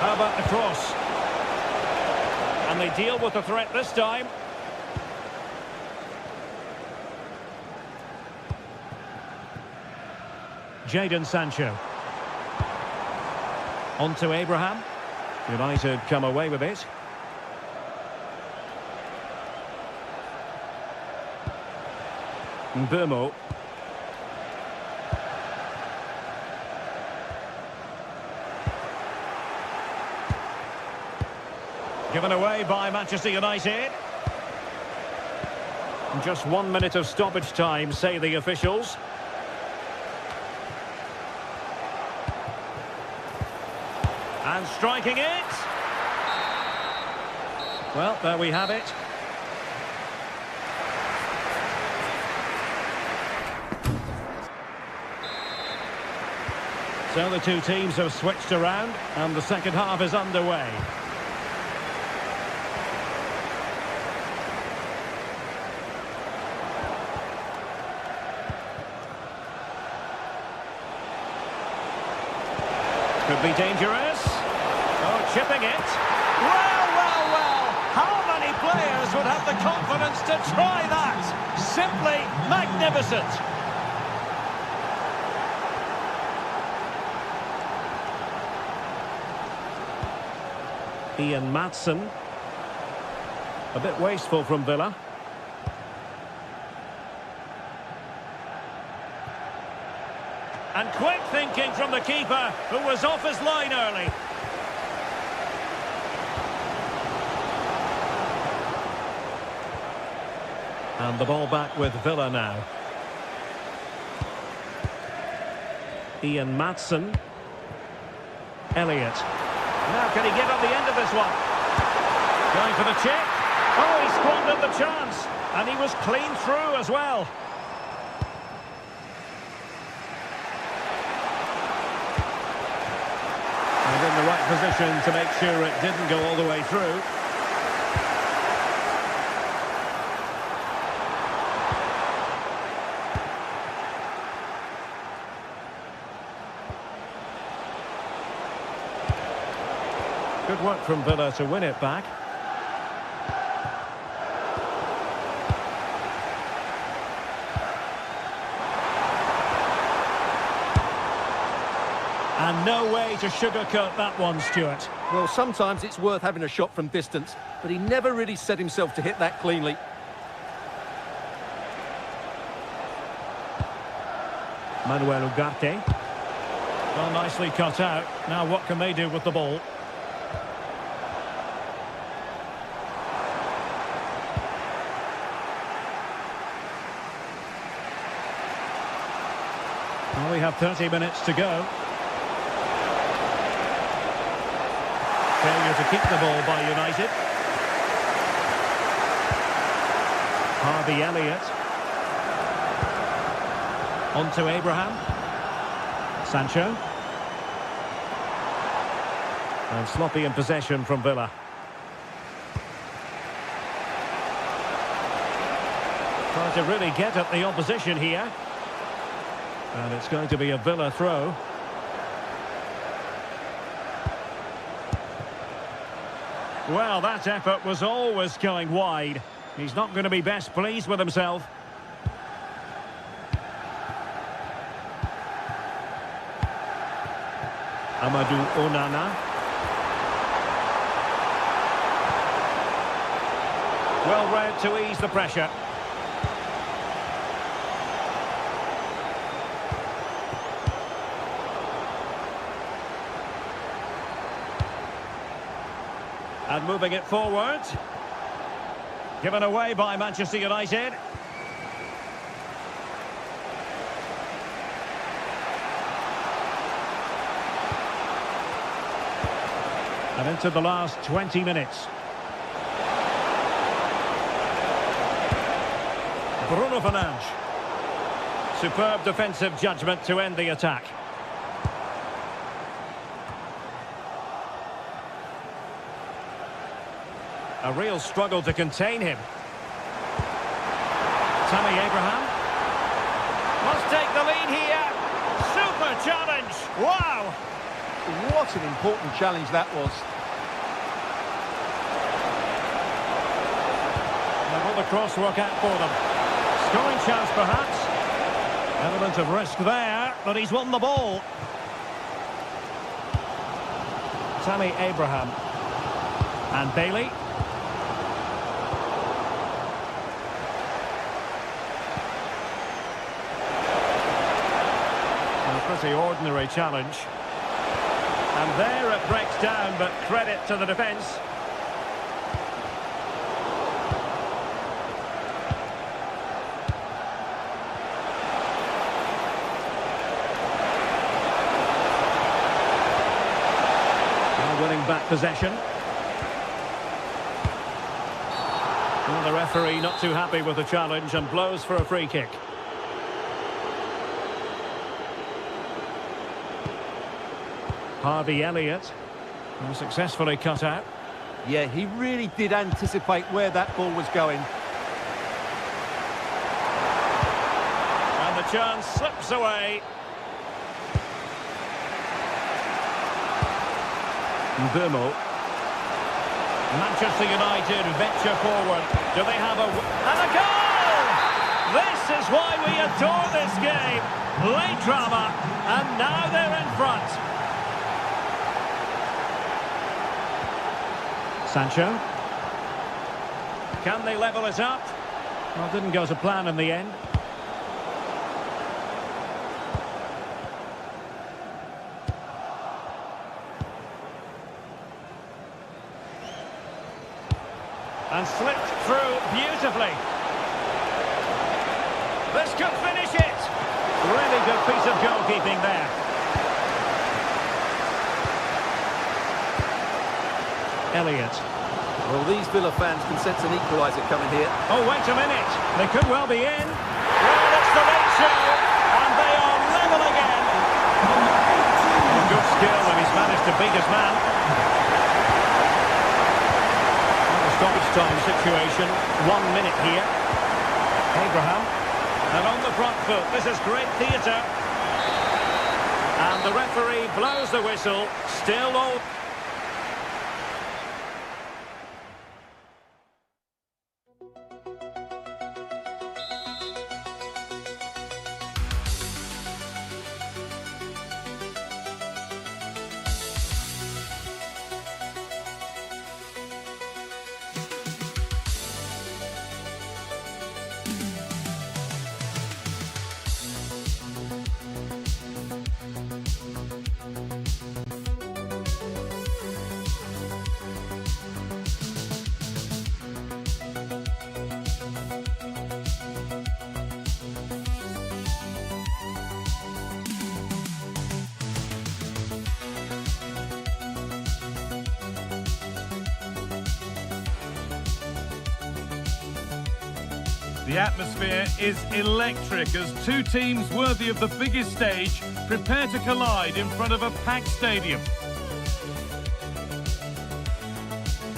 How about the cross? And they deal with the threat this time. Jadon Sancho. On to Abraham. United come away with it. Mbeumo. Given away by Manchester United. Just 1 minute of stoppage time, say the officials. And striking it. Well, there we have it. So the two teams have switched around and the second half is underway. Could be dangerous. Oh, chipping it. Well, well, well. How many players would have the confidence to try that? Simply magnificent. Ian Maatsen. A bit wasteful from Villa. And quick thinking from the keeper, who was off his line early. And the ball back with Villa now. Ian Maatsen. Elliott. Now can he get on the end of this one? Going for the chip. Oh, he squandered the chance. And he was clean through as well. And in the right position to make sure it didn't go all the way through. Good work from Villa to win it back. And no way to sugarcoat that one, Stuart. Well, sometimes it's worth having a shot from distance, but he never really set himself to hit that cleanly. Manuel Ugarte. Well, nicely cut out. Now what can they do with the ball? Well, we have 30 minutes to go. Failure to keep the ball by United. Harvey Elliott. On to Abraham. Sancho. And sloppy in possession from Villa. Trying to really get at the opposition here. And it's going to be a Villa throw. Well, that effort was always going wide. He's not going to be best pleased with himself. Amadou Onana. Well read to ease the pressure. And moving it forward. Given away by Manchester United. And into the last 20 minutes. Bruno Fernandes. Superb defensive judgment to end the attack. A real struggle to contain him. Tammy Abraham. Must take the lead here. Super challenge. Wow. What an important challenge that was. And will the cross work out for them? Scoring chance perhaps. Element of risk there, but he's won the ball. Tammy Abraham. And Bailey. A pretty ordinary challenge. And there it breaks down, but credit to the defence. Now winning back possession. Well, the referee not too happy with the challenge and blows for a free kick. Harvey Elliott, successfully cut out. Yeah, he really did anticipate where that ball was going. And the chance slips away. Burmo. Manchester United venture forward. Do they have a... And a goal! This is why we adore this game. Late drama, and now they're in front. Sancho. Can they level it up? Well, didn't go to plan in the end. And slipped through beautifully. This could finish it. Really good piece of goalkeeping there. Elliott. Well, these Villa fans can sense an equaliser coming here. Oh, wait a minute. They could well be in. Well, it's the late show, and they are level again. Oh, good skill, and he's managed to beat his man. The stoppage time situation. 1 minute here. Abraham. And on the front foot. This is great theatre. And the referee blows the whistle. Still all... The atmosphere is electric as two teams worthy of the biggest stage prepare to collide in front of a packed stadium.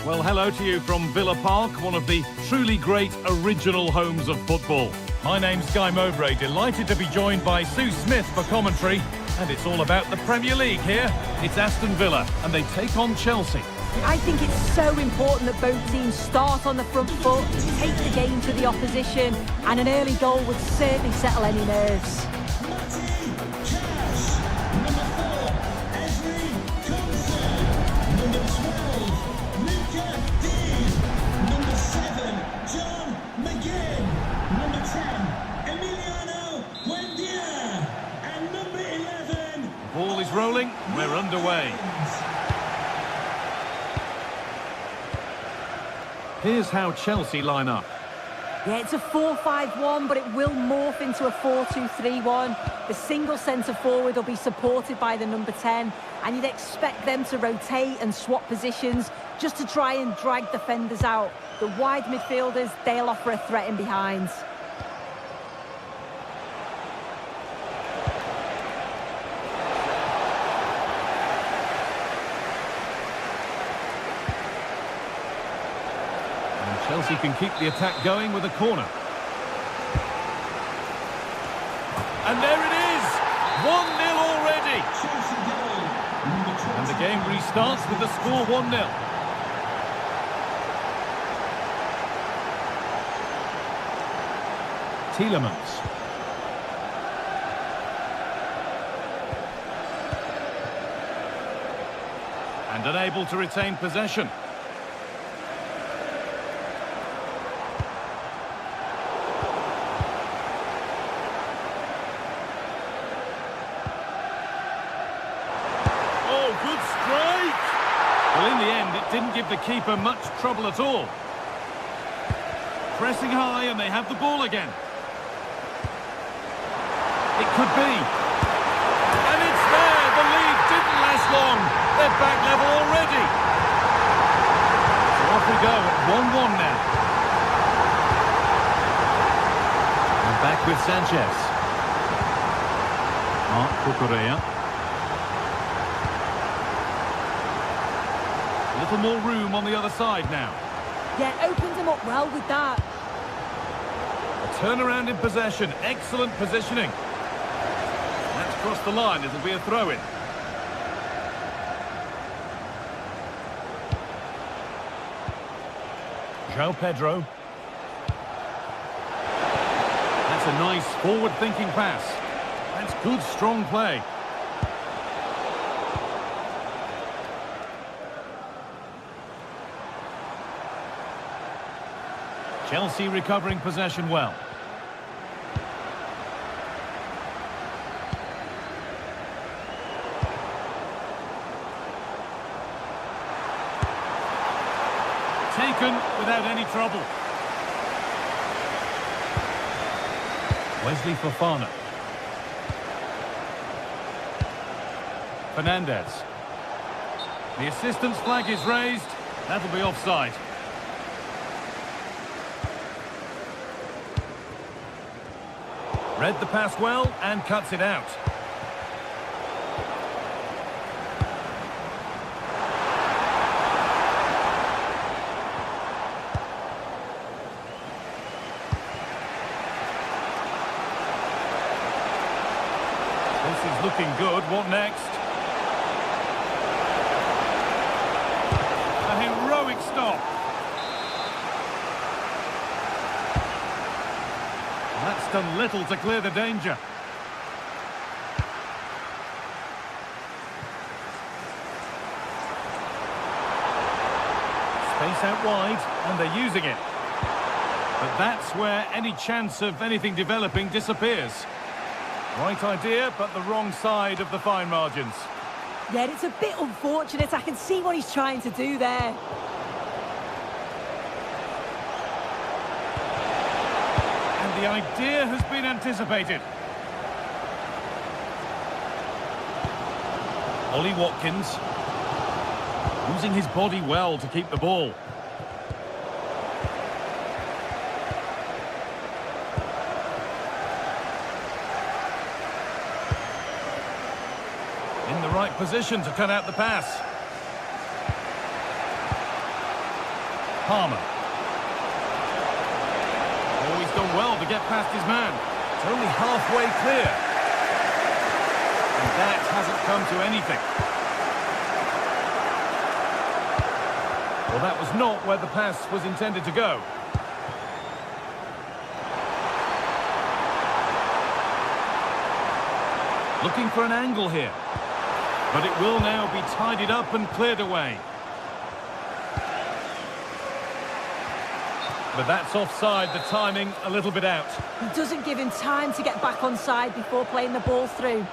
Well, hello to you from Villa Park, one of the truly great original homes of football. My name's Guy Mowbray, delighted to be joined by Sue Smith for commentary. And it's all about the Premier League here. It's Aston Villa, and they take on Chelsea. I think it's so important that both teams start on the front foot, take the game to the opposition, and an early goal would certainly settle any nerves. Number 12, Luca Dean. Number 7, Ball is rolling, we're underway. Here's how Chelsea line up. Yeah, it's a 4-5-1, but it will morph into a 4-2-3-1. The single centre forward will be supported by the number 10, and you'd expect them to rotate and swap positions just to try and drag defenders out. The wide midfielders, they'll offer a threat in behind. Chelsea can keep the attack going with a corner. And there it is! 1-0 already! And the game restarts with the score 1-0. Tielemans. And unable to retain possession. Well, in the end, it didn't give the keeper much trouble at all. Pressing high, and they have the ball again. It could be. And it's there! The lead didn't last long. They're back level already. So off we go at 1-1 now. And back with Sanchez. Marc Cucurella. A little more room on the other side now. Yeah, opened him up well with that. A turnaround in possession. Excellent positioning. That's crossed the line. It'll be a throw-in. João Pedro. That's a nice forward-thinking pass. That's good, strong play. Chelsea recovering possession well. Taken without any trouble. Wesley Fofana. Fernandez. The assistant's flag is raised. That'll be offside. Read the pass well and cuts it out. This is looking good. What next? A heroic stop. That's done little to clear the danger. Space out wide, and they're using it. But that's where any chance of anything developing disappears. Right idea, but the wrong side of the fine margins. Yeah, it's a bit unfortunate. I can see what he's trying to do there. The idea has been anticipated. Ollie Watkins. Using his body well to keep the ball. In the right position to cut out the pass. Palmer. He's done well to get past his man. It's only halfway clear. And that hasn't come to anything. Well, that was not where the pass was intended to go. Looking for an angle here. But it will now be tidied up and cleared away. But that's offside, the timing a little bit out. He doesn't give him time to get back on side before playing the ball through.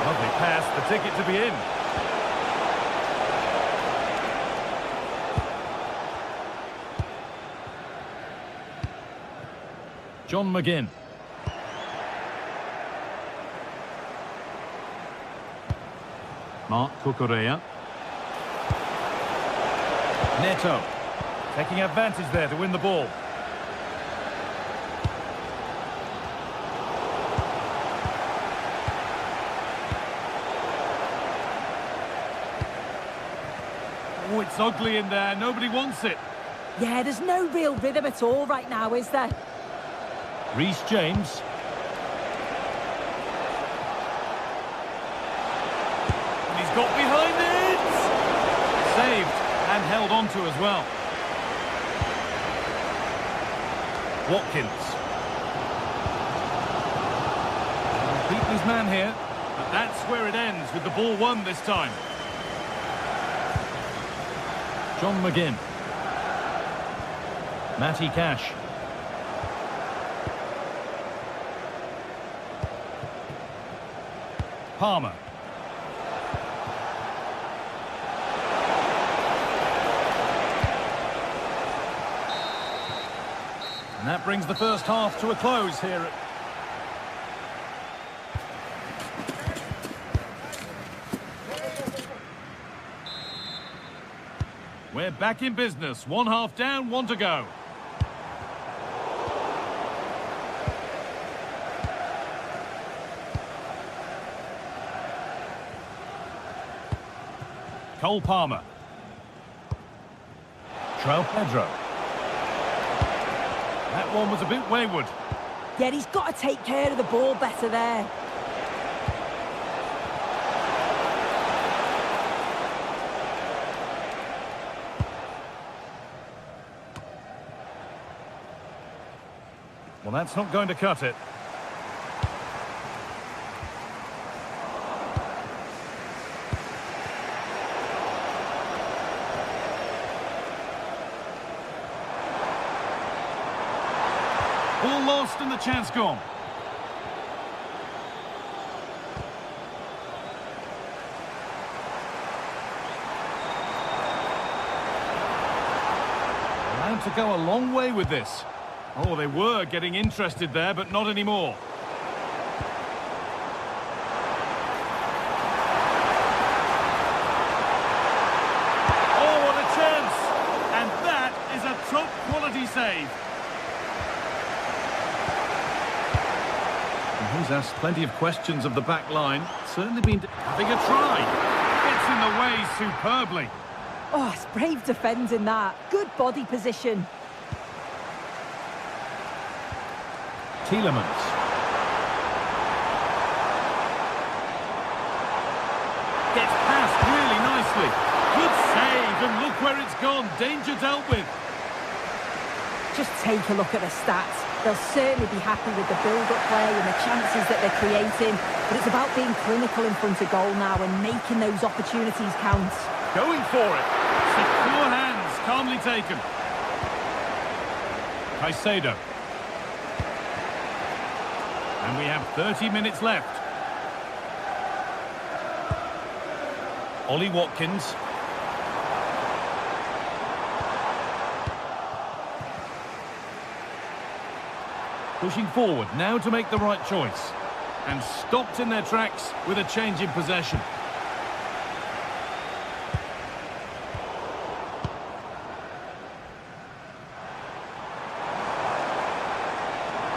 Lovely pass, the ticket to be in. John McGinn. Mark Cucurella. Neto. Taking advantage there to win the ball. Oh, it's ugly in there. Nobody wants it. Yeah, there's no real rhythm at all right now, is there? Reece James. And he's got behind it! Saved and held on to as well. Watkins. Beaten his man here, but that's where it ends with the ball won this time. John McGinn. Matty Cash. Palmer. And that brings the first half to a close here. We're back in business. One half down, one to go. Cole Palmer. João Pedro. That one was a bit wayward. Yeah, he's got to take care of the ball better there. Well, that's not going to cut it. Ball lost and the chance gone. Allowed to go a long way with this. Oh, they were getting interested there, but not anymore. Oh, what a chance! And that is a top-quality save. He's asked plenty of questions of the back line. Certainly been having a try. Gets in the way superbly. Oh, it's brave defending that. Good body position. Tielemans. Gets past really nicely. Good save, and look where it's gone. Danger dealt with. Just take a look at the stats. They'll certainly be happy with the build-up play and the chances that they're creating. But it's about being clinical in front of goal now and making those opportunities count. Going for it. Secure hands, calmly taken. Caicedo. And we have 30 minutes left. Ollie Watkins. Pushing forward now to make the right choice. And stopped in their tracks with a change in possession.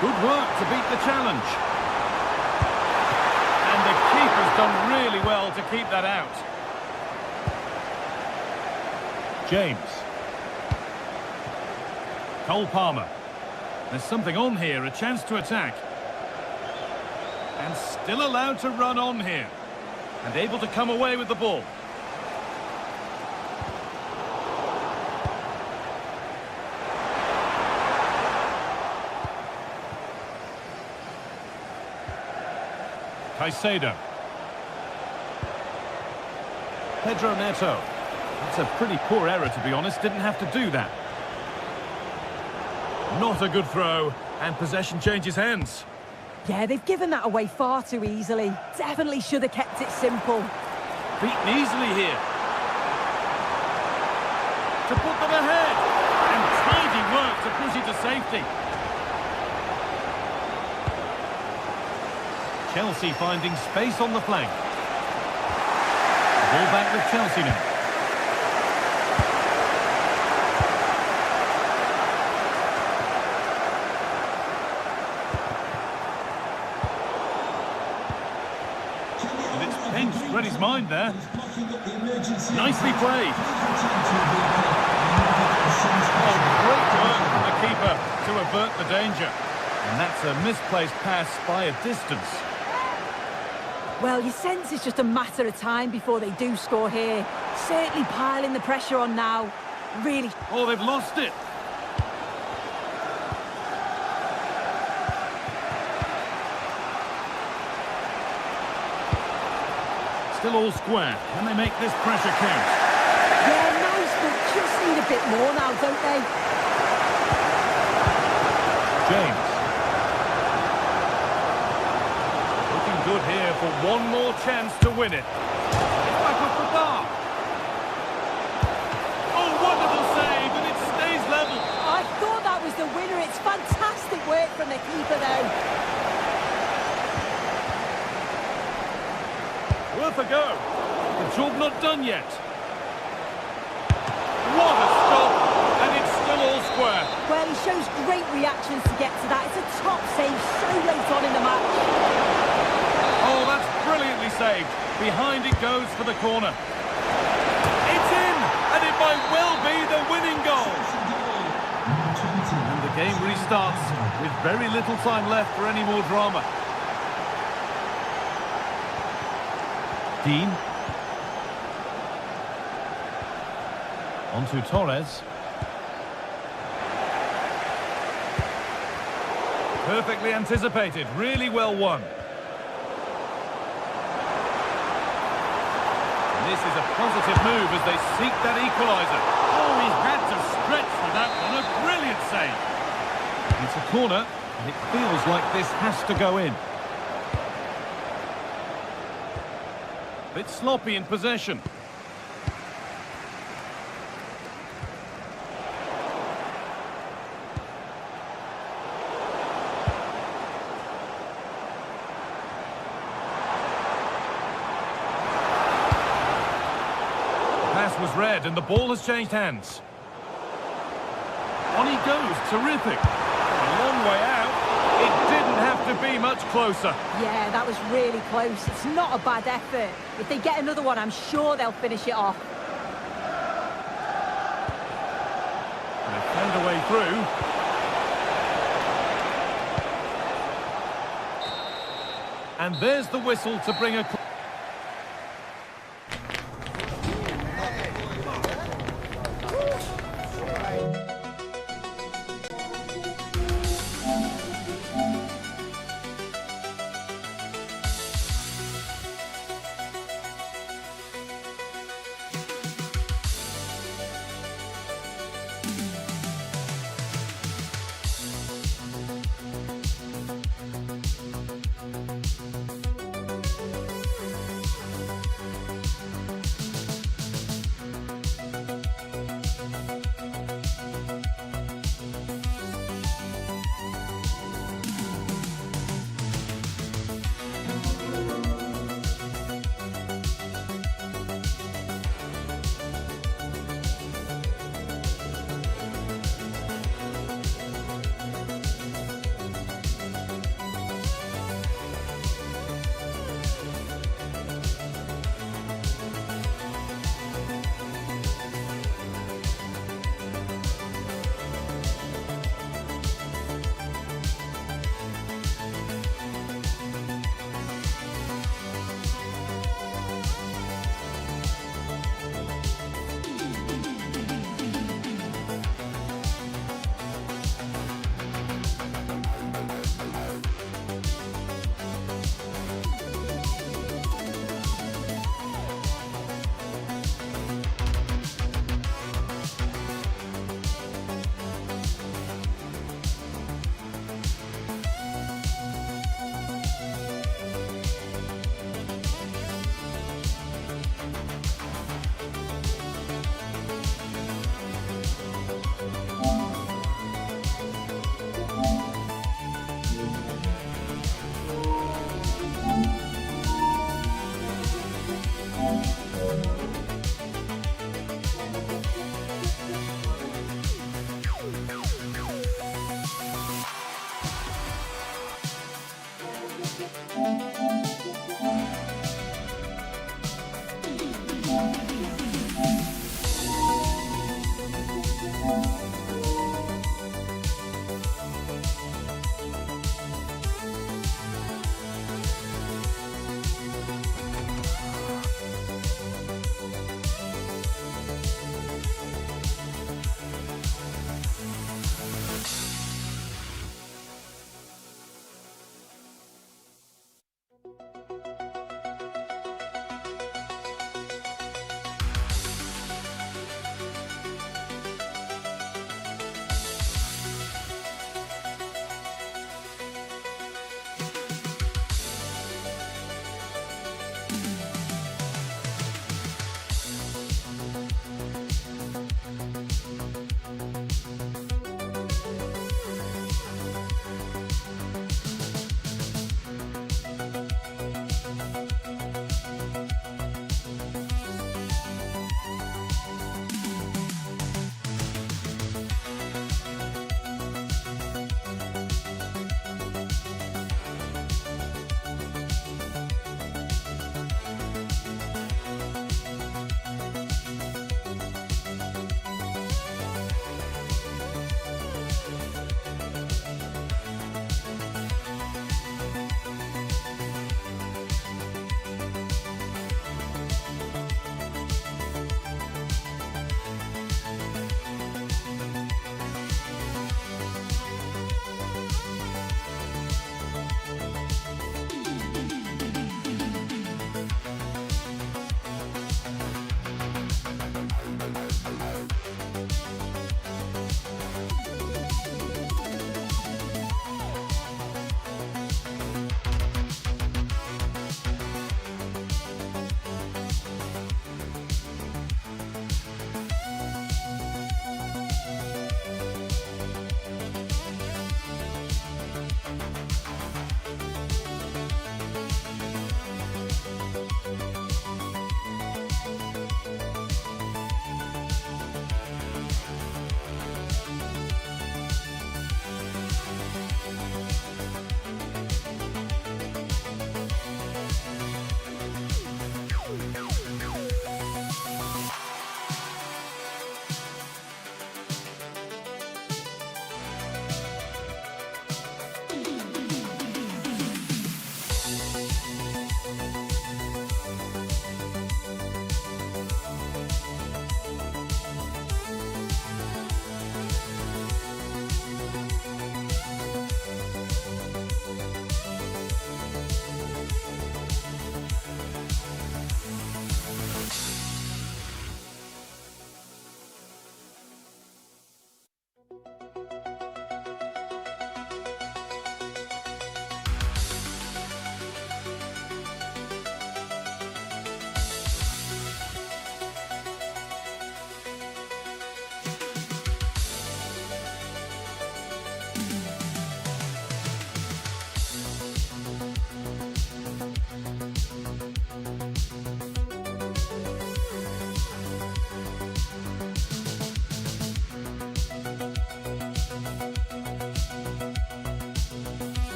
Good work to beat the challenge. And the keeper's done really well to keep that out. James. Cole Palmer. There's something on here, a chance to attack. And still allowed to run on here. And able to come away with the ball. Caicedo. Pedro Neto. That's a pretty poor error, to be honest. Didn't have to do that. Not a good throw, and possession changes hands. Yeah, they've given that away far too easily. Definitely should have kept it simple. Beaten easily here. To put them ahead. And tidy work to push it to safety. Chelsea finding space on the flank. Ball back with Chelsea now. And it's pinched, read his mind there. Nicely played. Oh, great work from the keeper to avert the danger. And that's a misplaced pass by a distance. Well, you sense it's just a matter of time before they do score here. Certainly piling the pressure on now. Really. Oh, they've lost it. Still all square. Can they make this pressure count? Yeah, nice, but just need a bit more now, don't they? James. Looking good here for one more chance to win it. Back off the bar. Oh, wonderful save, and it stays level. I thought that was the winner. It's fantastic work from the keeper, though. Worth a go. The job not done yet. What a stop, and it's still all square. Well, he shows great reactions to get to that. It's a top save so late on in the match. Oh, that's brilliantly saved. Behind it goes for the corner. It's in, and it might well be the winning goal. And the game restarts with very little time left for any more drama. Dean. On to Torres. Perfectly anticipated, really well won. And this is a positive move as they seek that equaliser. Oh, he had to stretch for that one, a brilliant save. It's a corner, and it feels like this has to go in. Bit sloppy in possession. Was red and the ball has changed hands. On he goes, terrific. A long way out. It didn't have to be much closer. Yeah, that was really close. It's not a bad effort. If they get another one, I'm sure they'll finish it off. And they found a way through. And there's the whistle to bring a...